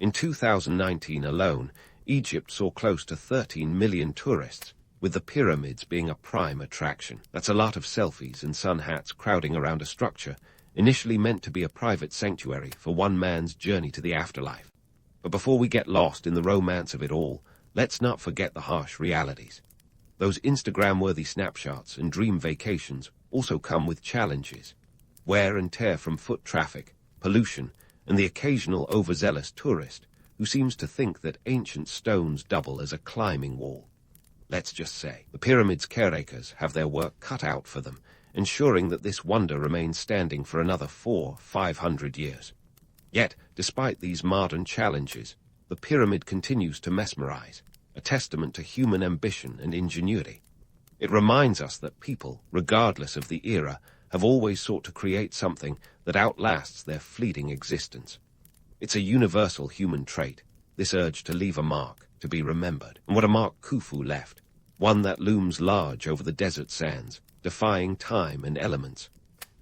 In 2019 alone, Egypt saw close to 13 million tourists, with the pyramids being a prime attraction. That's a lot of selfies and sun hats crowding around a structure initially meant to be a private sanctuary for one man's journey to the afterlife. But before we get lost in the romance of it all, let's not forget the harsh realities. Those Instagram-worthy snapshots and dream vacations also come with challenges. Wear and tear from foot traffic, pollution, and the occasional overzealous tourist who seems to think that ancient stones double as a climbing wall. Let's just say, the pyramid's caretakers have their work cut out for them, ensuring that this wonder remains standing for another 400–500 years. Yet, despite these modern challenges, the pyramid continues to mesmerize, a testament to human ambition and ingenuity. It reminds us that people, regardless of the era, have always sought to create something that outlasts their fleeting existence. It's a universal human trait, this urge to leave a mark, to be remembered. And what a mark Khufu left, one that looms large over the desert sands, defying time and elements.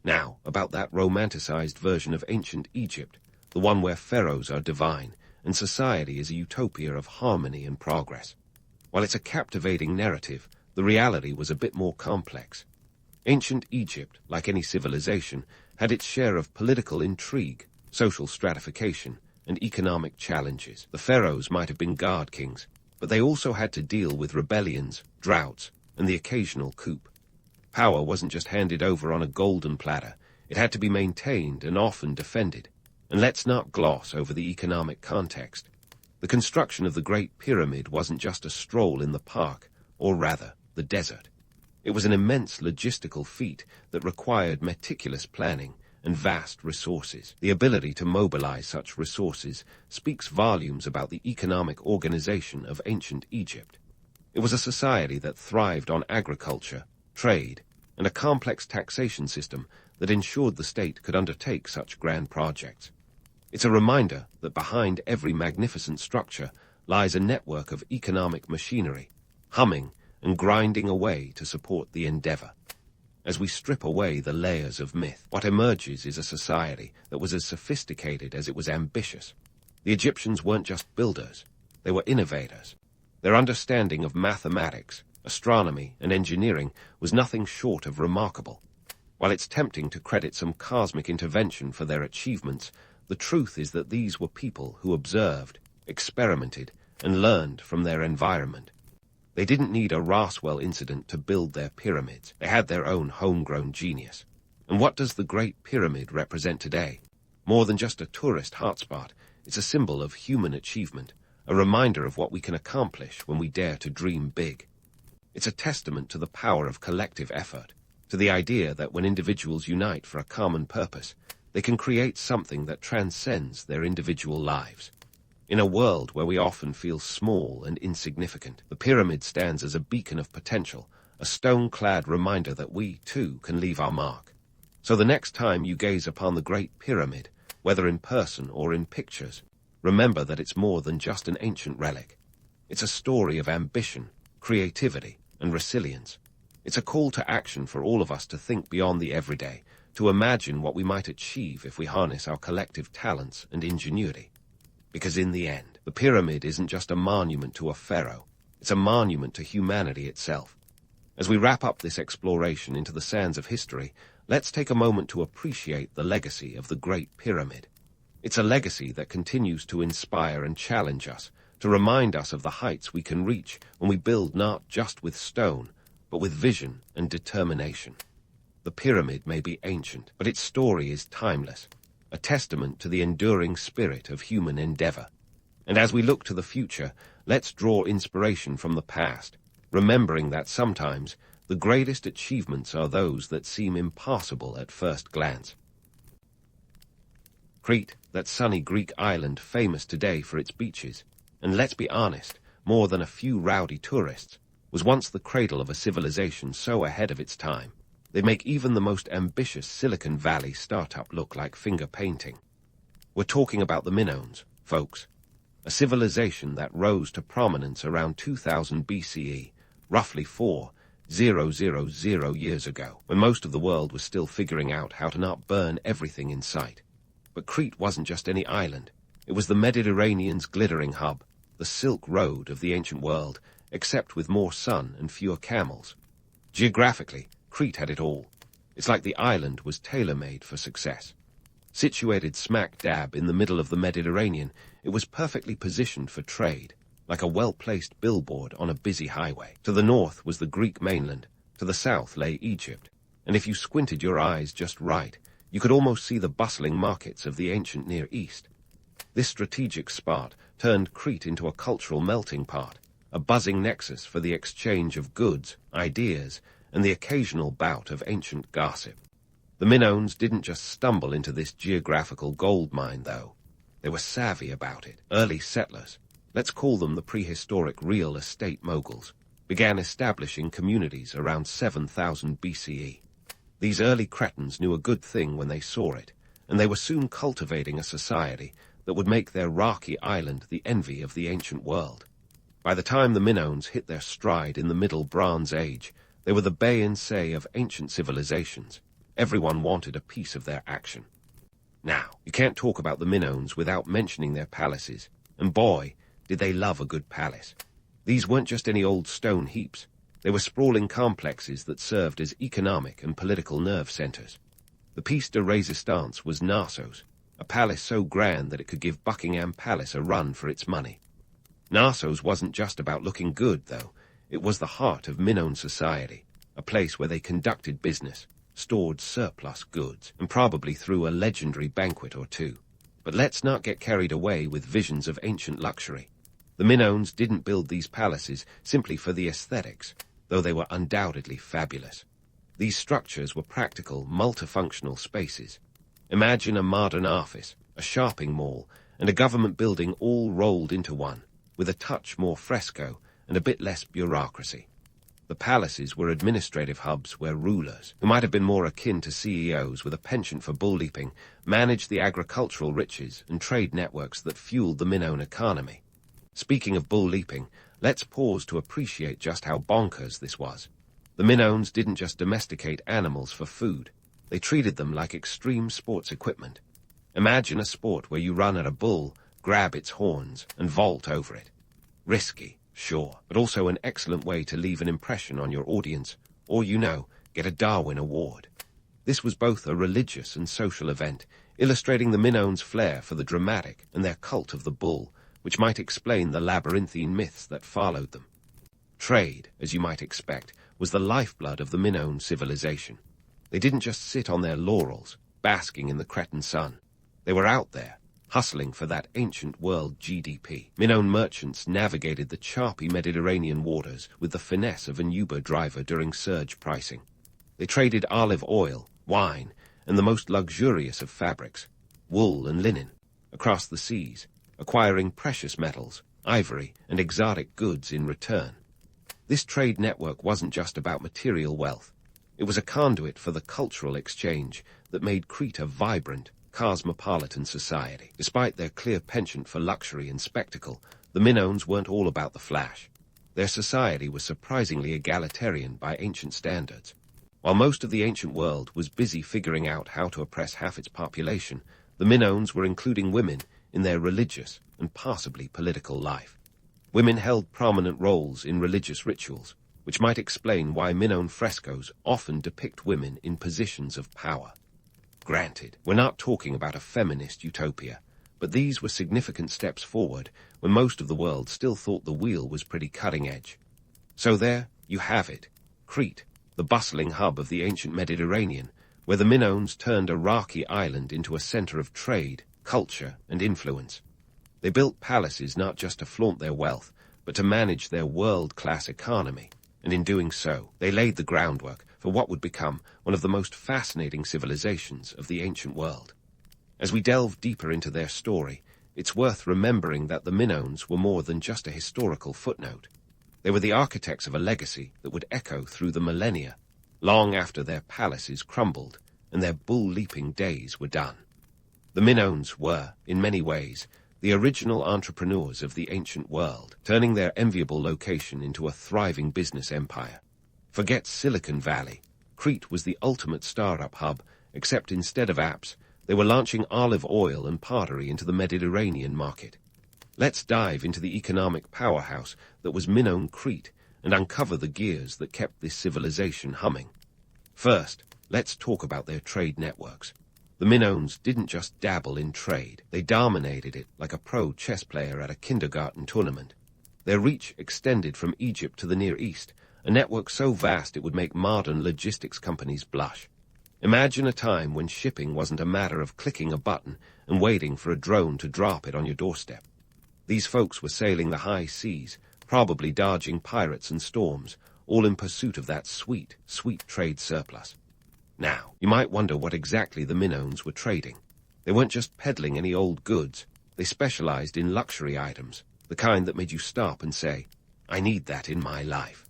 Now, about that romanticized version of ancient Egypt, the one where pharaohs are divine, and society is a utopia of harmony and progress. While it's a captivating narrative, the reality was a bit more complex. Ancient Egypt, like any civilization, had its share of political intrigue, social stratification, and economic challenges. The pharaohs might have been guard kings, but they also had to deal with rebellions, droughts, and the occasional coup. Power wasn't just handed over on a golden platter, it had to be maintained and often defended. And let's not gloss over the economic context. The construction of the Great Pyramid wasn't just a stroll in the park, or rather, the desert. It was an immense logistical feat that required meticulous planning and vast resources. The ability to mobilize such resources speaks volumes about the economic organization of ancient Egypt. It was a society that thrived on agriculture, trade, and a complex taxation system that ensured the state could undertake such grand projects. It's a reminder that behind every magnificent structure lies a network of economic machinery, humming and grinding away to support the endeavor. As we strip away the layers of myth, what emerges is a society that was as sophisticated as it was ambitious. The Egyptians weren't just builders, they were innovators. Their understanding of mathematics, astronomy, and engineering was nothing short of remarkable. While it's tempting to credit some cosmic intervention for their achievements, the truth is that these were people who observed, experimented, and learned from their environment. They didn't need a Roswell incident to build their pyramids. They had their own homegrown genius. And what does the Great Pyramid represent today? More than just a tourist hotspot, it's a symbol of human achievement, a reminder of what we can accomplish when we dare to dream big. It's a testament to the power of collective effort, to the idea that when individuals unite for a common purpose, they can create something that transcends their individual lives. In a world where we often feel small and insignificant, the pyramid stands as a beacon of potential, a stone-clad reminder that we, too, can leave our mark. So the next time you gaze upon the Great Pyramid, whether in person or in pictures, remember that it's more than just an ancient relic. It's a story of ambition, creativity, and resilience. It's a call to action for all of us to think beyond the everyday, to imagine what we might achieve if we harness our collective talents and ingenuity. Because in the end, the pyramid isn't just a monument to a pharaoh, it's a monument to humanity itself. As we wrap up this exploration into the sands of history, let's take a moment to appreciate the legacy of the Great Pyramid. It's a legacy that continues to inspire and challenge us, to remind us of the heights we can reach when we build not just with stone, but with vision and determination. The pyramid may be ancient, but its story is timeless, a testament to the enduring spirit of human endeavor. And as we look to the future, let's draw inspiration from the past, remembering that sometimes the greatest achievements are those that seem impossible at first glance. Crete, that sunny Greek island famous today for its beaches, and let's be honest, more than a few rowdy tourists, was once the cradle of a civilization so ahead of its time, they make even the most ambitious Silicon Valley startup look like finger painting. We're talking about the Minoans, folks. A civilization that rose to prominence around 2000 BCE, roughly 4,000 years ago, when most of the world was still figuring out how to not burn everything in sight. But Crete wasn't just any island. It was the Mediterranean's glittering hub, the Silk Road of the ancient world, except with more sun and fewer camels. Geographically, Crete had it all. It's like the island was tailor-made for success. Situated smack dab in the middle of the Mediterranean, it was perfectly positioned for trade, like a well-placed billboard on a busy highway. To the north was the Greek mainland, to the south lay Egypt, and if you squinted your eyes just right, you could almost see the bustling markets of the ancient Near East. This strategic spot turned Crete into a cultural melting pot, a buzzing nexus for the exchange of goods, ideas, and the occasional bout of ancient gossip. The Minoans didn't just stumble into this geographical goldmine, though. They were savvy about it. Early settlers, let's call them the prehistoric real estate moguls, began establishing communities around 7000 BCE. These early Cretans knew a good thing when they saw it, and they were soon cultivating a society that would make their rocky island the envy of the ancient world. By the time the Minoans hit their stride in the Middle Bronze Age, they were the bay and say of ancient civilizations. Everyone wanted a piece of their action. Now, you can't talk about the Minoans without mentioning their palaces, and boy, did they love a good palace. These weren't just any old stone heaps. They were sprawling complexes that served as economic and political nerve centers. The piece de resistance was Knossos, a palace so grand that it could give Buckingham Palace a run for its money. Knossos wasn't just about looking good, though. It was the heart of Minoan society, a place where they conducted business, stored surplus goods, and probably threw a legendary banquet or two. But let's not get carried away with visions of ancient luxury. The Minoans didn't build these palaces simply for the aesthetics, though they were undoubtedly fabulous. These structures were practical, multifunctional spaces. Imagine a modern office, a shopping mall, and a government building all rolled into one, with a touch more fresco and a bit less bureaucracy. The palaces were administrative hubs where rulers, who might have been more akin to CEOs with a penchant for bull-leaping, managed the agricultural riches and trade networks that fueled the Minoan economy. Speaking of bull-leaping, let's pause to appreciate just how bonkers this was. The Minoans didn't just domesticate animals for food. They treated them like extreme sports equipment. Imagine a sport where you run at a bull, grab its horns, and vault over it. Risky, sure, but also an excellent way to leave an impression on your audience, or, get a Darwin Award. This was both a religious and social event, illustrating the Minoans' flair for the dramatic and their cult of the bull, which might explain the labyrinthine myths that followed them. Trade, as you might expect, was the lifeblood of the Minoan civilization. They didn't just sit on their laurels, basking in the Cretan sun. They were out there, hustling for that ancient world GDP. Minoan merchants navigated the choppy Mediterranean waters with the finesse of an Uber driver during surge pricing. They traded olive oil, wine, and the most luxurious of fabrics, wool and linen, across the seas, acquiring precious metals, ivory, and exotic goods in return. This trade network wasn't just about material wealth. It was a conduit for the cultural exchange that made Crete a vibrant, cosmopolitan society. Despite their clear penchant for luxury and spectacle, the Minoans weren't all about the flash. Their society was surprisingly egalitarian by ancient standards. While most of the ancient world was busy figuring out how to oppress half its population, the Minoans were including women in their religious and possibly political life. Women held prominent roles in religious rituals, which might explain why Minoan frescoes often depict women in positions of power. Granted, we're not talking about a feminist utopia, but these were significant steps forward when most of the world still thought the wheel was pretty cutting edge. So there you have it, Crete, the bustling hub of the ancient Mediterranean, where the Minoans turned a rocky island into a center of trade, culture, and influence. They built palaces not just to flaunt their wealth, but to manage their world-class economy, and in doing so, they laid the groundwork for what would become one of the most fascinating civilizations of the ancient world. As we delve deeper into their story, it's worth remembering that the Minoans were more than just a historical footnote. They were the architects of a legacy that would echo through the millennia, long after their palaces crumbled and their bull-leaping days were done. The Minoans were, in many ways, the original entrepreneurs of the ancient world, turning their enviable location into a thriving business empire. Forget Silicon Valley. Crete was the ultimate startup hub, except instead of apps, they were launching olive oil and pottery into the Mediterranean market. Let's dive into the economic powerhouse that was Minoan Crete and uncover the gears that kept this civilization humming. First, let's talk about their trade networks. The Minoans didn't just dabble in trade, they dominated it like a pro chess player at a kindergarten tournament. Their reach extended from Egypt to the Near East, a network so vast it would make modern logistics companies blush. Imagine a time when shipping wasn't a matter of clicking a button and waiting for a drone to drop it on your doorstep. These folks were sailing the high seas, probably dodging pirates and storms, all in pursuit of that sweet, sweet trade surplus. Now, you might wonder what exactly the Minoans were trading. They weren't just peddling any old goods. They specialized in luxury items, the kind that made you stop and say, "I need that in my life."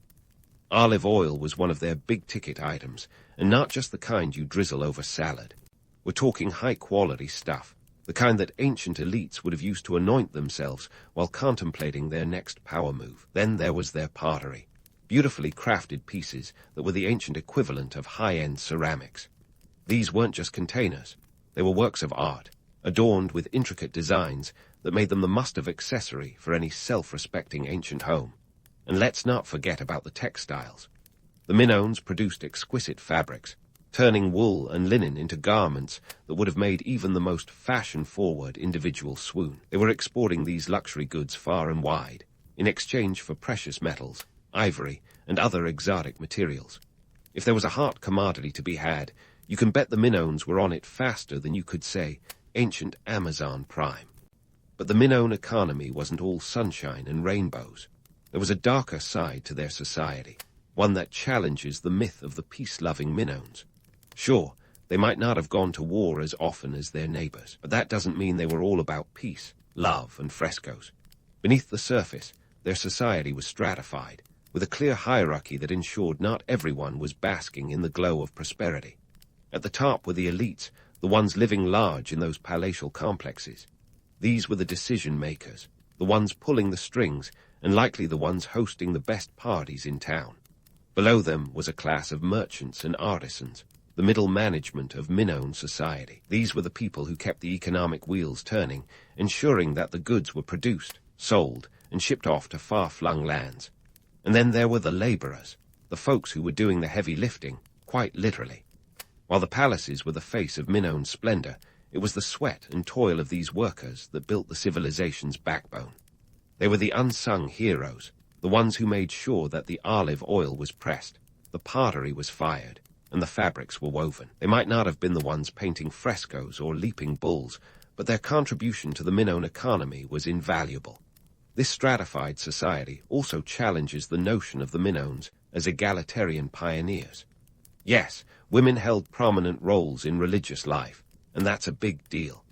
Olive oil was one of their big-ticket items, and not just the kind you drizzle over salad. We're talking high-quality stuff, the kind that ancient elites would have used to anoint themselves while contemplating their next power move. Then there was their pottery, beautifully crafted pieces that were the ancient equivalent of high-end ceramics. These weren't just containers, they were works of art, adorned with intricate designs that made them the must-have accessory for any self-respecting ancient home. And let's not forget about the textiles. The Minoans produced exquisite fabrics, turning wool and linen into garments that would have made even the most fashion-forward individual swoon. They were exporting these luxury goods far and wide, in exchange for precious metals, ivory, and other exotic materials. If there was a hot commodity to be had, you can bet the Minoans were on it faster than you could say ancient Amazon Prime. But the Minoan economy wasn't all sunshine and rainbows. There was a darker side to their society, one that challenges the myth of the peace-loving Minoans. Sure, they might not have gone to war as often as their neighbors, but that doesn't mean they were all about peace, love, and frescoes. Beneath the surface, their society was stratified, with a clear hierarchy that ensured not everyone was basking in the glow of prosperity. At the top were the elites, the ones living large in those palatial complexes. These were the decision-makers, the ones pulling the strings, and likely the ones hosting the best parties in town. Below them was a class of merchants and artisans, the middle management of Minoan society. These were the people who kept the economic wheels turning, ensuring that the goods were produced, sold, and shipped off to far-flung lands. And then there were the laborers, the folks who were doing the heavy lifting, quite literally. While the palaces were the face of Minoan splendor, it was the sweat and toil of these workers that built the civilization's backbone. They were the unsung heroes, the ones who made sure that the olive oil was pressed, the pottery was fired, and the fabrics were woven. They might not have been the ones painting frescoes or leaping bulls, but their contribution to the Minoan economy was invaluable. This stratified society also challenges the notion of the Minoans as egalitarian pioneers. Yes, women held prominent roles in religious life, and that's a big deal.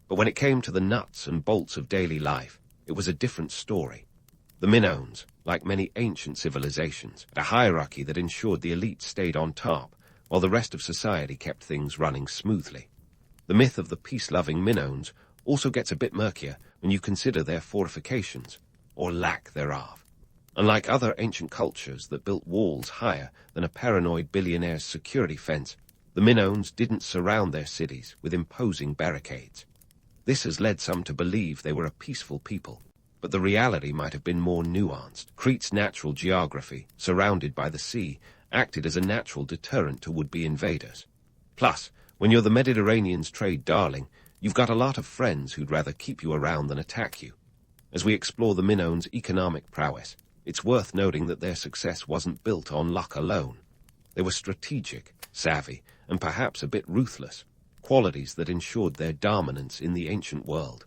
But when it came to the nuts and bolts of daily life, it was a different story. The Minoans, like many ancient civilizations, had a hierarchy that ensured the elite stayed on top, while the rest of society kept things running smoothly. The myth of the peace-loving Minoans also gets a bit murkier when you consider their fortifications, or lack thereof. Unlike other ancient cultures that built walls higher than a paranoid billionaire's security fence, the Minoans didn't surround their cities with imposing barricades. This has led some to believe they were a peaceful people, but the reality might have been more nuanced. Crete's natural geography, surrounded by the sea, acted as a natural deterrent to would-be invaders. Plus, when you're the Mediterranean's trade darling, you've got a lot of friends who'd rather keep you around than attack you. As we explore the Minoans' economic prowess, it's worth noting that their success wasn't built on luck alone. They were strategic, savvy, and perhaps a bit ruthless, qualities that ensured their dominance in the ancient world.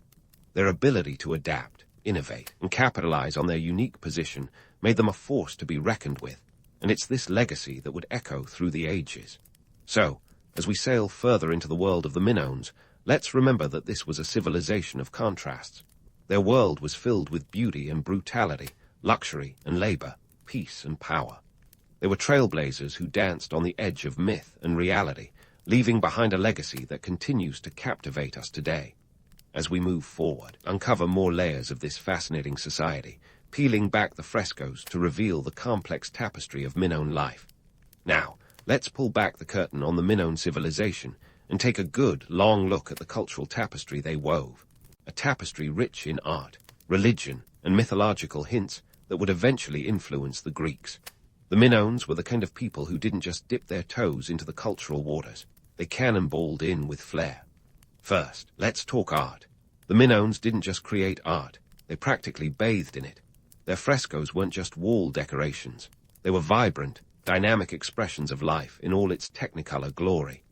Their ability to adapt, innovate, and capitalize on their unique position made them a force to be reckoned with, and it's this legacy that would echo through the ages. So, as we sail further into the world of the Minoans, Let's remember that this was a civilization of contrasts. Their world was filled with beauty and brutality, luxury and labor, peace and power. They were trailblazers who danced on the edge of myth and reality, leaving behind a legacy that continues to captivate us today. As we move forward, uncover more layers of this fascinating society, peeling back the frescoes to reveal the complex tapestry of Minoan life. Now, let's pull back the curtain on the Minoan civilization and take a good, long look at the cultural tapestry they wove. A tapestry rich in art, religion, and mythological hints that would eventually influence the Greeks. The Minoans were the kind of people who didn't just dip their toes into the cultural waters. They cannonballed in with flair. First, let's talk art. The Minoans didn't just create art, they practically bathed in it. Their frescoes weren't just wall decorations. They were vibrant, dynamic expressions of life in all its technicolor glory.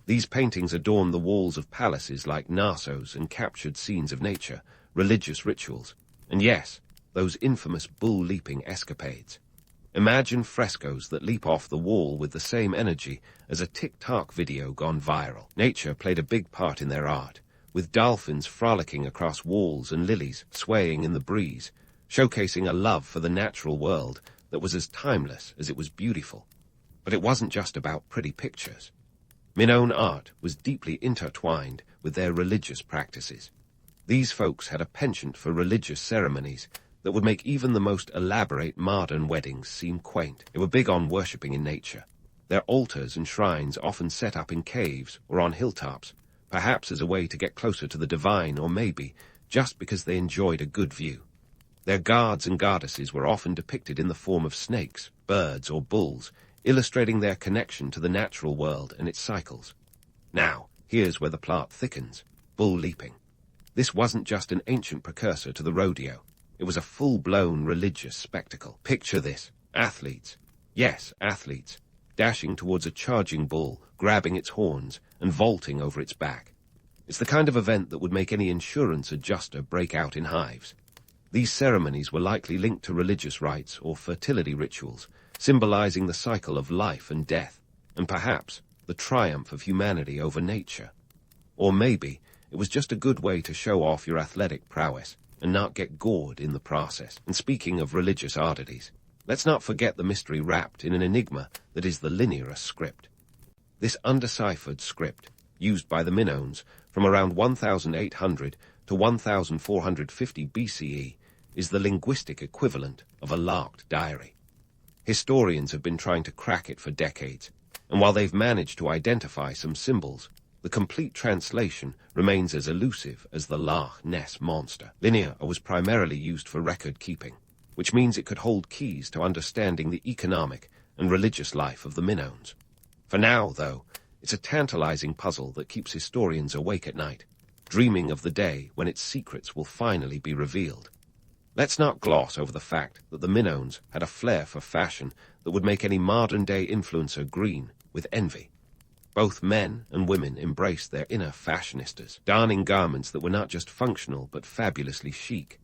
These paintings adorned the walls of palaces like Knossos and captured scenes of nature, religious rituals, and yes, those infamous bull-leaping escapades. Imagine frescoes that leap off the wall with the same energy as a TikTok video gone viral. Nature played a big part in their art, with dolphins frolicking across walls and lilies swaying in the breeze, showcasing a love for the natural world that was as timeless as it was beautiful. But it wasn't just about pretty pictures. Minoan art was deeply intertwined with their religious practices. These folks had a penchant for religious ceremonies that would make even the most elaborate modern weddings seem quaint. They were big on worshipping in nature. Their altars and shrines often set up in caves or on hilltops, perhaps as a way to get closer to the divine, or maybe just because they enjoyed a good view. Their gods and goddesses were often depicted in the form of snakes, birds, or bulls, illustrating their connection to the natural world and its cycles. Now, here's where the plot thickens. Bull leaping. This wasn't just an ancient precursor to the rodeo. It was a full-blown religious spectacle. Picture this. Athletes. Yes, athletes. Dashing towards a charging bull, grabbing its horns, and vaulting over its back. It's the kind of event that would make any insurance adjuster break out in hives. These ceremonies were likely linked to religious rites or fertility rituals, symbolizing the cycle of life and death, and perhaps the triumph of humanity over nature. Or maybe it was just a good way to show off your athletic prowess and not get gored in the process. And speaking of religious oddities, let's not forget the mystery wrapped in an enigma that is the linear script. This undeciphered script, used by the Minoans from around 1800 to 1450 BCE, is the linguistic equivalent of a locked diary. Historians have been trying to crack it for decades, and while they've managed to identify some symbols, the complete translation remains as elusive as the Loch Ness Monster. Linear was primarily used for record-keeping, which means it could hold keys to understanding the economic and religious life of the Minoans. For now, though, it's a tantalizing puzzle that keeps historians awake at night, dreaming of the day when its secrets will finally be revealed. Let's not gloss over the fact that the Minoans had a flair for fashion that would make any modern-day influencer green with envy. Both men and women embraced their inner fashionistas, donning garments that were not just functional but fabulously chic.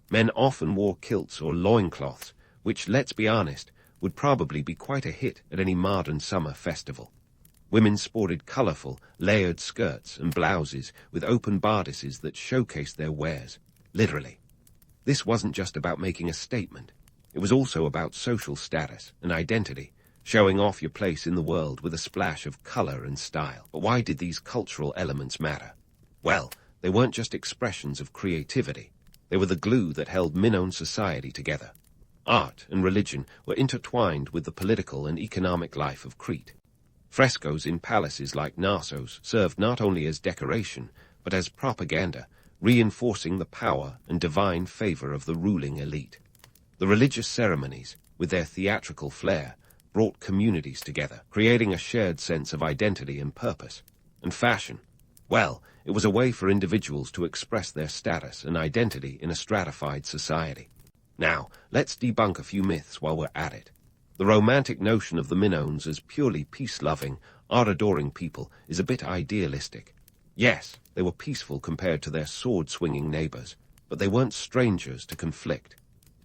Men often wore kilts or loincloths, which, let's be honest, would probably be quite a hit at any modern summer festival. Women sported colorful, layered skirts and blouses with open bodices that showcased their wares, literally. This wasn't just about making a statement. It was also about social status and identity, showing off your place in the world with a splash of color and style. But why did these cultural elements matter? Well, they weren't just expressions of creativity. They were the glue that held Minoan society together. Art and religion were intertwined with the political and economic life of Crete. Frescoes in palaces like Knossos served not only as decoration, but as propaganda, reinforcing the power and divine favor of the ruling elite. The religious ceremonies, with their theatrical flair, brought communities together, creating a shared sense of identity and purpose. And fashion, well, it was a way for individuals to express their status and identity in a stratified society. Now, let's debunk a few myths while we're at it. The romantic notion of the Minoans as purely peace-loving, art-adoring people is a bit idealistic. Yes, they were peaceful compared to their sword-swinging neighbors, but they weren't strangers to conflict.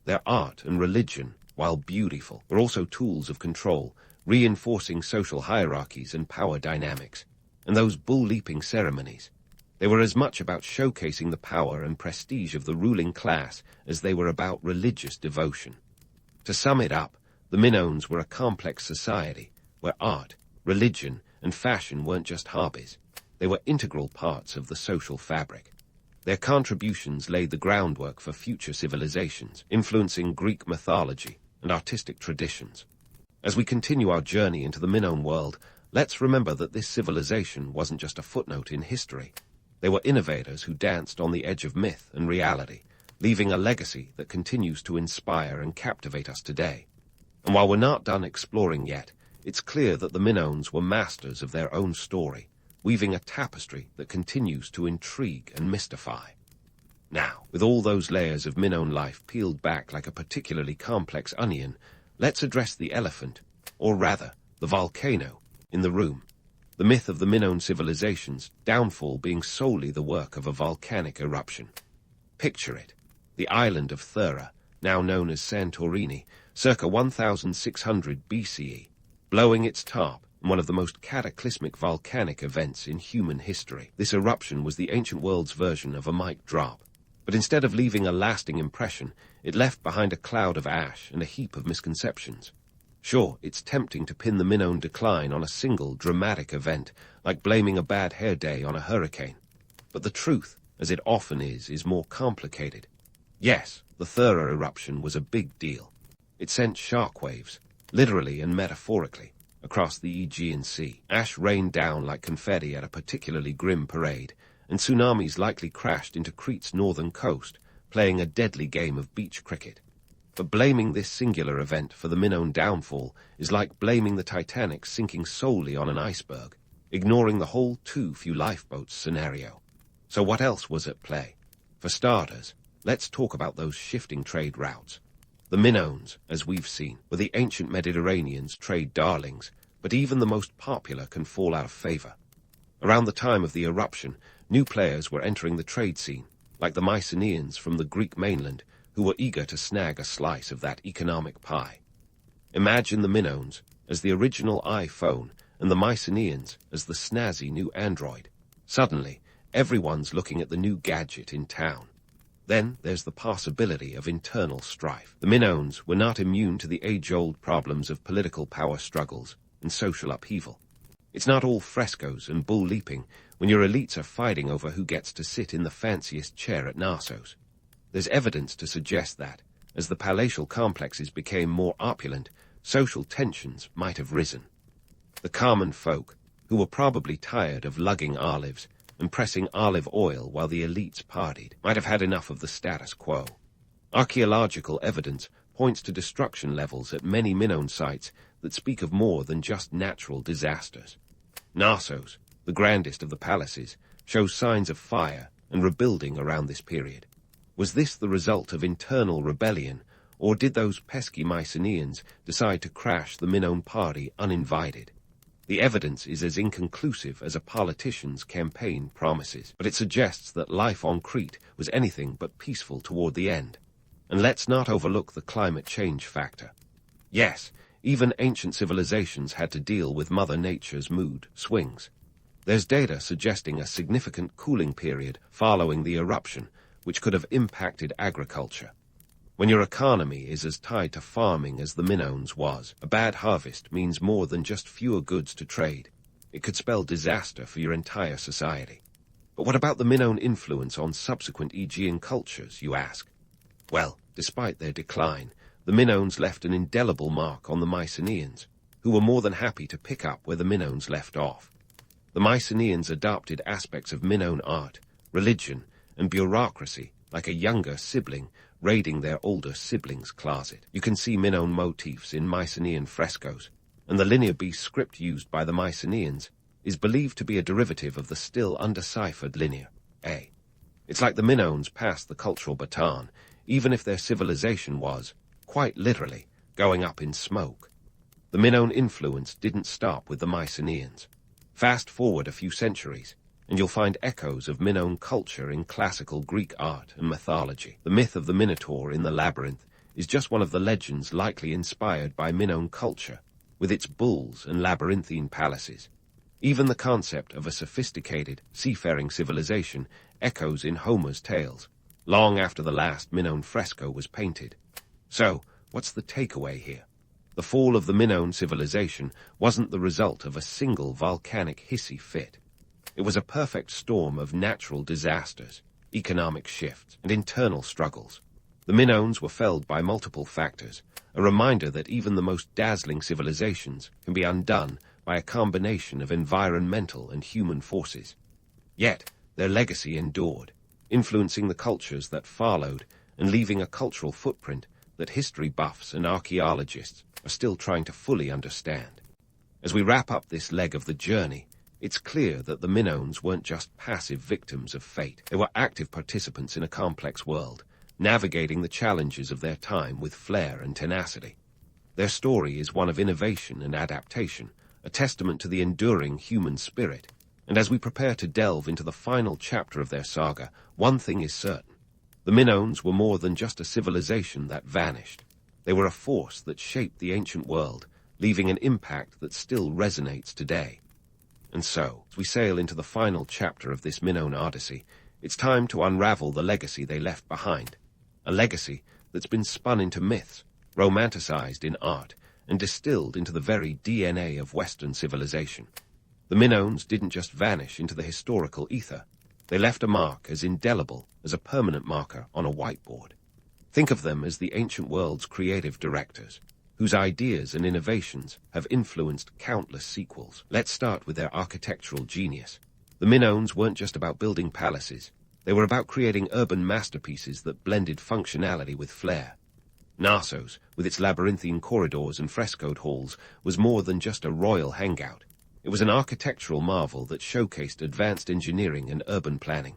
Their art and religion, while beautiful, were also tools of control, reinforcing social hierarchies and power dynamics. And those bull-leaping ceremonies, They were as much about showcasing the power and prestige of the ruling class as they were about religious devotion. To sum it up, the Minoans were a complex society where art, religion, and fashion weren't just hobbies. They were integral parts of the social fabric. Their contributions laid the groundwork for future civilizations, influencing Greek mythology and artistic traditions. As we continue our journey into the Minoan world, let's remember that this civilization wasn't just a footnote in history. They were innovators who danced on the edge of myth and reality, leaving a legacy that continues to inspire and captivate us today. And while we're not done exploring yet, it's clear that the Minoans were masters of their own story, weaving a tapestry that continues to intrigue and mystify. Now, with all those layers of Minoan life peeled back like a particularly complex onion, let's address the elephant, or rather, the volcano, in the room. The myth of the Minoan civilization's downfall being solely the work of a volcanic eruption. Picture it, the island of Thera, now known as Santorini, circa 1600 BCE, blowing its top in one of the most cataclysmic volcanic events in human history. This eruption was the ancient world's version of a mic drop, but instead of leaving a lasting impression, it left behind a cloud of ash and a heap of misconceptions. Sure, it's tempting to pin the Minoan decline on a single dramatic event, like blaming a bad hair day on a hurricane. But the truth, as it often is more complicated. Yes, the Thera eruption was a big deal. It sent shockwaves, literally and metaphorically, across the Aegean Sea. Ash rained down like confetti at a particularly grim parade, and tsunamis likely crashed into Crete's northern coast, playing a deadly game of beach cricket. But blaming this singular event for the Minoan downfall is like blaming the Titanic sinking solely on an iceberg, ignoring the whole too few lifeboats scenario. So what else was at play? For starters, let's talk about those shifting trade routes. The Minoans, as we've seen, were the ancient Mediterranean's trade darlings, but even the most popular can fall out of favor. Around the time of the eruption, new players were entering the trade scene, like the Mycenaeans from the Greek mainland, who were eager to snag a slice of that economic pie. Imagine the Minoans as the original iPhone and the Mycenaeans as the snazzy new Android. Suddenly, everyone's looking at the new gadget in town. Then there's the possibility of internal strife. The Minoans were not immune to the age-old problems of political power struggles and social upheaval. It's not all frescoes and bull-leaping when your elites are fighting over who gets to sit in the fanciest chair at Knossos. There's evidence to suggest that, as the palatial complexes became more opulent, social tensions might have risen. The common folk, who were probably tired of lugging olives and pressing olive oil while the elites partied, might have had enough of the status quo. Archaeological evidence points to destruction levels at many Minoan sites that speak of more than just natural disasters. Knossos, the grandest of the palaces, shows signs of fire and rebuilding around this period. Was this the result of internal rebellion, or did those pesky Mycenaeans decide to crash the Minoan party uninvited? The evidence is as inconclusive as a politician's campaign promises, but it suggests that life on Crete was anything but peaceful toward the end. And let's not overlook the climate change factor. Yes, even ancient civilizations had to deal with Mother Nature's mood swings. There's data suggesting a significant cooling period following the eruption, which could have impacted agriculture. When your economy is as tied to farming as the Minoans was, a bad harvest means more than just fewer goods to trade. It could spell disaster for your entire society. But what about the Minoan influence on subsequent Aegean cultures, you ask? Well, despite their decline, the Minoans left an indelible mark on the Mycenaeans, who were more than happy to pick up where the Minoans left off. The Mycenaeans adopted aspects of Minoan art, religion, and bureaucracy like a younger sibling raiding their older sibling's closet. You can see Minoan motifs in Mycenaean frescoes, and the Linear B script used by the Mycenaeans is believed to be a derivative of the still undeciphered Linear A. It's like the Minoans passed the cultural baton, even if their civilization was, quite literally, going up in smoke. The Minoan influence didn't stop with the Mycenaeans. Fast forward a few centuries, and you'll find echoes of Minoan culture in classical Greek art and mythology. The myth of the Minotaur in the labyrinth is just one of the legends likely inspired by Minoan culture, with its bulls and labyrinthine palaces. Even the concept of a sophisticated, seafaring civilization echoes in Homer's tales, long after the last Minoan fresco was painted. So, what's the takeaway here? The fall of the Minoan civilization wasn't the result of a single volcanic hissy fit. It was a perfect storm of natural disasters, economic shifts, and internal struggles. The Minoans were felled by multiple factors, a reminder that even the most dazzling civilizations can be undone by a combination of environmental and human forces. Yet, their legacy endured, influencing the cultures that followed and leaving a cultural footprint that history buffs and archaeologists are still trying to fully understand. As we wrap up this leg of the journey, it's clear that the Minoans weren't just passive victims of fate. They were active participants in a complex world, navigating the challenges of their time with flair and tenacity. Their story is one of innovation and adaptation, a testament to the enduring human spirit. And as we prepare to delve into the final chapter of their saga, one thing is certain. The Minoans were more than just a civilization that vanished. They were a force that shaped the ancient world, leaving an impact that still resonates today. And so, as we sail into the final chapter of this Minoan odyssey, it's time to unravel the legacy they left behind. A legacy that's been spun into myths, romanticized in art, and distilled into the very DNA of Western civilization. The Minoans didn't just vanish into the historical ether. They left a mark as indelible as a permanent marker on a whiteboard. Think of them as the ancient world's creative directors, whose ideas and innovations have influenced countless sequels. Let's start with their architectural genius. The Minoans weren't just about building palaces. They were about creating urban masterpieces that blended functionality with flair. Knossos, with its labyrinthine corridors and frescoed halls, was more than just a royal hangout. It was an architectural marvel that showcased advanced engineering and urban planning.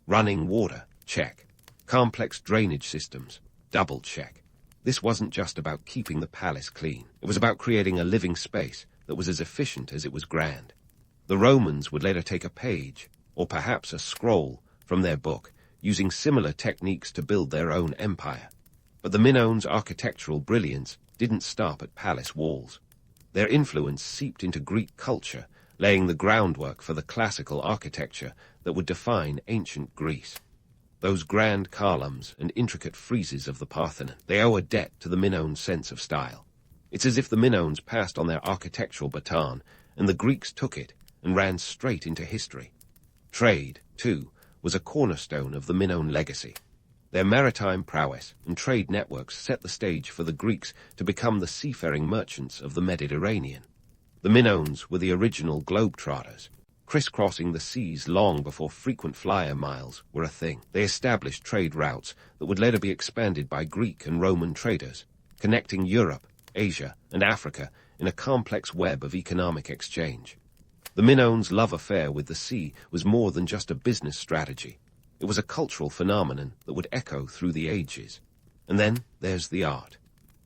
Running water, check. Complex drainage systems, double check. This wasn't just about keeping the palace clean. It was about creating a living space that was as efficient as it was grand. The Romans would later take a page, or perhaps a scroll, from their book, using similar techniques to build their own empire. But the Minoans' architectural brilliance didn't stop at palace walls. Their influence seeped into Greek culture, laying the groundwork for the classical architecture that would define ancient Greece. Those grand columns and intricate friezes of the Parthenon, they owe a debt to the Minoan sense of style. It's as if the Minoans passed on their architectural baton, and the Greeks took it and ran straight into history. Trade, too, was a cornerstone of the Minoan legacy. Their maritime prowess and trade networks set the stage for the Greeks to become the seafaring merchants of the Mediterranean. The Minoans were the original globetrotters, crisscrossing the seas long before frequent flyer miles were a thing. They established trade routes that would later be expanded by Greek and Roman traders, connecting Europe, Asia, and Africa in a complex web of economic exchange. The Minoans' love affair with the sea was more than just a business strategy. It was a cultural phenomenon that would echo through the ages. And then there's the art.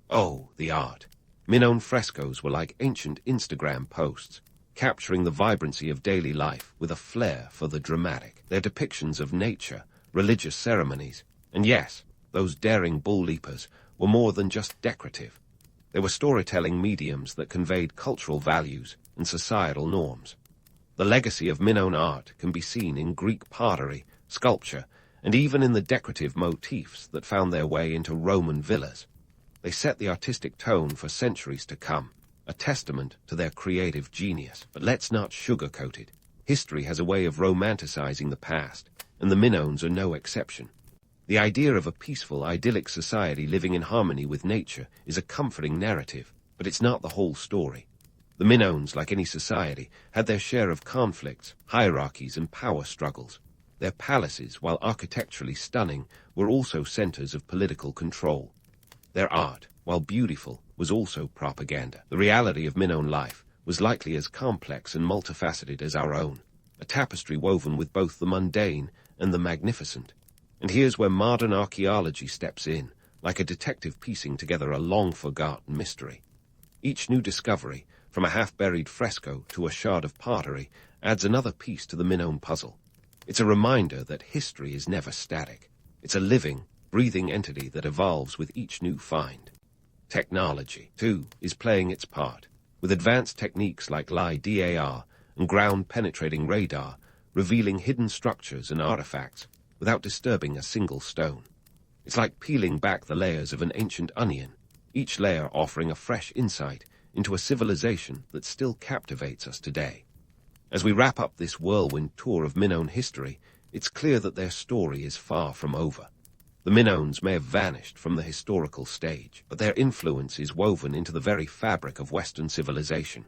Oh, the art. Minoan frescoes were like ancient Instagram posts, capturing the vibrancy of daily life with a flair for the dramatic. Their depictions of nature, religious ceremonies, and yes, those daring bull leapers were more than just decorative. They were storytelling mediums that conveyed cultural values and societal norms. The legacy of Minoan art can be seen in Greek pottery, sculpture, and even in the decorative motifs that found their way into Roman villas. They set the artistic tone for centuries to come, a testament to their creative genius. But let's not sugarcoat it. History has a way of romanticizing the past, and the Minoans are no exception. The idea of a peaceful, idyllic society living in harmony with nature is a comforting narrative, but it's not the whole story. The Minoans, like any society, had their share of conflicts, hierarchies, and power struggles. Their palaces, while architecturally stunning, were also centers of political control. Their art, while beautiful, was also propaganda. The reality of Minoan life was likely as complex and multifaceted as our own, a tapestry woven with both the mundane and the magnificent. And here's where modern archaeology steps in, like a detective piecing together a long-forgotten mystery. Each new discovery, from a half-buried fresco to a shard of pottery, adds another piece to the Minoan puzzle. It's a reminder that history is never static. It's a living, breathing entity that evolves with each new find. Technology, too, is playing its part. With advanced techniques like LiDAR and ground-penetrating radar, revealing hidden structures and artifacts without disturbing a single stone. It's like peeling back the layers of an ancient onion, each layer offering a fresh insight into a civilization that still captivates us today. As we wrap up this whirlwind tour of Minoan history, it's clear that their story is far from over. The Minoans may have vanished from the historical stage, but their influence is woven into the very fabric of Western civilization.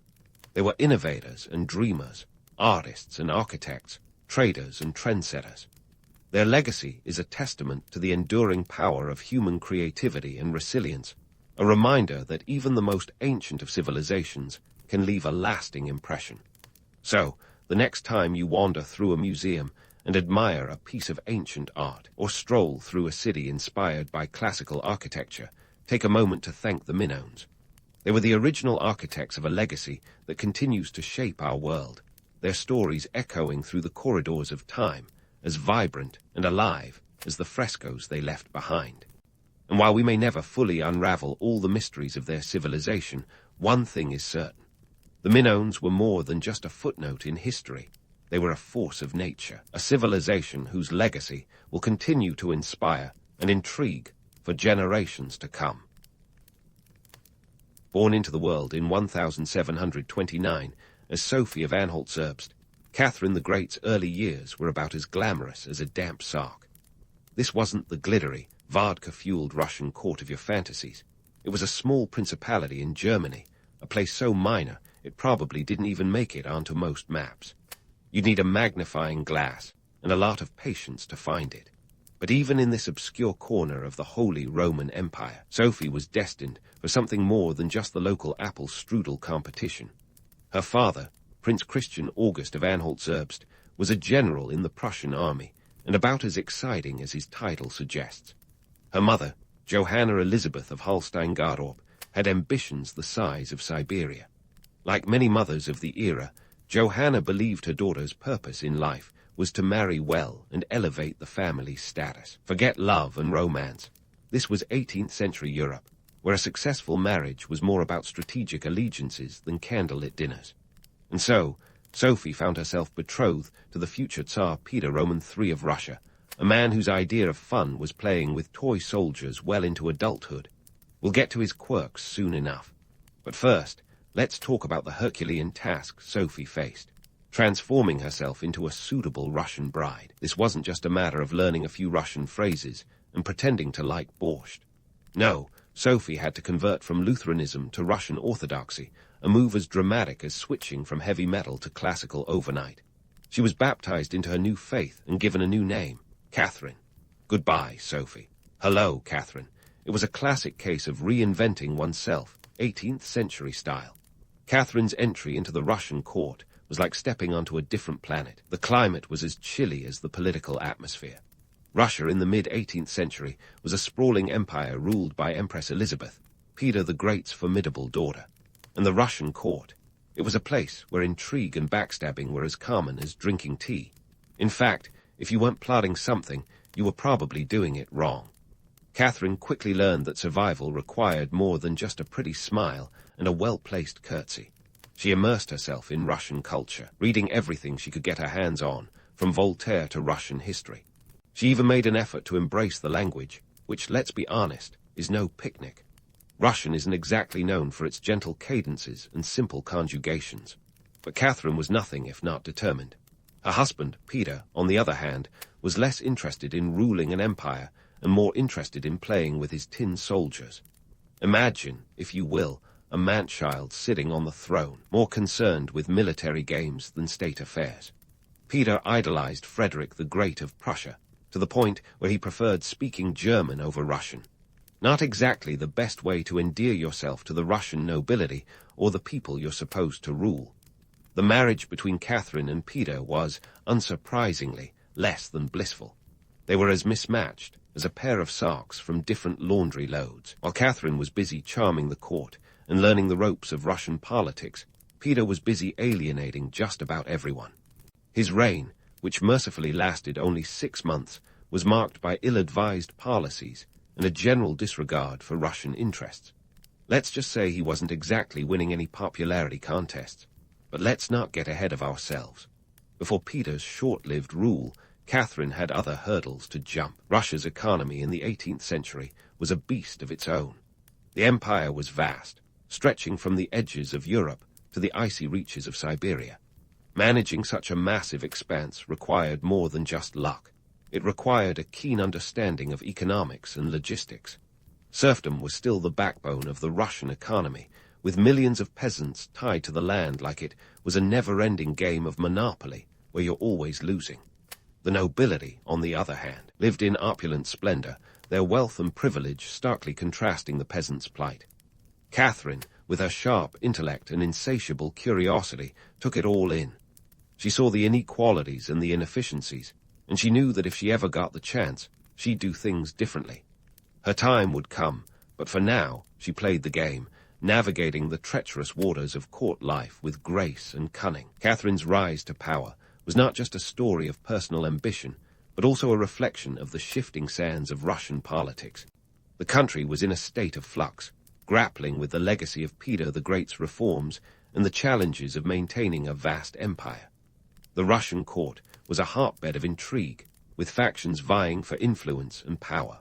They were innovators and dreamers, artists and architects, traders and trendsetters. Their legacy is a testament to the enduring power of human creativity and resilience, a reminder that even the most ancient of civilizations can leave a lasting impression. So, the next time you wander through a museum and admire a piece of ancient art, or stroll through a city inspired by classical architecture, take a moment to thank the Minoans. They were the original architects of a legacy that continues to shape our world, their stories echoing through the corridors of time, as vibrant and alive as the frescoes they left behind. And while we may never fully unravel all the mysteries of their civilization, one thing is certain. The Minoans were more than just a footnote in history. They were a force of nature, a civilization whose legacy will continue to inspire and intrigue for generations to come. Born into the world in 1729 as Sophie of Anhalt-Zerbst, Catherine the Great's early years were about as glamorous as a damp sark. This wasn't the glittery, vodka-fueled Russian court of your fantasies. It was a small principality in Germany, a place so minor it probably didn't even make it onto most maps. You'd need a magnifying glass and a lot of patience to find it. But even in this obscure corner of the Holy Roman Empire, Sophie was destined for something more than just the local apple strudel competition. Her father, Prince Christian August of Anhalt-Zerbst, was a general in the Prussian army, and about as exciting as his title suggests. Her mother, Johanna Elizabeth of Holstein-Gardorp, had ambitions the size of Siberia. Like many mothers of the era, Johanna believed her daughter's purpose in life was to marry well and elevate the family's status. Forget love and romance. This was 18th century Europe, where a successful marriage was more about strategic allegiances than candlelit dinners. And so, Sophie found herself betrothed to the future Tsar Peter Roman III of Russia, a man whose idea of fun was playing with toy soldiers well into adulthood. We'll get to his quirks soon enough. But first, let's talk about the Herculean task Sophie faced. Transforming herself into a suitable Russian bride. This wasn't just a matter of learning a few Russian phrases and pretending to like borscht. No, Sophie had to convert from Lutheranism to Russian Orthodoxy, a move as dramatic as switching from heavy metal to classical overnight. She was baptized into her new faith and given a new name, Catherine. Goodbye, Sophie. Hello, Catherine. It was a classic case of reinventing oneself, 18th century style. Catherine's entry into the Russian court was like stepping onto a different planet. The climate was as chilly as the political atmosphere. Russia in the mid-18th century was a sprawling empire ruled by Empress Elizabeth, Peter the Great's formidable daughter. And the Russian court, it was a place where intrigue and backstabbing were as common as drinking tea. In fact, if you weren't plotting something, you were probably doing it wrong. Catherine quickly learned that survival required more than just a pretty smile and a well-placed curtsy. She immersed herself in Russian culture, reading everything she could get her hands on, from Voltaire to Russian history. She even made an effort to embrace the language, which, let's be honest, is no picnic. Russian isn't exactly known for its gentle cadences and simple conjugations. But Catherine was nothing if not determined. Her husband, Peter, on the other hand, was less interested in ruling an empire and more interested in playing with his tin soldiers. Imagine, if you will, a man-child sitting on the throne, more concerned with military games than state affairs. Peter idolized Frederick the Great of Prussia, to the point where he preferred speaking German over Russian. Not exactly the best way to endear yourself to the Russian nobility or the people you're supposed to rule. The marriage between Catherine and Peter was, unsurprisingly, less than blissful. They were as mismatched as a pair of socks from different laundry loads. While Catherine was busy charming the court and learning the ropes of Russian politics, Peter was busy alienating just about everyone. His reign, which mercifully lasted only 6 months, was marked by ill-advised policies and a general disregard for Russian interests. Let's just say he wasn't exactly winning any popularity contests. But let's not get ahead of ourselves. Before Peter's short-lived rule, Catherine had other hurdles to jump. Russia's economy in the 18th century was a beast of its own. The empire was vast, stretching from the edges of Europe to the icy reaches of Siberia. Managing such a massive expanse required more than just luck. It required a keen understanding of economics and logistics. Serfdom was still the backbone of the Russian economy, with millions of peasants tied to the land like it was a never-ending game of Monopoly, where you're always losing. The nobility, on the other hand, lived in opulent splendor, their wealth and privilege starkly contrasting the peasants' plight. Catherine, with her sharp intellect and insatiable curiosity, took it all in. She saw the inequalities and the inefficiencies, and she knew that if she ever got the chance, she'd do things differently. Her time would come, but for now, she played the game, navigating the treacherous waters of court life with grace and cunning. Catherine's rise to power was not just a story of personal ambition, but also a reflection of the shifting sands of Russian politics. The country was in a state of flux, grappling with the legacy of Peter the Great's reforms and the challenges of maintaining a vast empire. The Russian court was a hotbed of intrigue, with factions vying for influence and power.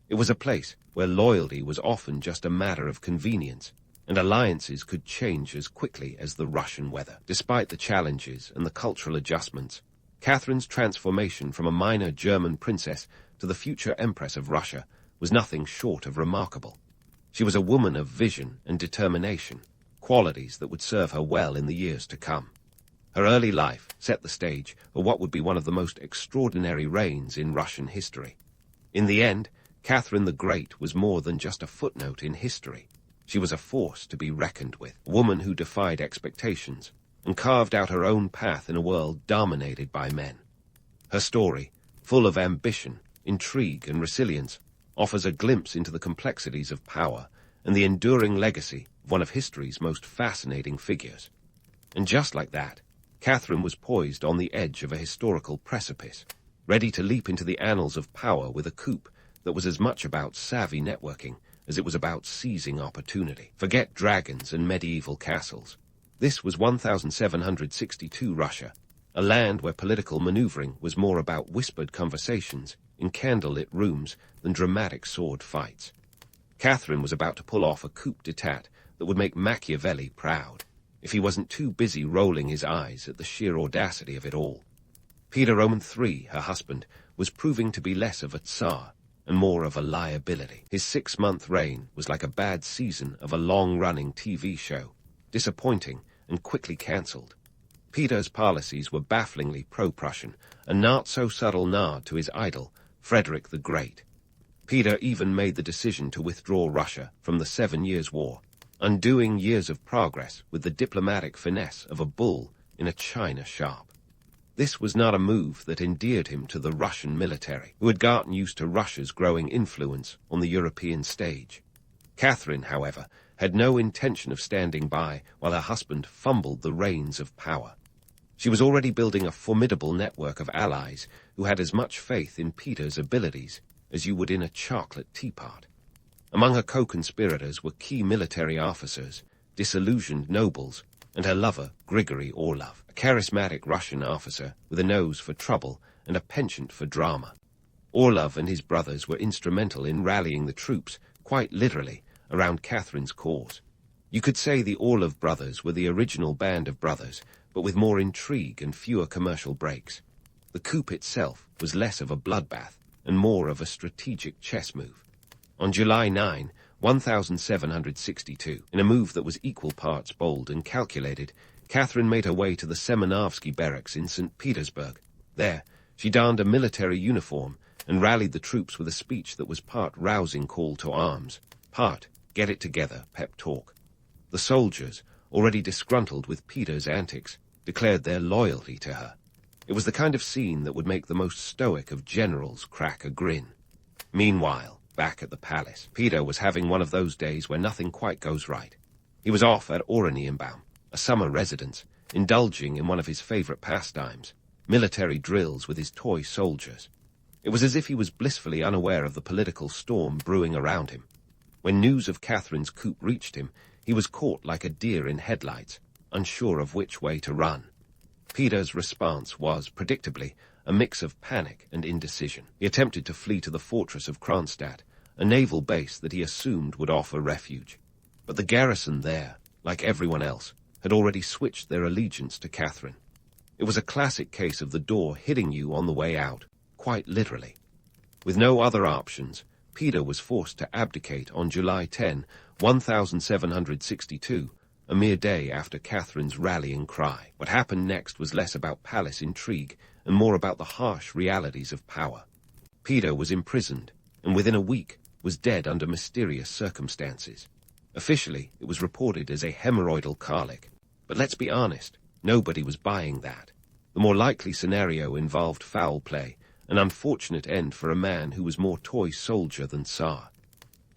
It was a place where loyalty was often just a matter of convenience, and alliances could change as quickly as the Russian weather. Despite the challenges and the cultural adjustments, Catherine's transformation from a minor German princess to the future Empress of Russia was nothing short of remarkable. She was a woman of vision and determination, qualities that would serve her well in the years to come. Her early life set the stage for what would be one of the most extraordinary reigns in Russian history. In the end, Catherine the Great was more than just a footnote in history. She was a force to be reckoned with, a woman who defied expectations and carved out her own path in a world dominated by men. Her story, full of ambition, intrigue, and resilience, offers a glimpse into the complexities of power and the enduring legacy of one of history's most fascinating figures. And just like that, Catherine was poised on the edge of a historical precipice, ready to leap into the annals of power with a coup that was as much about savvy networking as it was about seizing opportunity. Forget dragons and medieval castles. This was 1762 Russia, a land where political maneuvering was more about whispered conversations in candlelit rooms than dramatic sword fights. Catherine was about to pull off a coup d'etat that would make Machiavelli proud, if he wasn't too busy rolling his eyes at the sheer audacity of it all. Peter Roman III, her husband, was proving to be less of a Tsar and more of a liability. His 6-month reign was like a bad season of a long-running TV show, disappointing and quickly cancelled. Peter's policies were bafflingly pro-Prussian, a not-so-subtle nod to his idol, Frederick the Great. Peter even made the decision to withdraw Russia from the 7 Years' War, undoing years of progress with the diplomatic finesse of a bull in a china shop. This was not a move that endeared him to the Russian military, who had gotten used to Russia's growing influence on the European stage. Catherine, however, had no intention of standing by while her husband fumbled the reins of power. She was already building a formidable network of allies who had as much faith in Peter's abilities as you would in a chocolate teapot. Among her co-conspirators were key military officers, disillusioned nobles, and her lover, Grigory Orlov, a charismatic Russian officer with a nose for trouble and a penchant for drama. Orlov and his brothers were instrumental in rallying the troops, quite literally, around Catherine's cause. You could say the Orlov brothers were the original band of brothers, but with more intrigue and fewer commercial breaks. The coup itself was less of a bloodbath and more of a strategic chess move. On July 9, 1762, in a move that was equal parts bold and calculated, Catherine made her way to the Semenovsky barracks in St. Petersburg. There, she donned a military uniform and rallied the troops with a speech that was part rousing call to arms, part get it together pep talk. The soldiers, already disgruntled with Peter's antics, declared their loyalty to her. It was the kind of scene that would make the most stoic of generals crack a grin. Meanwhile, back at the palace, Peter was having one of those days where nothing quite goes right. He was off at Oranienbaum, a summer residence, indulging in one of his favorite pastimes, military drills with his toy soldiers. It was as if he was blissfully unaware of the political storm brewing around him. When news of Catherine's coup reached him, he was caught like a deer in headlights. unsure of which way to run. Peter's response was, predictably, a mix of panic and indecision. He attempted to flee to the fortress of Kronstadt, a naval base that he assumed would offer refuge. But the garrison there, like everyone else, had already switched their allegiance to Catherine. It was a classic case of the door hitting you on the way out, quite literally. With no other options, Peter was forced to abdicate on July 10, 1762, a mere day after Catherine's rallying cry. What happened next was less about palace intrigue and more about the harsh realities of power. Peter was imprisoned, and within a week was dead under mysterious circumstances. Officially, it was reported as a hemorrhoidal colic, but let's be honest, nobody was buying that. The more likely scenario involved foul play, an unfortunate end for a man who was more toy soldier than Tsar.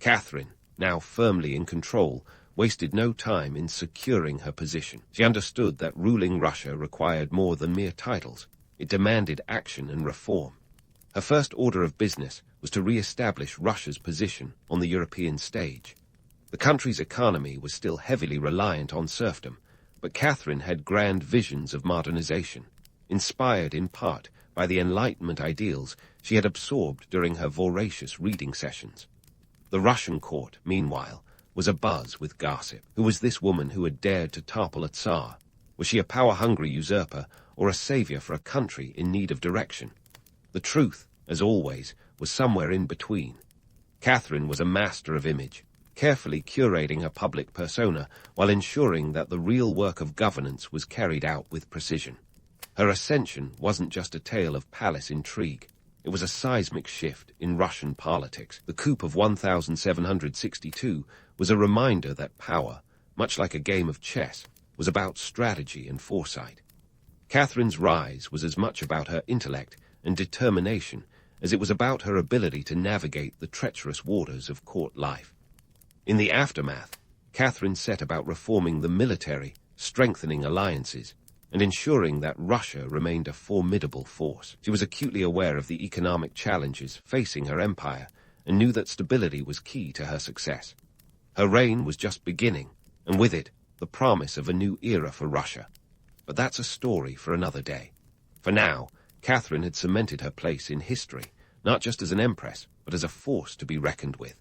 Catherine, now firmly in control, wasted no time in securing her position. She understood that ruling Russia required more than mere titles. It demanded action and reform. Her first order of business was to re-establish Russia's position on the European stage. The country's economy was still heavily reliant on serfdom, but Catherine had grand visions of modernization, inspired in part by the Enlightenment ideals she had absorbed during her voracious reading sessions. The Russian court, meanwhile, was abuzz with gossip. Who was this woman who had dared to topple a Tsar? Was she a power-hungry usurper or a savior for a country in need of direction? The truth, as always, was somewhere in between. Catherine was a master of image, carefully curating her public persona while ensuring that the real work of governance was carried out with precision. Her ascension wasn't just a tale of palace intrigue. It was a seismic shift in Russian politics. The coup of 1762 was a reminder that power, much like a game of chess, was about strategy and foresight. Catherine's rise was as much about her intellect and determination as it was about her ability to navigate the treacherous waters of court life. In the aftermath, Catherine set about reforming the military, strengthening alliances, and ensuring that Russia remained a formidable force. She was acutely aware of the economic challenges facing her empire and knew that stability was key to her success. Her reign was just beginning, and with it, the promise of a new era for Russia. But that's a story for another day. For now, Catherine had cemented her place in history, not just as an empress, but as a force to be reckoned with.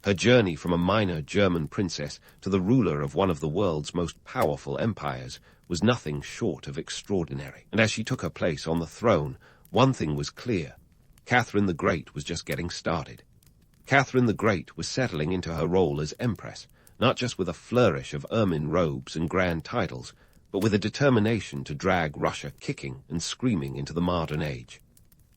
Her journey from a minor German princess to the ruler of one of the world's most powerful empires was nothing short of extraordinary. And as she took her place on the throne, one thing was clear. Catherine the Great was just getting started. Catherine the Great was settling into her role as empress, not just with a flourish of ermine robes and grand titles, but with a determination to drag Russia kicking and screaming into the modern age.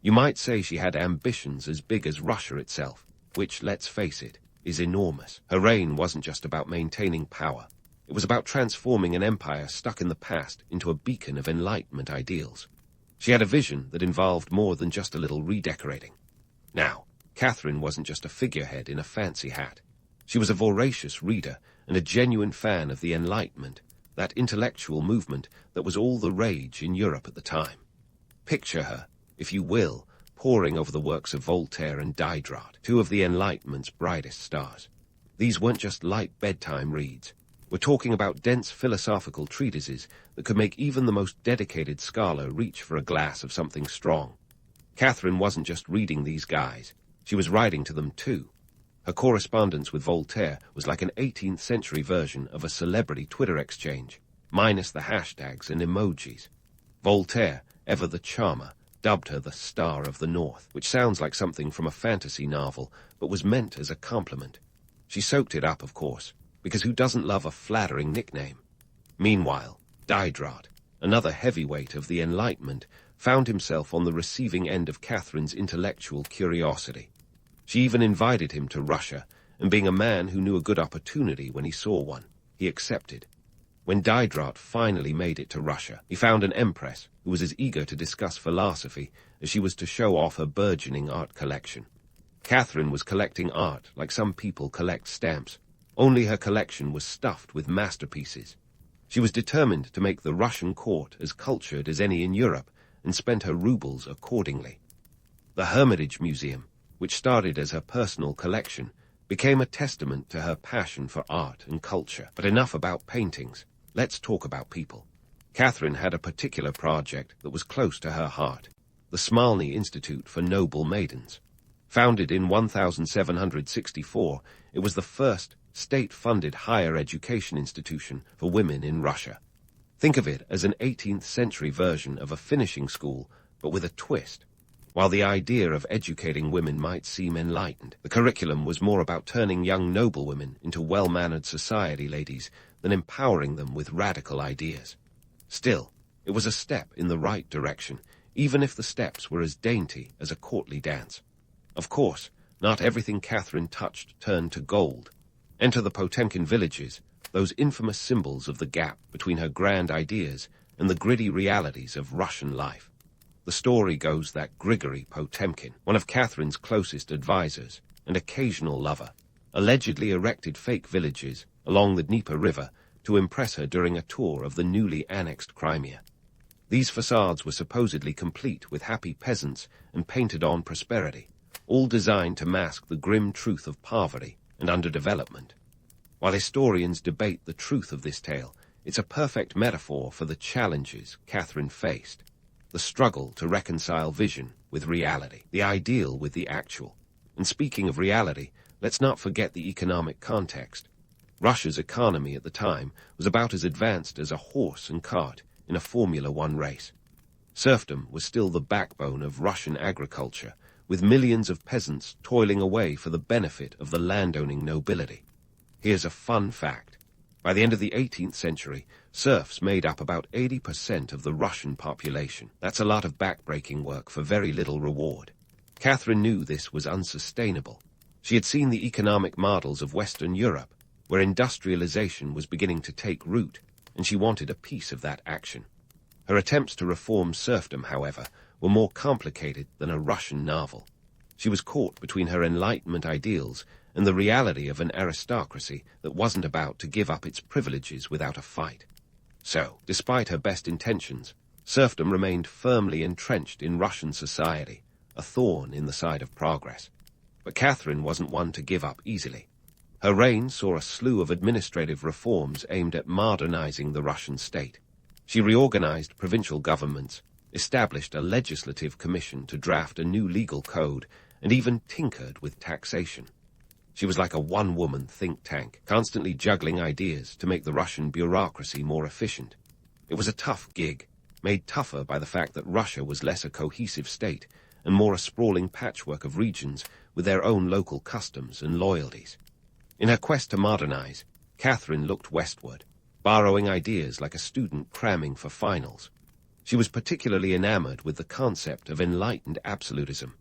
You might say she had ambitions as big as Russia itself, which, let's face it, is enormous. Her reign wasn't just about maintaining power. It was about transforming an empire stuck in the past into a beacon of Enlightenment ideals. She had a vision that involved more than just a little redecorating. Now, Catherine wasn't just a figurehead in a fancy hat. She was a voracious reader and a genuine fan of the Enlightenment, that intellectual movement that was all the rage in Europe at the time. Picture her, if you will, poring over the works of Voltaire and Diderot, two of the Enlightenment's brightest stars. These weren't just light bedtime reads. We're talking about dense philosophical treatises that could make even the most dedicated scholar reach for a glass of something strong. Catherine wasn't just reading these guys. She was writing to them too. Her correspondence with Voltaire was like an 18th century version of a celebrity Twitter exchange, minus the hashtags and emojis. Voltaire, ever the charmer, dubbed her the Star of the North, which sounds like something from a fantasy novel, but was meant as a compliment. She soaked it up, of course, because who doesn't love a flattering nickname? Meanwhile, Diderot, another heavyweight of the Enlightenment, found himself on the receiving end of Catherine's intellectual curiosity. She even invited him to Russia, and being a man who knew a good opportunity when he saw one, he accepted. When Diderot finally made it to Russia, he found an empress who was as eager to discuss philosophy as she was to show off her burgeoning art collection. Catherine was collecting art like some people collect stamps, only her collection was stuffed with masterpieces. She was determined to make the Russian court as cultured as any in Europe and spent her rubles accordingly. The Hermitage Museum, which started as her personal collection, became a testament to her passion for art and culture. But enough about paintings. let's talk about people. Catherine had a particular project that was close to her heart, the Smolny Institute for Noble Maidens. Founded in 1764, it was the first state-funded higher education institution for women in Russia. Think of it as an 18th-century version of a finishing school, but with a twist. While the idea of educating women might seem enlightened, the curriculum was more about turning young noblewomen into well-mannered society ladies than empowering them with radical ideas. Still, it was a step in the right direction, even if the steps were as dainty as a courtly dance. Of course, not everything Catherine touched turned to gold. Enter the Potemkin villages, those infamous symbols of the gap between her grand ideas and the gritty realities of Russian life. The story goes that Grigory Potemkin, one of Catherine's closest advisors and occasional lover, allegedly erected fake villages along the Dnieper River to impress her during a tour of the newly annexed Crimea. These facades were supposedly complete with happy peasants and painted-on prosperity, all designed to mask the grim truth of poverty and underdevelopment. While historians debate the truth of this tale, it's a perfect metaphor for the challenges Catherine faced. The struggle to reconcile vision with reality, the ideal with the actual. And speaking of reality, let's not forget the economic context. Russia's economy at the time was about as advanced as a horse and cart in a Formula One race. Serfdom was still the backbone of Russian agriculture, with millions of peasants toiling away for the benefit of the landowning nobility. Here's a fun fact. By the end of the 18th century, serfs made up about 80% of the Russian population. That's a lot of backbreaking work for very little reward. Catherine knew this was unsustainable. She had seen the economic models of Western Europe, where industrialization was beginning to take root, and she wanted a piece of that action. Her attempts to reform serfdom, however, were more complicated than a Russian novel. She was caught between her Enlightenment ideals and the reality of an aristocracy that wasn't about to give up its privileges without a fight. So, despite her best intentions, serfdom remained firmly entrenched in Russian society, a thorn in the side of progress. But Catherine wasn't one to give up easily. Her reign saw a slew of administrative reforms aimed at modernizing the Russian state. She reorganized provincial governments, established a legislative commission to draft a new legal code, and even tinkered with taxation. She was like a one-woman think tank, constantly juggling ideas to make the Russian bureaucracy more efficient. It was a tough gig, made tougher by the fact that Russia was less a cohesive state and more a sprawling patchwork of regions with their own local customs and loyalties. In her quest to modernize, Catherine looked westward, borrowing ideas like a student cramming for finals. She was particularly enamored with the concept of enlightened absolutism,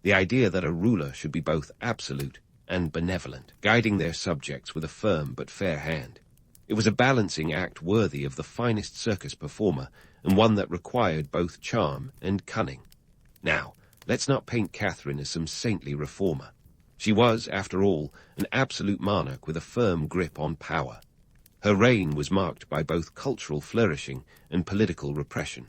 the idea that a ruler should be both absolute and benevolent, guiding their subjects with a firm but fair hand. It was a balancing act worthy of the finest circus performer, and one that required both charm and cunning. Now, let's not paint Catherine as some saintly reformer. She was, after all, an absolute monarch with a firm grip on power. Her reign was marked by both cultural flourishing and political repression.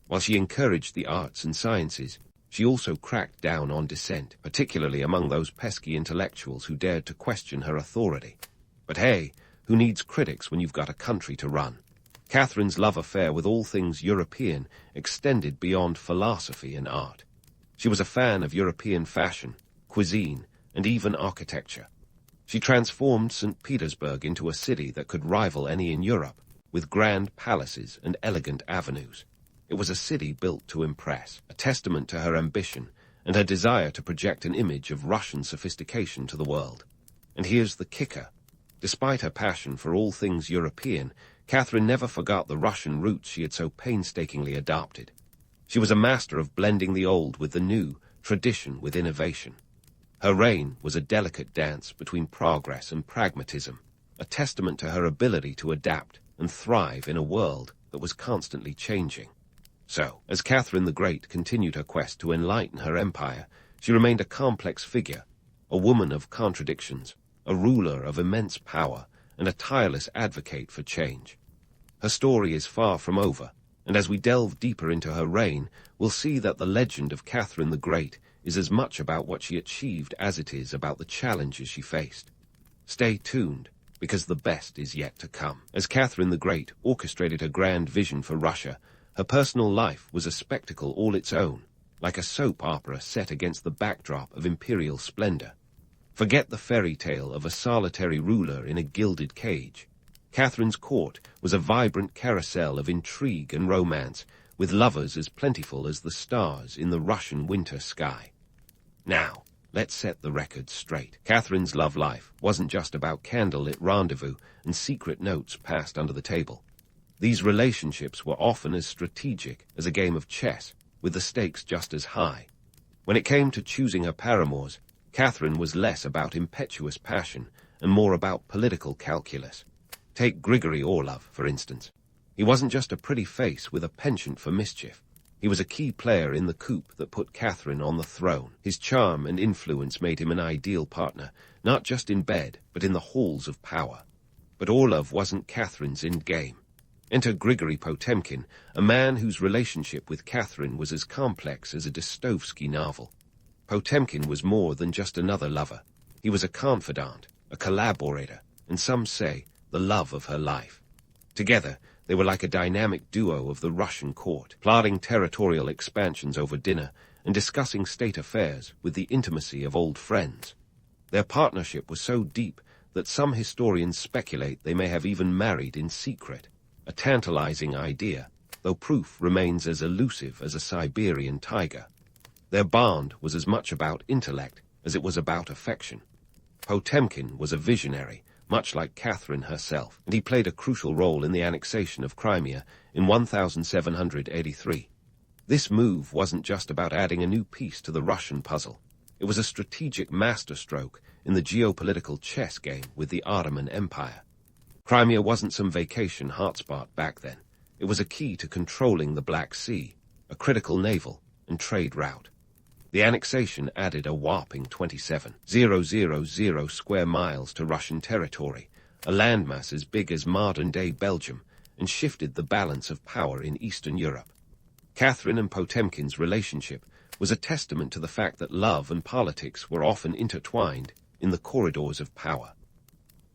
While she encouraged the arts and sciences, she also cracked down on dissent, particularly among those pesky intellectuals who dared to question her authority. But hey, who needs critics when you've got a country to run? Catherine's love affair with all things European extended beyond philosophy and art. She was a fan of European fashion, cuisine, and even architecture. She transformed St. Petersburg into a city that could rival any in Europe, with grand palaces and elegant avenues. It was a city built to impress, a testament to her ambition and her desire to project an image of Russian sophistication to the world. And here's the kicker. Despite her passion for all things European, Catherine never forgot the Russian roots she had so painstakingly adopted. She was a master of blending the old with the new, tradition with innovation. Her reign was a delicate dance between progress and pragmatism, a testament to her ability to adapt and thrive in a world that was constantly changing. So, as Catherine the Great continued her quest to enlighten her empire, she remained a complex figure, a woman of contradictions, a ruler of immense power, and a tireless advocate for change. Her story is far from over, and as we delve deeper into her reign, we'll see that the legend of Catherine the Great is as much about what she achieved as it is about the challenges she faced. Stay tuned, because the best is yet to come. As Catherine the Great orchestrated her grand vision for Russia, her personal life was a spectacle all its own, like a soap opera set against the backdrop of imperial splendor. Forget the fairy tale of a solitary ruler in a gilded cage. Catherine's court was a vibrant carousel of intrigue and romance, with lovers as plentiful as the stars in the Russian winter sky. Now, let's set the record straight. Catherine's love life wasn't just about candlelit rendezvous and secret notes passed under the table. These relationships were often as strategic as a game of chess, with the stakes just as high. When it came to choosing her paramours, Catherine was less about impetuous passion and more about political calculus. Take Grigory Orlov, for instance. He wasn't just a pretty face with a penchant for mischief. He was a key player in the coup that put Catherine on the throne. His charm and influence made him an ideal partner, not just in bed, but in the halls of power. But Orlov wasn't Catherine's endgame. Enter Grigory Potemkin, a man whose relationship with Catherine was as complex as a Dostoevsky novel. Potemkin was more than just another lover. He was a confidant, a collaborator, and some say, the love of her life. Together, they were like a dynamic duo of the Russian court, plotting territorial expansions over dinner and discussing state affairs with the intimacy of old friends. Their partnership was so deep that some historians speculate they may have even married in secret, a tantalizing idea, though proof remains as elusive as a Siberian tiger. Their bond was as much about intellect as it was about affection. Potemkin was a visionary, much like Catherine herself, and he played a crucial role in the annexation of Crimea in 1783. This move wasn't just about adding a new piece to the Russian puzzle. It was a strategic masterstroke in the geopolitical chess game with the Ottoman Empire. Crimea wasn't some vacation hotspot back then. It was a key to controlling the Black Sea, a critical naval and trade route. The annexation added a whopping 27,000 square miles to Russian territory, a landmass as big as modern-day Belgium, and shifted the balance of power in Eastern Europe. Catherine and Potemkin's relationship was a testament to the fact that love and politics were often intertwined in the corridors of power.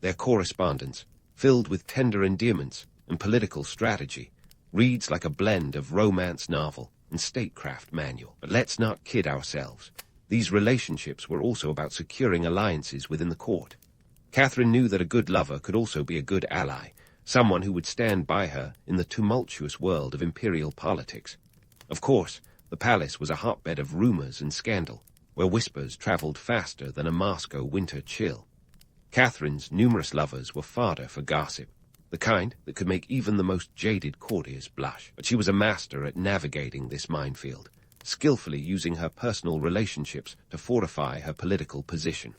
Their correspondence, filled with tender endearments and political strategy, reads like a blend of romance novel and statecraft manual. But let's not kid ourselves. These relationships were also about securing alliances within the court. Catherine knew that a good lover could also be a good ally, someone who would stand by her in the tumultuous world of imperial politics. Of course, the palace was a hotbed of rumors and scandal, where whispers traveled faster than a Moscow winter chill. Catherine's numerous lovers were fodder for gossip, the kind that could make even the most jaded courtiers blush. But she was a master at navigating this minefield, skillfully using her personal relationships to fortify her political position.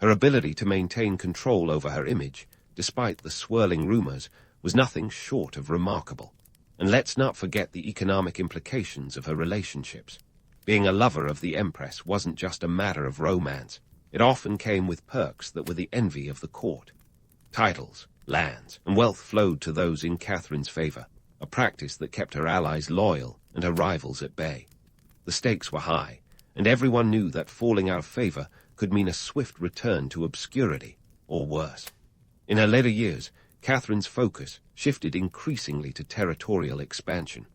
Her ability to maintain control over her image, despite the swirling rumors, was nothing short of remarkable. And let's not forget the economic implications of her relationships. Being a lover of the Empress wasn't just a matter of romance. It often came with perks that were the envy of the court. Titles, lands, and wealth flowed to those in Catherine's favor, a practice that kept her allies loyal and her rivals at bay. The stakes were high, and everyone knew that falling out of favor could mean a swift return to obscurity, or worse. In her later years, Catherine's focus shifted increasingly to territorial expansion.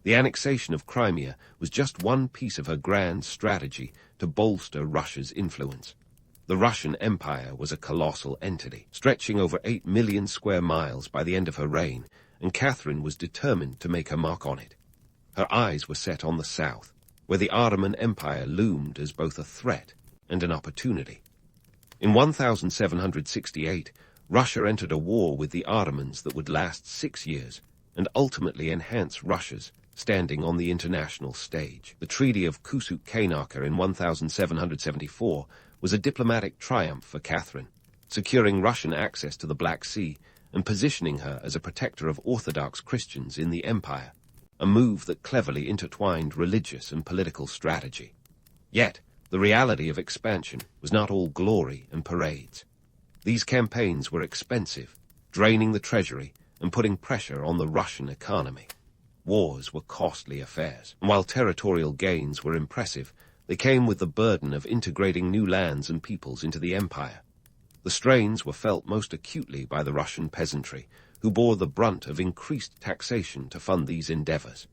The annexation of Crimea was just one piece of her grand strategy to bolster Russia's influence. The Russian Empire was a colossal entity, stretching over 8 million square miles by the end of her reign, and Catherine was determined to make her mark on it. Her eyes were set on the south, where the Ottoman Empire loomed as both a threat and an opportunity. In 1768, Russia entered a war with the Ottomans that would last 6 years and ultimately enhance Russia's standing on the international stage. The Treaty of Kusuk-Kainaka in 1774 was a diplomatic triumph for Catherine, securing Russian access to the Black Sea and positioning her as a protector of Orthodox Christians in the empire, a move that cleverly intertwined religious and political strategy. Yet, the reality of expansion was not all glory and parades. These campaigns were expensive, draining the treasury and putting pressure on the Russian economy. Wars were costly affairs, and while territorial gains were impressive, they came with the burden of integrating new lands and peoples into the empire. The strains were felt most acutely by the Russian peasantry, who bore the brunt of increased taxation to fund these endeavors.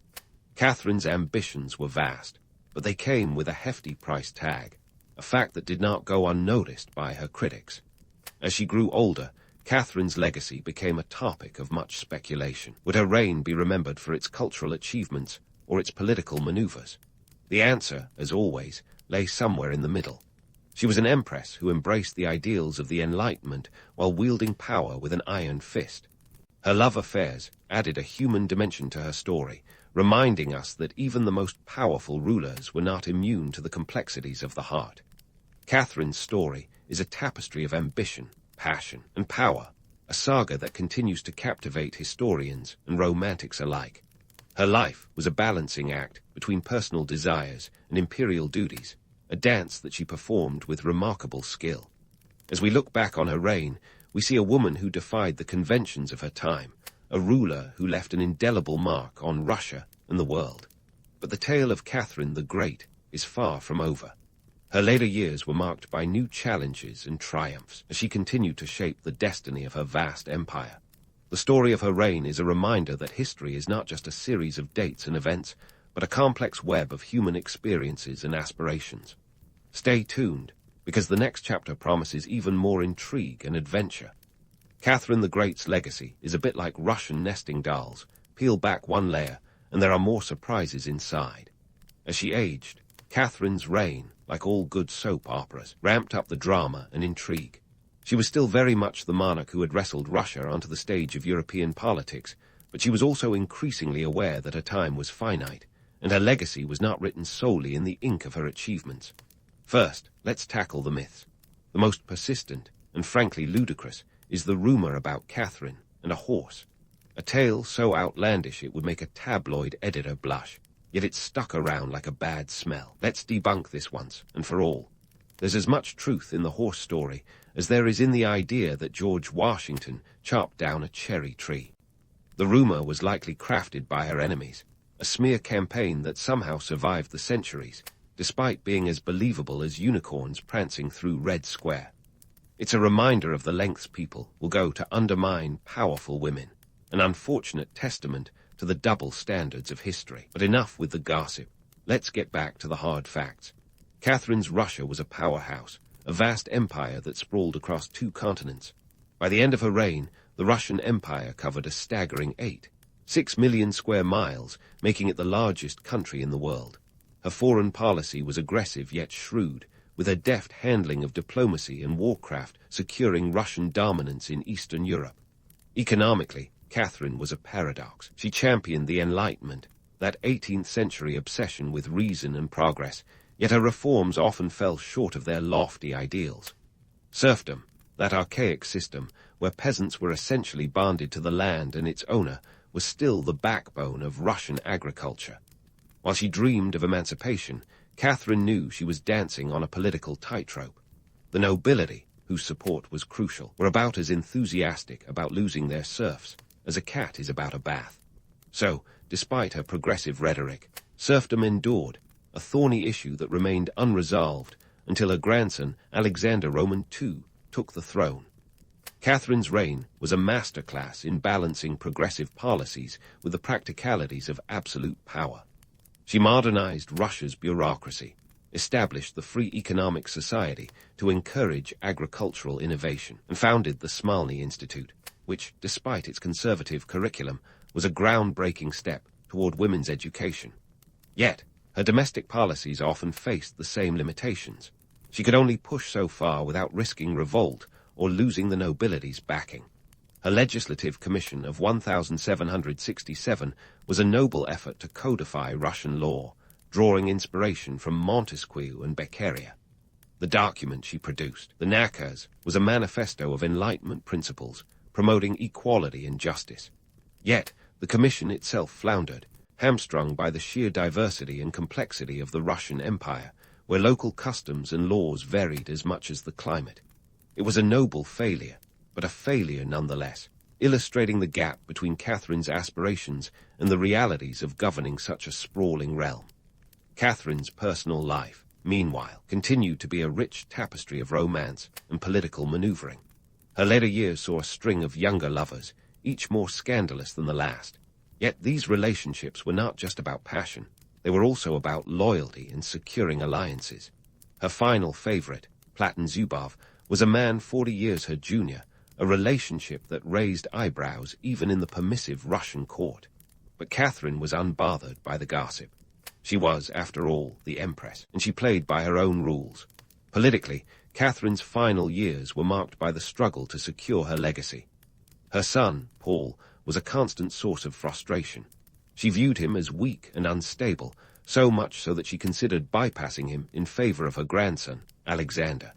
Catherine's ambitions were vast, but they came with a hefty price tag, a fact that did not go unnoticed by her critics. As she grew older, Catherine's legacy became a topic of much speculation. Would her reign be remembered for its cultural achievements or its political maneuvers? The answer, as always, lay somewhere in the middle. She was an empress who embraced the ideals of the Enlightenment while wielding power with an iron fist. Her love affairs added a human dimension to her story, reminding us that even the most powerful rulers were not immune to the complexities of the heart. Catherine's story is a tapestry of ambition, passion, and power, a saga that continues to captivate historians and romantics alike. Her life was a balancing act between personal desires and imperial duties, a dance that she performed with remarkable skill. As we look back on her reign, we see a woman who defied the conventions of her time, a ruler who left an indelible mark on Russia and the world. But the tale of Catherine the Great is far from over. Her later years were marked by new challenges and triumphs as she continued to shape the destiny of her vast empire. The story of her reign is a reminder that history is not just a series of dates and events, but a complex web of human experiences and aspirations. Stay tuned, because the next chapter promises even more intrigue and adventure. Catherine the Great's legacy is a bit like Russian nesting dolls. Peel back one layer, and there are more surprises inside. As she aged, Catherine's reign, like all good soap operas, ramped up the drama and intrigue. She was still very much the monarch who had wrestled Russia onto the stage of European politics, but she was also increasingly aware that her time was finite, and her legacy was not written solely in the ink of her achievements. First, let's tackle the myths. The most persistent, and frankly ludicrous, is the rumor about Catherine and a horse. A tale so outlandish it would make a tabloid editor blush, yet it stuck around like a bad smell. Let's debunk this once and for all. There's as much truth in the horse story as there is in the idea that George Washington chopped down a cherry tree. The rumor was likely crafted by her enemies, a smear campaign that somehow survived the centuries, despite being as believable as unicorns prancing through Red Square. It's a reminder of the lengths people will go to undermine powerful women, an unfortunate testament to the double standards of history. But enough with the gossip. Let's get back to the hard facts. Catherine's Russia was a powerhouse, a vast empire that sprawled across 2 continents. By the end of her reign, the Russian Empire covered a staggering 6 million square miles, making it the largest country in the world. Her foreign policy was aggressive yet shrewd, with her deft handling of diplomacy and warcraft securing Russian dominance in Eastern Europe. Economically, Catherine was a paradox. She championed the Enlightenment, that 18th century obsession with reason and progress, yet her reforms often fell short of their lofty ideals. Serfdom, that archaic system where peasants were essentially bonded to the land and its owner, was still the backbone of Russian agriculture. While she dreamed of emancipation, Catherine knew she was dancing on a political tightrope. The nobility, whose support was crucial, were about as enthusiastic about losing their serfs as a cat is about a bath. So, despite her progressive rhetoric, serfdom endured, a thorny issue that remained unresolved until her grandson, Alexander Roman II, took the throne. Catherine's reign was a masterclass in balancing progressive policies with the practicalities of absolute power. She modernized Russia's bureaucracy, established the Free Economic Society to encourage agricultural innovation, and founded the Smolny Institute, which, despite its conservative curriculum, was a groundbreaking step toward women's education. Yet, her domestic policies often faced the same limitations. She could only push so far without risking revolt or losing the nobility's backing. Her legislative commission of 1767 was a noble effort to codify Russian law, drawing inspiration from Montesquieu and Beccaria. The document she produced, the Nakaz, was a manifesto of Enlightenment principles, promoting equality and justice. Yet, the commission itself floundered, hamstrung by the sheer diversity and complexity of the Russian Empire, where local customs and laws varied as much as the climate. It was a noble failure, but a failure nonetheless, illustrating the gap between Catherine's aspirations and the realities of governing such a sprawling realm. Catherine's personal life, meanwhile, continued to be a rich tapestry of romance and political maneuvering. Her later years saw a string of younger lovers, each more scandalous than the last. Yet these relationships were not just about passion. They were also about loyalty and securing alliances. Her final favorite, Platon Zubov, was a man 40 years her junior, a relationship that raised eyebrows even in the permissive Russian court. But Catherine was unbothered by the gossip. She was, after all, the empress, and she played by her own rules. Politically, Catherine's final years were marked by the struggle to secure her legacy. Her son, Paul, was a constant source of frustration. She viewed him as weak and unstable, so much so that she considered bypassing him in favor of her grandson, Alexander.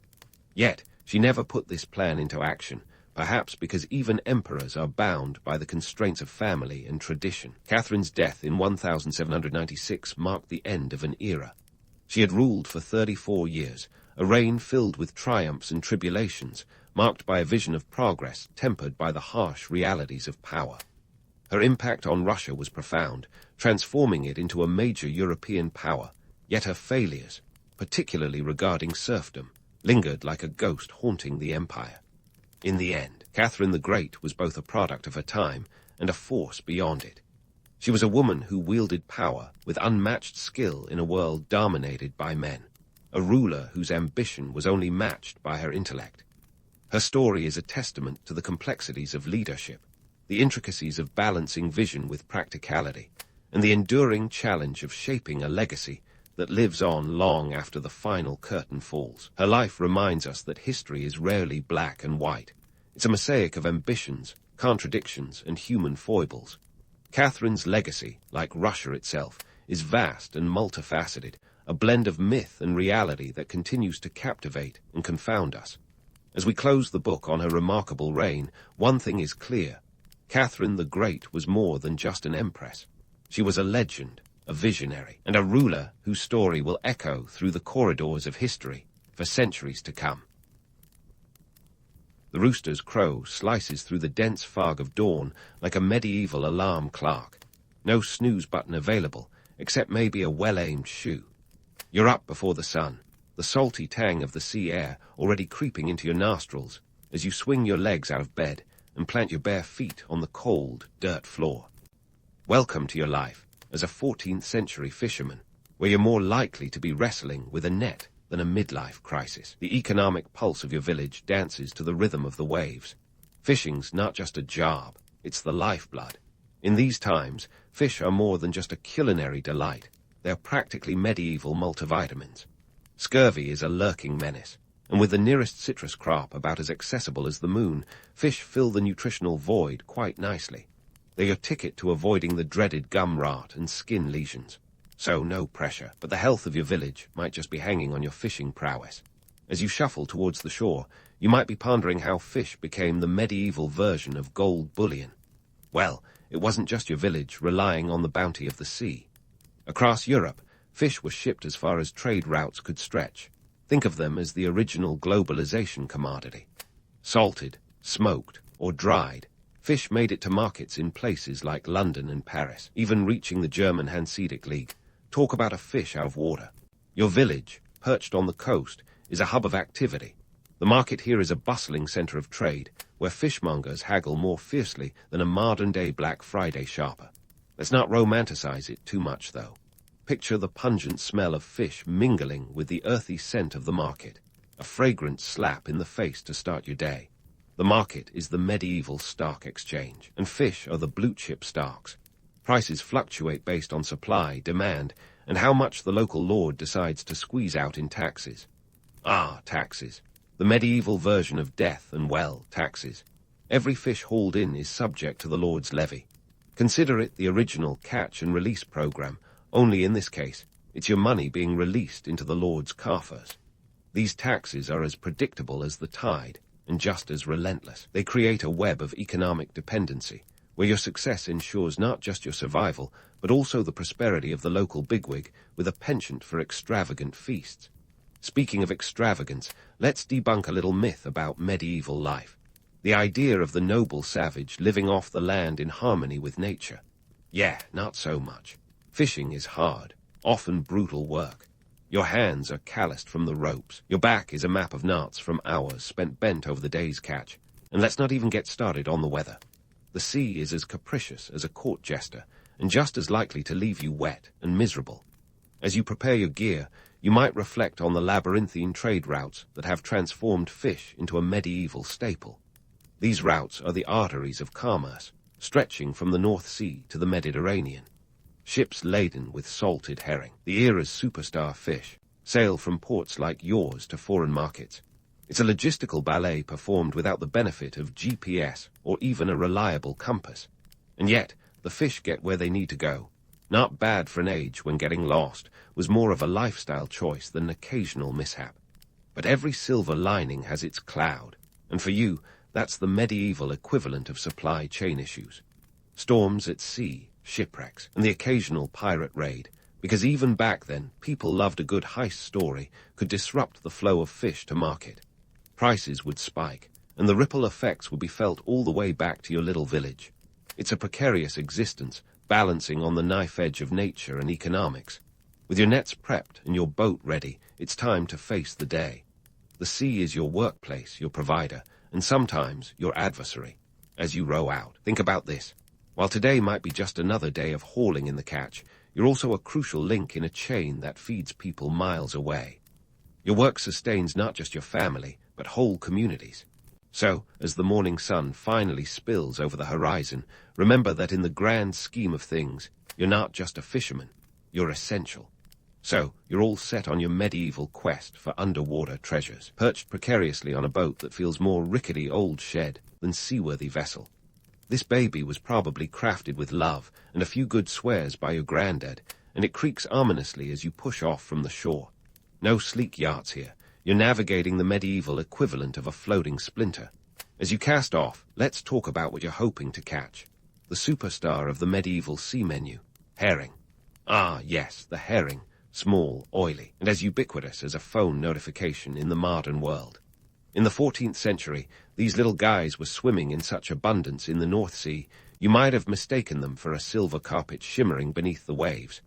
Yet, she never put this plan into action, perhaps because even emperors are bound by the constraints of family and tradition. Catherine's death in 1796 marked the end of an era. She had ruled for 34 years, a reign filled with triumphs and tribulations, marked by a vision of progress tempered by the harsh realities of power. Her impact on Russia was profound, transforming it into a major European power, yet her failures, particularly regarding serfdom, lingered like a ghost haunting the empire. In the end, Catherine the Great was both a product of her time and a force beyond it. She was a woman who wielded power with unmatched skill in a world dominated by men, a ruler whose ambition was only matched by her intellect. Her story is a testament to the complexities of leadership, the intricacies of balancing vision with practicality, and the enduring challenge of shaping a legacy that lives on long after the final curtain falls. Her life reminds us that history is rarely black and white. It's a mosaic of ambitions, contradictions, and human foibles. Catherine's legacy, like Russia itself, is vast and multifaceted, a blend of myth and reality that continues to captivate and confound us. As we close the book on her remarkable reign, one thing is clear. Catherine the Great was more than just an empress. She was a legend, a visionary, and a ruler whose story will echo through the corridors of history for centuries to come. The rooster's crow slices through the dense fog of dawn like a medieval alarm clock. No snooze button available, except maybe a well-aimed shoe. You're up before the sun, the salty tang of the sea air already creeping into your nostrils as you swing your legs out of bed and plant your bare feet on the cold, dirt floor. Welcome to your life as a 14th century fisherman, where you're more likely to be wrestling with a net than a midlife crisis. The economic pulse of your village dances to the rhythm of the waves. Fishing's not just a job, it's the lifeblood. In these times, fish are more than just a culinary delight. They're practically medieval multivitamins. Scurvy is a lurking menace, and with the nearest citrus crop about as accessible as the moon, fish fill the nutritional void quite nicely. They're your ticket to avoiding the dreaded gum rot and skin lesions. So no pressure, but the health of your village might just be hanging on your fishing prowess. As you shuffle towards the shore, you might be pondering how fish became the medieval version of gold bullion. Well, it wasn't just your village relying on the bounty of the sea. Across Europe, fish were shipped as far as trade routes could stretch. Think of them as the original globalization commodity. Salted, smoked, or dried, fish made it to markets in places like London and Paris, even reaching the German Hanseatic League. Talk about a fish out of water. Your village, perched on the coast, is a hub of activity. The market here is a bustling center of trade, where fishmongers haggle more fiercely than a modern-day Black Friday shopper. Let's not romanticize it too much, though. Picture the pungent smell of fish mingling with the earthy scent of the market, a fragrant slap in the face to start your day. The market is the medieval stock exchange, and fish are the blue-chip stocks. Prices fluctuate based on supply, demand, and how much the local lord decides to squeeze out in taxes. Ah, taxes. The medieval version of death and, well, taxes. Every fish hauled in is subject to the lord's levy. Consider it the original catch and release program, only in this case, it's your money being released into the lord's coffers. These taxes are as predictable as the tide, and just as relentless. They create a web of economic dependency, where your success ensures not just your survival, but also the prosperity of the local bigwig with a penchant for extravagant feasts. Speaking of extravagance, let's debunk a little myth about medieval life. The idea of the noble savage living off the land in harmony with nature. Yeah, not so much. Fishing is hard, often brutal work. Your hands are calloused from the ropes. Your back is a map of knots from hours spent bent over the day's catch. And let's not even get started on the weather. The sea is as capricious as a court jester, and just as likely to leave you wet and miserable. As you prepare your gear, you might reflect on the labyrinthine trade routes that have transformed fish into a medieval staple. These routes are the arteries of commerce, stretching from the North Sea to the Mediterranean. Ships laden with salted herring, the era's superstar fish, sail from ports like yours to foreign markets. It's a logistical ballet performed without the benefit of GPS or even a reliable compass. And yet, the fish get where they need to go. Not bad for an age when getting lost was more of a lifestyle choice than an occasional mishap. But every silver lining has its cloud, and for you, that's the medieval equivalent of supply chain issues. Storms at sea, shipwrecks, and the occasional pirate raid, because even back then, people loved a good heist story could disrupt the flow of fish to market. Prices would spike, and the ripple effects would be felt all the way back to your little village. It's a precarious existence, balancing on the knife edge of nature and economics. With your nets prepped and your boat ready, it's time to face the day. The sea is your workplace, your provider, and sometimes your adversary. As you row out, think about this. While today might be just another day of hauling in the catch, you're also a crucial link in a chain that feeds people miles away. Your work sustains not just your family, but whole communities. So, as the morning sun finally spills over the horizon, remember that in the grand scheme of things, you're not just a fisherman, you're essential. So, you're all set on your medieval quest for underwater treasures, perched precariously on a boat that feels more rickety old shed than seaworthy vessel. This baby was probably crafted with love and a few good swears by your granddad, and it creaks ominously as you push off from the shore. No sleek yachts here. You're navigating the medieval equivalent of a floating splinter. As you cast off, let's talk about what you're hoping to catch. The superstar of the medieval sea menu, herring. Ah, yes, the herring. Small, oily, and as ubiquitous as a phone notification in the modern world. In the 14th century, these little guys were swimming in such abundance in the North Sea, you might have mistaken them for a silver carpet shimmering beneath the waves.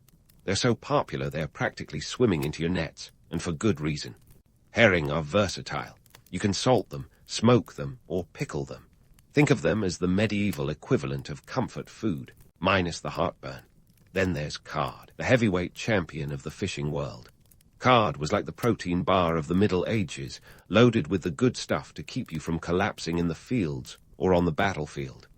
They're so popular they're practically swimming into your nets, and for good reason. Herring are versatile. You can salt them, smoke them, or pickle them. Think of them as the medieval equivalent of comfort food, minus the heartburn. Then there's cod, the heavyweight champion of the fishing world. Cod was like the protein bar of the Middle Ages, loaded with the good stuff to keep you from collapsing in the fields or on the battlefield.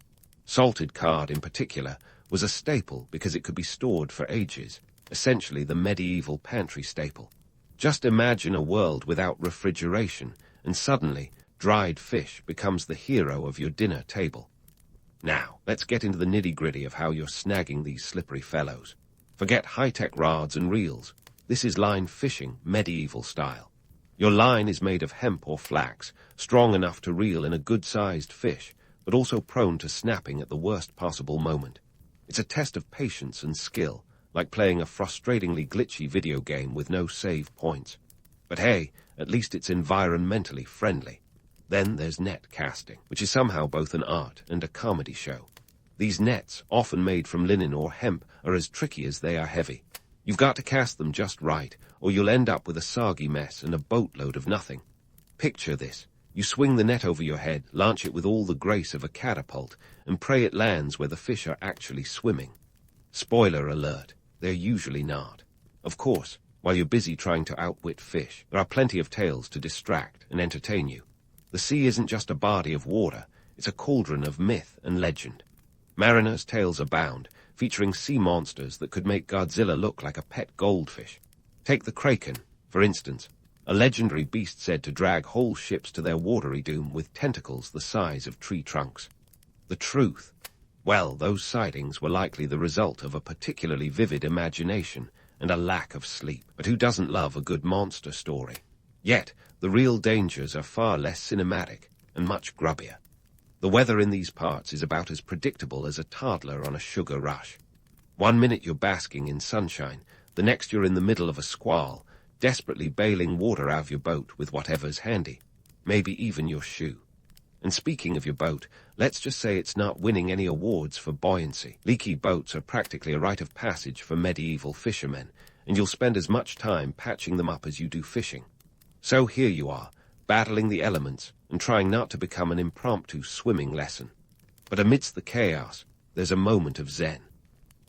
Salted cod, in particular, was a staple because it could be stored for ages, essentially the medieval pantry staple. Just imagine a world without refrigeration, and suddenly, dried fish becomes the hero of your dinner table. Now, let's get into the nitty-gritty of how you're snagging these slippery fellows. Forget high-tech rods and reels. This is line fishing, medieval style. Your line is made of hemp or flax, strong enough to reel in a good-sized fish, but also prone to snapping at the worst possible moment. It's a test of patience and skill, like playing a frustratingly glitchy video game with no save points. But hey, at least it's environmentally friendly. Then there's net casting, which is somehow both an art and a comedy show. These nets, often made from linen or hemp, are as tricky as they are heavy. You've got to cast them just right, or you'll end up with a soggy mess and a boatload of nothing. Picture this. You swing the net over your head, launch it with all the grace of a catapult, and pray it lands where the fish are actually swimming. Spoiler alert, they're usually not. Of course, while you're busy trying to outwit fish, there are plenty of tales to distract and entertain you. The sea isn't just a body of water, it's a cauldron of myth and legend. Mariners' tales abound, featuring sea monsters that could make Godzilla look like a pet goldfish. Take the kraken, for instance, a legendary beast said to drag whole ships to their watery doom with tentacles the size of tree trunks. The truth? Well, those sightings were likely the result of a particularly vivid imagination and a lack of sleep. But who doesn't love a good monster story? Yet, the real dangers are far less cinematic and much grubbier. The weather in these parts is about as predictable as a toddler on a sugar rush. 1 minute you're basking in sunshine, the next you're in the middle of a squall, desperately bailing water out of your boat with whatever's handy, maybe even your shoe. And speaking of your boat, let's just say it's not winning any awards for buoyancy. Leaky boats are practically a rite of passage for medieval fishermen, and you'll spend as much time patching them up as you do fishing. So here you are, battling the elements and trying not to become an impromptu swimming lesson. But amidst the chaos, there's a moment of zen.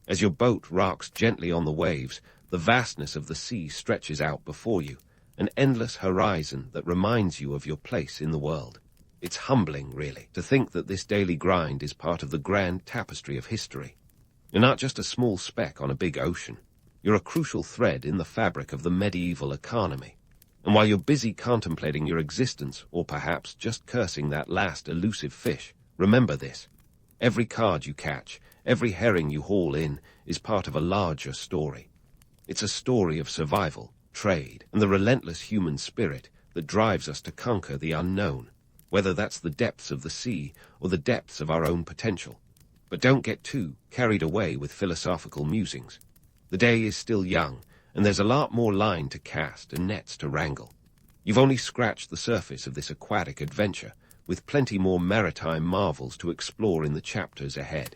As your boat rocks gently on the waves, the vastness of the sea stretches out before you, an endless horizon that reminds you of your place in the world. It's humbling, really, to think that this daily grind is part of the grand tapestry of history. You're not just a small speck on a big ocean. You're a crucial thread in the fabric of the medieval economy. And while you're busy contemplating your existence, or perhaps just cursing that last elusive fish, remember this. Every card you catch, every herring you haul in, is part of a larger story. It's a story of survival, trade, and the relentless human spirit that drives us to conquer the unknown, whether that's the depths of the sea or the depths of our own potential. But don't get too carried away with philosophical musings. The day is still young, and there's a lot more line to cast and nets to wrangle. You've only scratched the surface of this aquatic adventure, with plenty more maritime marvels to explore in the chapters ahead.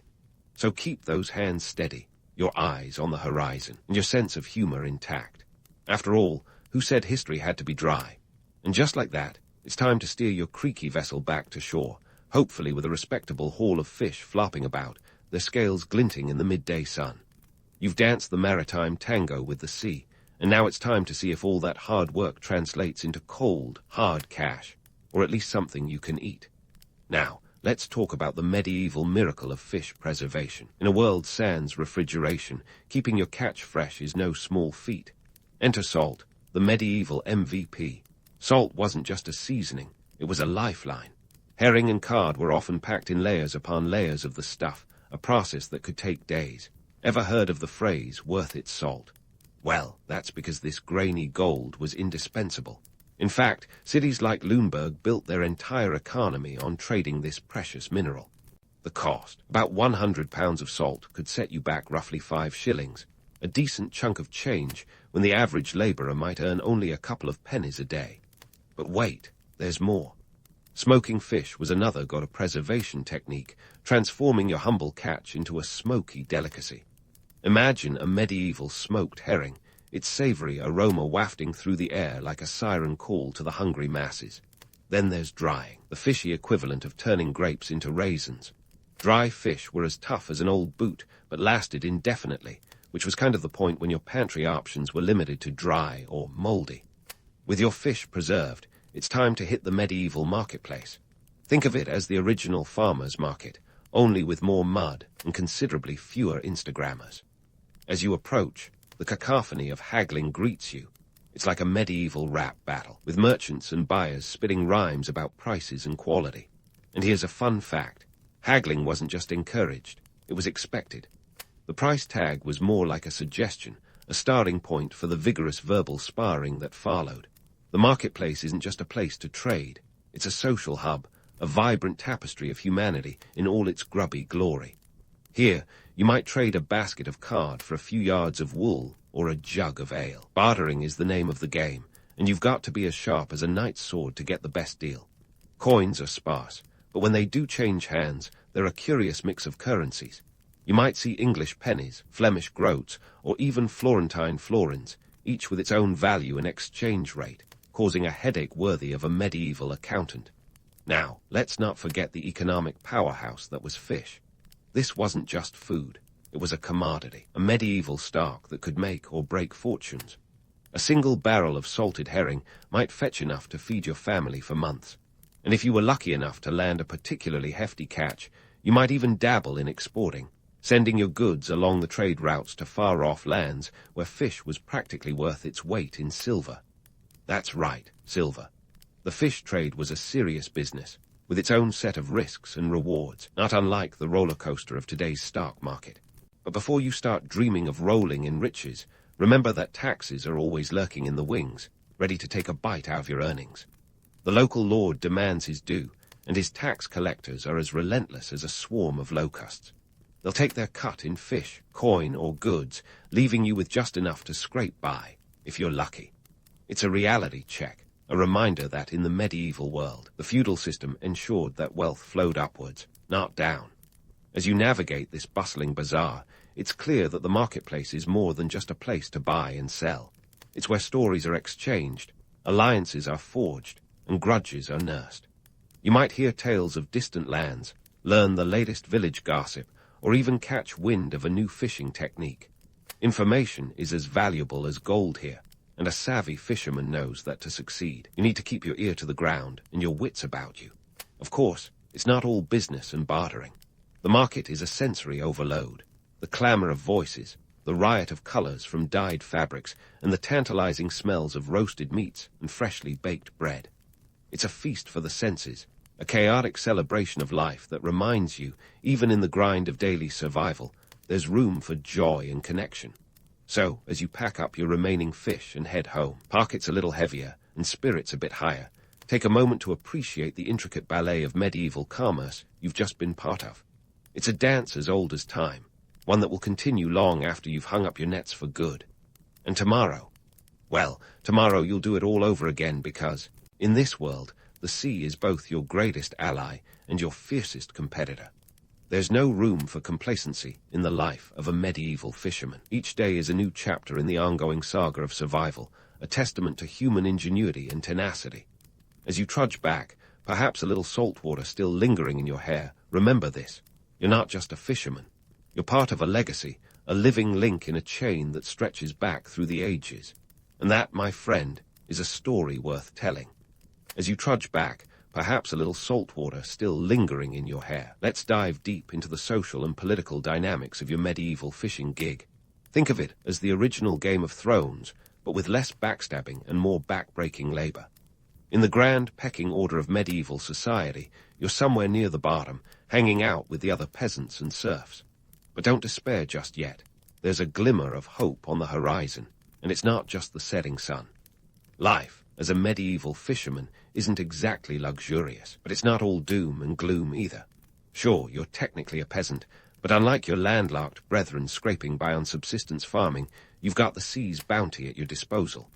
So keep those hands steady, your eyes on the horizon, and your sense of humor intact. After all, who said history had to be dry? And just like that, it's time to steer your creaky vessel back to shore, hopefully with a respectable haul of fish flopping about, their scales glinting in the midday sun. You've danced the maritime tango with the sea, and now it's time to see if all that hard work translates into cold, hard cash, or at least something you can eat. Now, let's talk about the medieval miracle of fish preservation. In a world sans refrigeration, keeping your catch fresh is no small feat. Enter salt, the medieval MVP. Salt wasn't just a seasoning, it was a lifeline. Herring and cod were often packed in layers upon layers of the stuff, a process that could take days. Ever heard of the phrase, worth its salt? Well, that's because this grainy gold was indispensable. In fact, cities like Lüneburg built their entire economy on trading this precious mineral. The cost, about 100 pounds of salt, could set you back roughly 5 shillings, a decent chunk of change when the average labourer might earn only a couple of pennies a day. But wait, there's more. Smoking fish was another preservation technique, transforming your humble catch into a smoky delicacy. Imagine a medieval smoked herring, its savoury aroma wafting through the air like a siren call to the hungry masses. Then there's drying, the fishy equivalent of turning grapes into raisins. Dry fish were as tough as an old boot, but lasted indefinitely, which was kind of the point when your pantry options were limited to dry or mouldy. With your fish preserved, it's time to hit the medieval marketplace. Think of it as the original farmer's market, only with more mud and considerably fewer Instagrammers. As you approach, the cacophony of haggling greets you. It's like a medieval rap battle, with merchants and buyers spitting rhymes about prices and quality. And here's a fun fact. Haggling wasn't just encouraged, it was expected. The price tag was more like a suggestion, a starting point for the vigorous verbal sparring that followed. The marketplace isn't just a place to trade, it's a social hub, a vibrant tapestry of humanity in all its grubby glory. Here, you might trade a basket of card for a few yards of wool or a jug of ale. Bartering is the name of the game, and you've got to be as sharp as a knight's sword to get the best deal. Coins are sparse, but when they do change hands, they're a curious mix of currencies. You might see English pennies, Flemish groats, or even Florentine florins, each with its own value and exchange rate, causing a headache worthy of a medieval accountant. Now, let's not forget the economic powerhouse that was fish. This wasn't just food, it was a commodity, a medieval stock that could make or break fortunes. A single barrel of salted herring might fetch enough to feed your family for months. And if you were lucky enough to land a particularly hefty catch, you might even dabble in exporting, sending your goods along the trade routes to far-off lands where fish was practically worth its weight in silver. That's right, silver. The fish trade was a serious business, with its own set of risks and rewards, not unlike the roller coaster of today's stock market. But before you start dreaming of rolling in riches, remember that taxes are always lurking in the wings, ready to take a bite out of your earnings. The local lord demands his due, and his tax collectors are as relentless as a swarm of locusts. They'll take their cut in fish, coin, or goods, leaving you with just enough to scrape by, if you're lucky. It's a reality check, a reminder that in the medieval world, the feudal system ensured that wealth flowed upwards, not down. As you navigate this bustling bazaar, it's clear that the marketplace is more than just a place to buy and sell. It's where stories are exchanged, alliances are forged, and grudges are nursed. You might hear tales of distant lands, learn the latest village gossip, or even catch wind of a new fishing technique. Information is as valuable as gold here, and a savvy fisherman knows that to succeed, you need to keep your ear to the ground and your wits about you. Of course, it's not all business and bartering. The market is a sensory overload. The clamor of voices, the riot of colors from dyed fabrics, and the tantalizing smells of roasted meats and freshly baked bread. It's a feast for the senses, a chaotic celebration of life that reminds you, even in the grind of daily survival, there's room for joy and connection. So, as you pack up your remaining fish and head home, pockets a little heavier and spirits a bit higher, take a moment to appreciate the intricate ballet of medieval commerce you've just been part of. It's a dance as old as time, one that will continue long after you've hung up your nets for good. And tomorrow? Well, tomorrow you'll do it all over again because, in this world, the sea is both your greatest ally and your fiercest competitor. There's no room for complacency in the life of a medieval fisherman. Each day is a new chapter in the ongoing saga of survival, a testament to human ingenuity and tenacity. As you trudge back, perhaps a little salt water still lingering in your hair, remember this. You're not just a fisherman. You're part of a legacy, a living link in a chain that stretches back through the ages. And that, my friend, is a story worth telling. As you trudge back, perhaps a little salt water still lingering in your hair, let's dive deep into the social and political dynamics of your medieval fishing gig. Think of it as the original Game of Thrones, but with less backstabbing and more back-breaking labor. In the grand pecking order of medieval society, you're somewhere near the bottom, hanging out with the other peasants and serfs. But don't despair just yet. There's a glimmer of hope on the horizon, and it's not just the setting sun. Life, as a medieval fisherman, isn't exactly luxurious, but it's not all doom and gloom either. Sure, you're technically a peasant, but unlike your landlocked brethren scraping by on subsistence farming, you've got the sea's bounty at your disposal.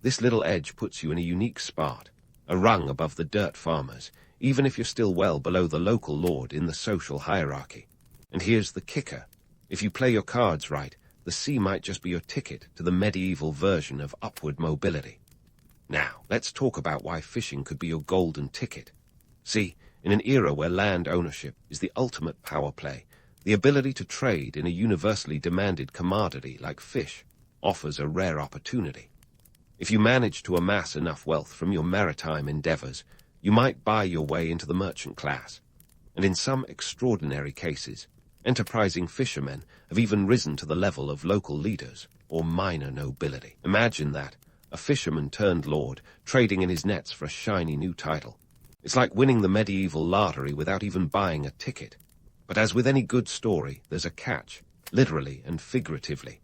This little edge puts you in a unique spot, a rung above the dirt farmers, even if you're still well below the local lord in the social hierarchy. And here's the kicker. If you play your cards right, the sea might just be your ticket to the medieval version of upward mobility. Now, let's talk about why fishing could be your golden ticket. See, in an era where land ownership is the ultimate power play, the ability to trade in a universally demanded commodity like fish offers a rare opportunity. If you manage to amass enough wealth from your maritime endeavors, you might buy your way into the merchant class. And in some extraordinary cases, enterprising fishermen have even risen to the level of local leaders or minor nobility. Imagine that. A fisherman turned lord, trading in his nets for a shiny new title. It's like winning the medieval lottery without even buying a ticket. But as with any good story, there's a catch, literally and figuratively.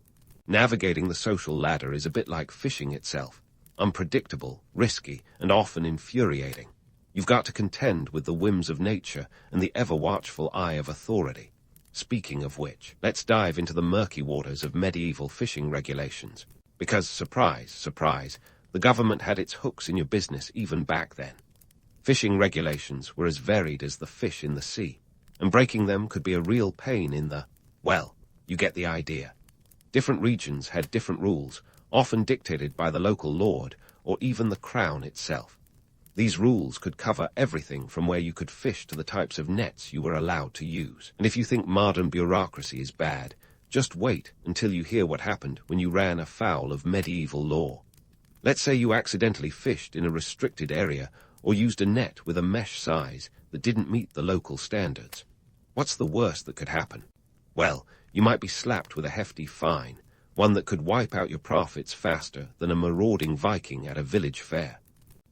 Navigating the social ladder is a bit like fishing itself, unpredictable, risky, and often infuriating. You've got to contend with the whims of nature and the ever-watchful eye of authority. Speaking of which, let's dive into the murky waters of medieval fishing regulations. Because, surprise, surprise, the government had its hooks in your business even back then. Fishing regulations were as varied as the fish in the sea, and breaking them could be a real pain in the, well, you get the idea. Different regions had different rules, often dictated by the local lord or even the crown itself. These rules could cover everything from where you could fish to the types of nets you were allowed to use. And if you think modern bureaucracy is bad, just wait until you hear what happened when you ran afoul of medieval law. Let's say you accidentally fished in a restricted area or used a net with a mesh size that didn't meet the local standards. What's the worst that could happen? Well, you might be slapped with a hefty fine, one that could wipe out your profits faster than a marauding Viking at a village fair.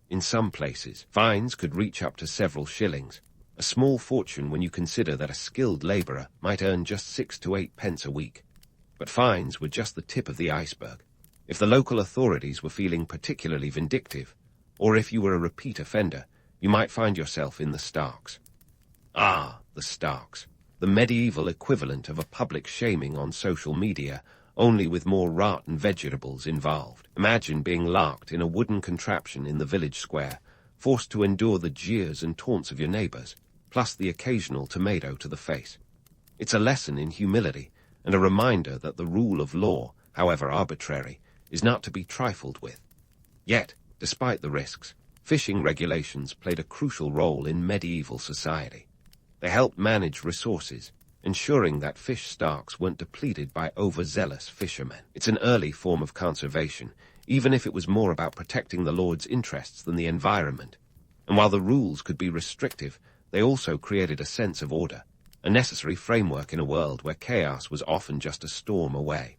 In some places, fines could reach up to several shillings, a small fortune when you consider that a skilled laborer might earn just 6 to 8 pence a week. But fines were just the tip of the iceberg. If the local authorities were feeling particularly vindictive, or if you were a repeat offender, you might find yourself in the stocks. Ah, the stocks, the medieval equivalent of a public shaming on social media, only with more rotten vegetables involved. Imagine being locked in a wooden contraption in the village square, forced to endure the jeers and taunts of your neighbors, plus the occasional tomato to the face. It's a lesson in humility, and a reminder that the rule of law, however arbitrary, is not to be trifled with. Yet, despite the risks, fishing regulations played a crucial role in medieval society. They helped manage resources, ensuring that fish stocks weren't depleted by overzealous fishermen. It's an early form of conservation, even if it was more about protecting the Lord's interests than the environment. And while the rules could be restrictive, they also created a sense of order, a necessary framework in a world where chaos was often just a storm away.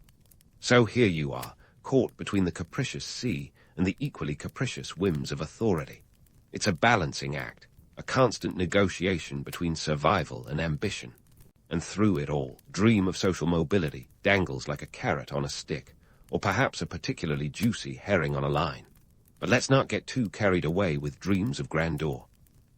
So here you are, caught between the capricious sea and the equally capricious whims of authority. It's a balancing act, a constant negotiation between survival and ambition. And through it all, dream of social mobility dangles like a carrot on a stick, or perhaps a particularly juicy herring on a line. But let's not get too carried away with dreams of grandeur.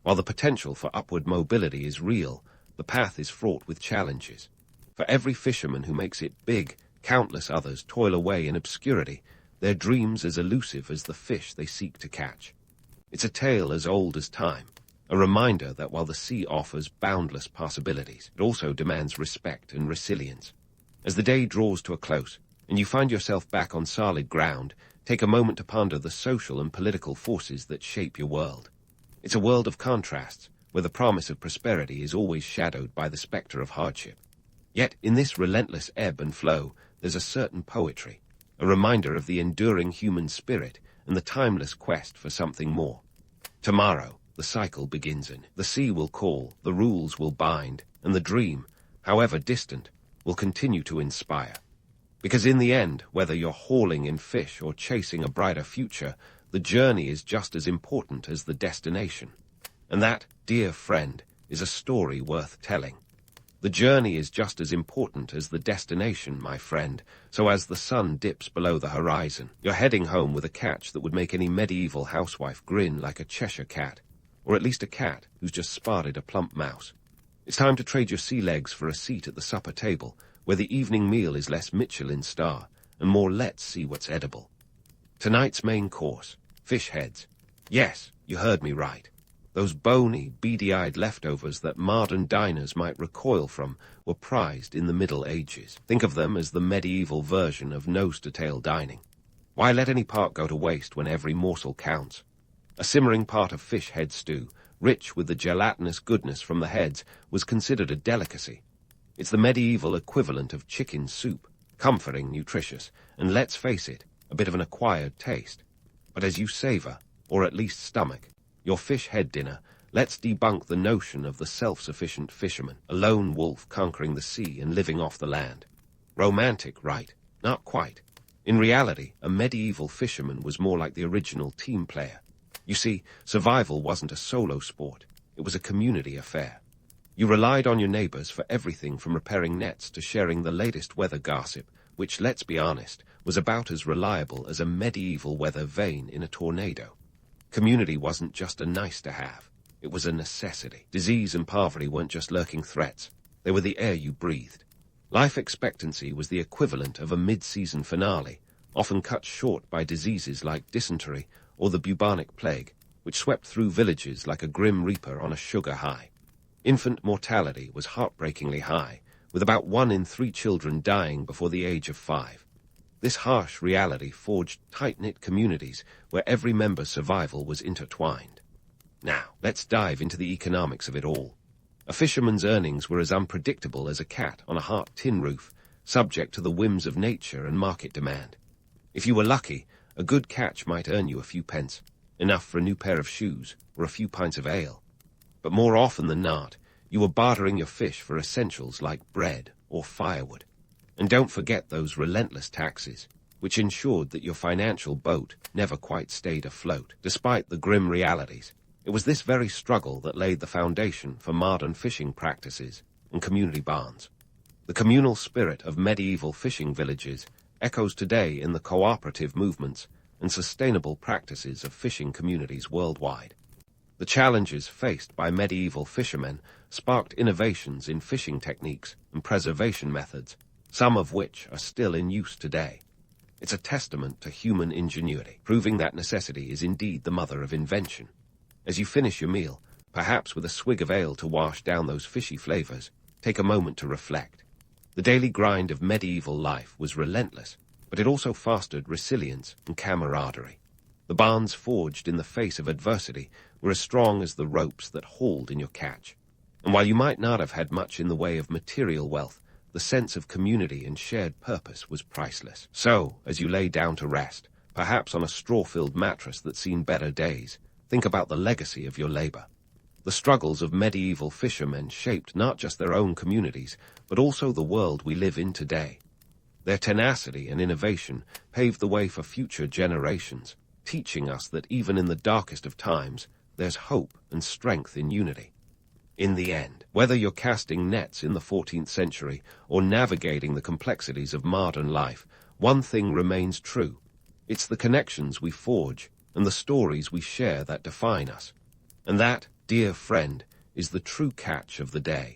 While the potential for upward mobility is real, the path is fraught with challenges. For every fisherman who makes it big, countless others toil away in obscurity, their dreams as elusive as the fish they seek to catch. It's a tale as old as time, a reminder that while the sea offers boundless possibilities, it also demands respect and resilience. As the day draws to a close, and you find yourself back on solid ground, take a moment to ponder the social and political forces that shape your world. It's a world of contrasts, where the promise of prosperity is always shadowed by the specter of hardship. Yet in this relentless ebb and flow, there's a certain poetry, a reminder of the enduring human spirit and the timeless quest for something more. Tomorrow, the cycle begins in. The sea will call, the rules will bind, and the dream, however distant, will continue to inspire. Because in the end, whether you're hauling in fish or chasing a brighter future, the journey is just as important as the destination. And that, dear friend, is a story worth telling. The journey is just as important as the destination, my friend, so as the sun dips below the horizon, you're heading home with a catch that would make any medieval housewife grin like a Cheshire cat, or at least a cat who's just spotted a plump mouse. It's time to trade your sea legs for a seat at the supper table, where the evening meal is less Michelin star and more let's see what's edible. Tonight's main course, fish heads. Yes, you heard me right. Those bony, beady-eyed leftovers that modern diners might recoil from were prized in the Middle Ages. Think of them as the medieval version of nose-to-tail dining. Why let any part go to waste when every morsel counts? A simmering pot of fish head stew, rich with the gelatinous goodness from the heads, was considered a delicacy. It's the medieval equivalent of chicken soup, comforting, nutritious, and let's face it, a bit of an acquired taste. But as you savor, or at least stomach, your fish head dinner, let's debunk the notion of the self-sufficient fisherman, a lone wolf conquering the sea and living off the land. Romantic, right? Not quite. In reality, a medieval fisherman was more like the original team player. You see, survival wasn't a solo sport. It was a community affair. You relied on your neighbors for everything from repairing nets to sharing the latest weather gossip, which, let's be honest, was about as reliable as a medieval weather vane in a tornado. Community wasn't just a nice-to-have. It was a necessity. Disease and poverty weren't just lurking threats. They were the air you breathed. Life expectancy was the equivalent of a mid-season finale, often cut short by diseases like dysentery or the bubonic plague, which swept through villages like a grim reaper on a sugar high. Infant mortality was heartbreakingly high, with about 1 in 3 children dying before the age of 5. This harsh reality forged tight-knit communities where every member's survival was intertwined. Now, let's dive into the economics of it all. A fisherman's earnings were as unpredictable as a cat on a hot tin roof, subject to the whims of nature and market demand. If you were lucky, a good catch might earn you a few pence, enough for a new pair of shoes or a few pints of ale. But more often than not, you were bartering your fish for essentials like bread or firewood. And don't forget those relentless taxes, which ensured that your financial boat never quite stayed afloat. Despite the grim realities, it was this very struggle that laid the foundation for modern fishing practices and community bonds. The communal spirit of medieval fishing villages echoes today in the cooperative movements and sustainable practices of fishing communities worldwide. The challenges faced by medieval fishermen sparked innovations in fishing techniques and preservation methods, some of which are still in use today. It's a testament to human ingenuity, proving that necessity is indeed the mother of invention. As you finish your meal, perhaps with a swig of ale to wash down those fishy flavors, take a moment to reflect. The daily grind of medieval life was relentless, but it also fostered resilience and camaraderie. The bonds forged in the face of adversity were as strong as the ropes that hauled in your catch. And while you might not have had much in the way of material wealth, the sense of community and shared purpose was priceless. So, as you lay down to rest, perhaps on a straw-filled mattress that's seen better days, think about the legacy of your labor. The struggles of medieval fishermen shaped not just their own communities, but also the world we live in today. Their tenacity and innovation paved the way for future generations, teaching us that even in the darkest of times, there's hope and strength in unity. In the end, whether you're casting nets in the 14th century or navigating the complexities of modern life, one thing remains true. It's the connections we forge and the stories we share that define us. And that, dear friend, is the true catch of the day.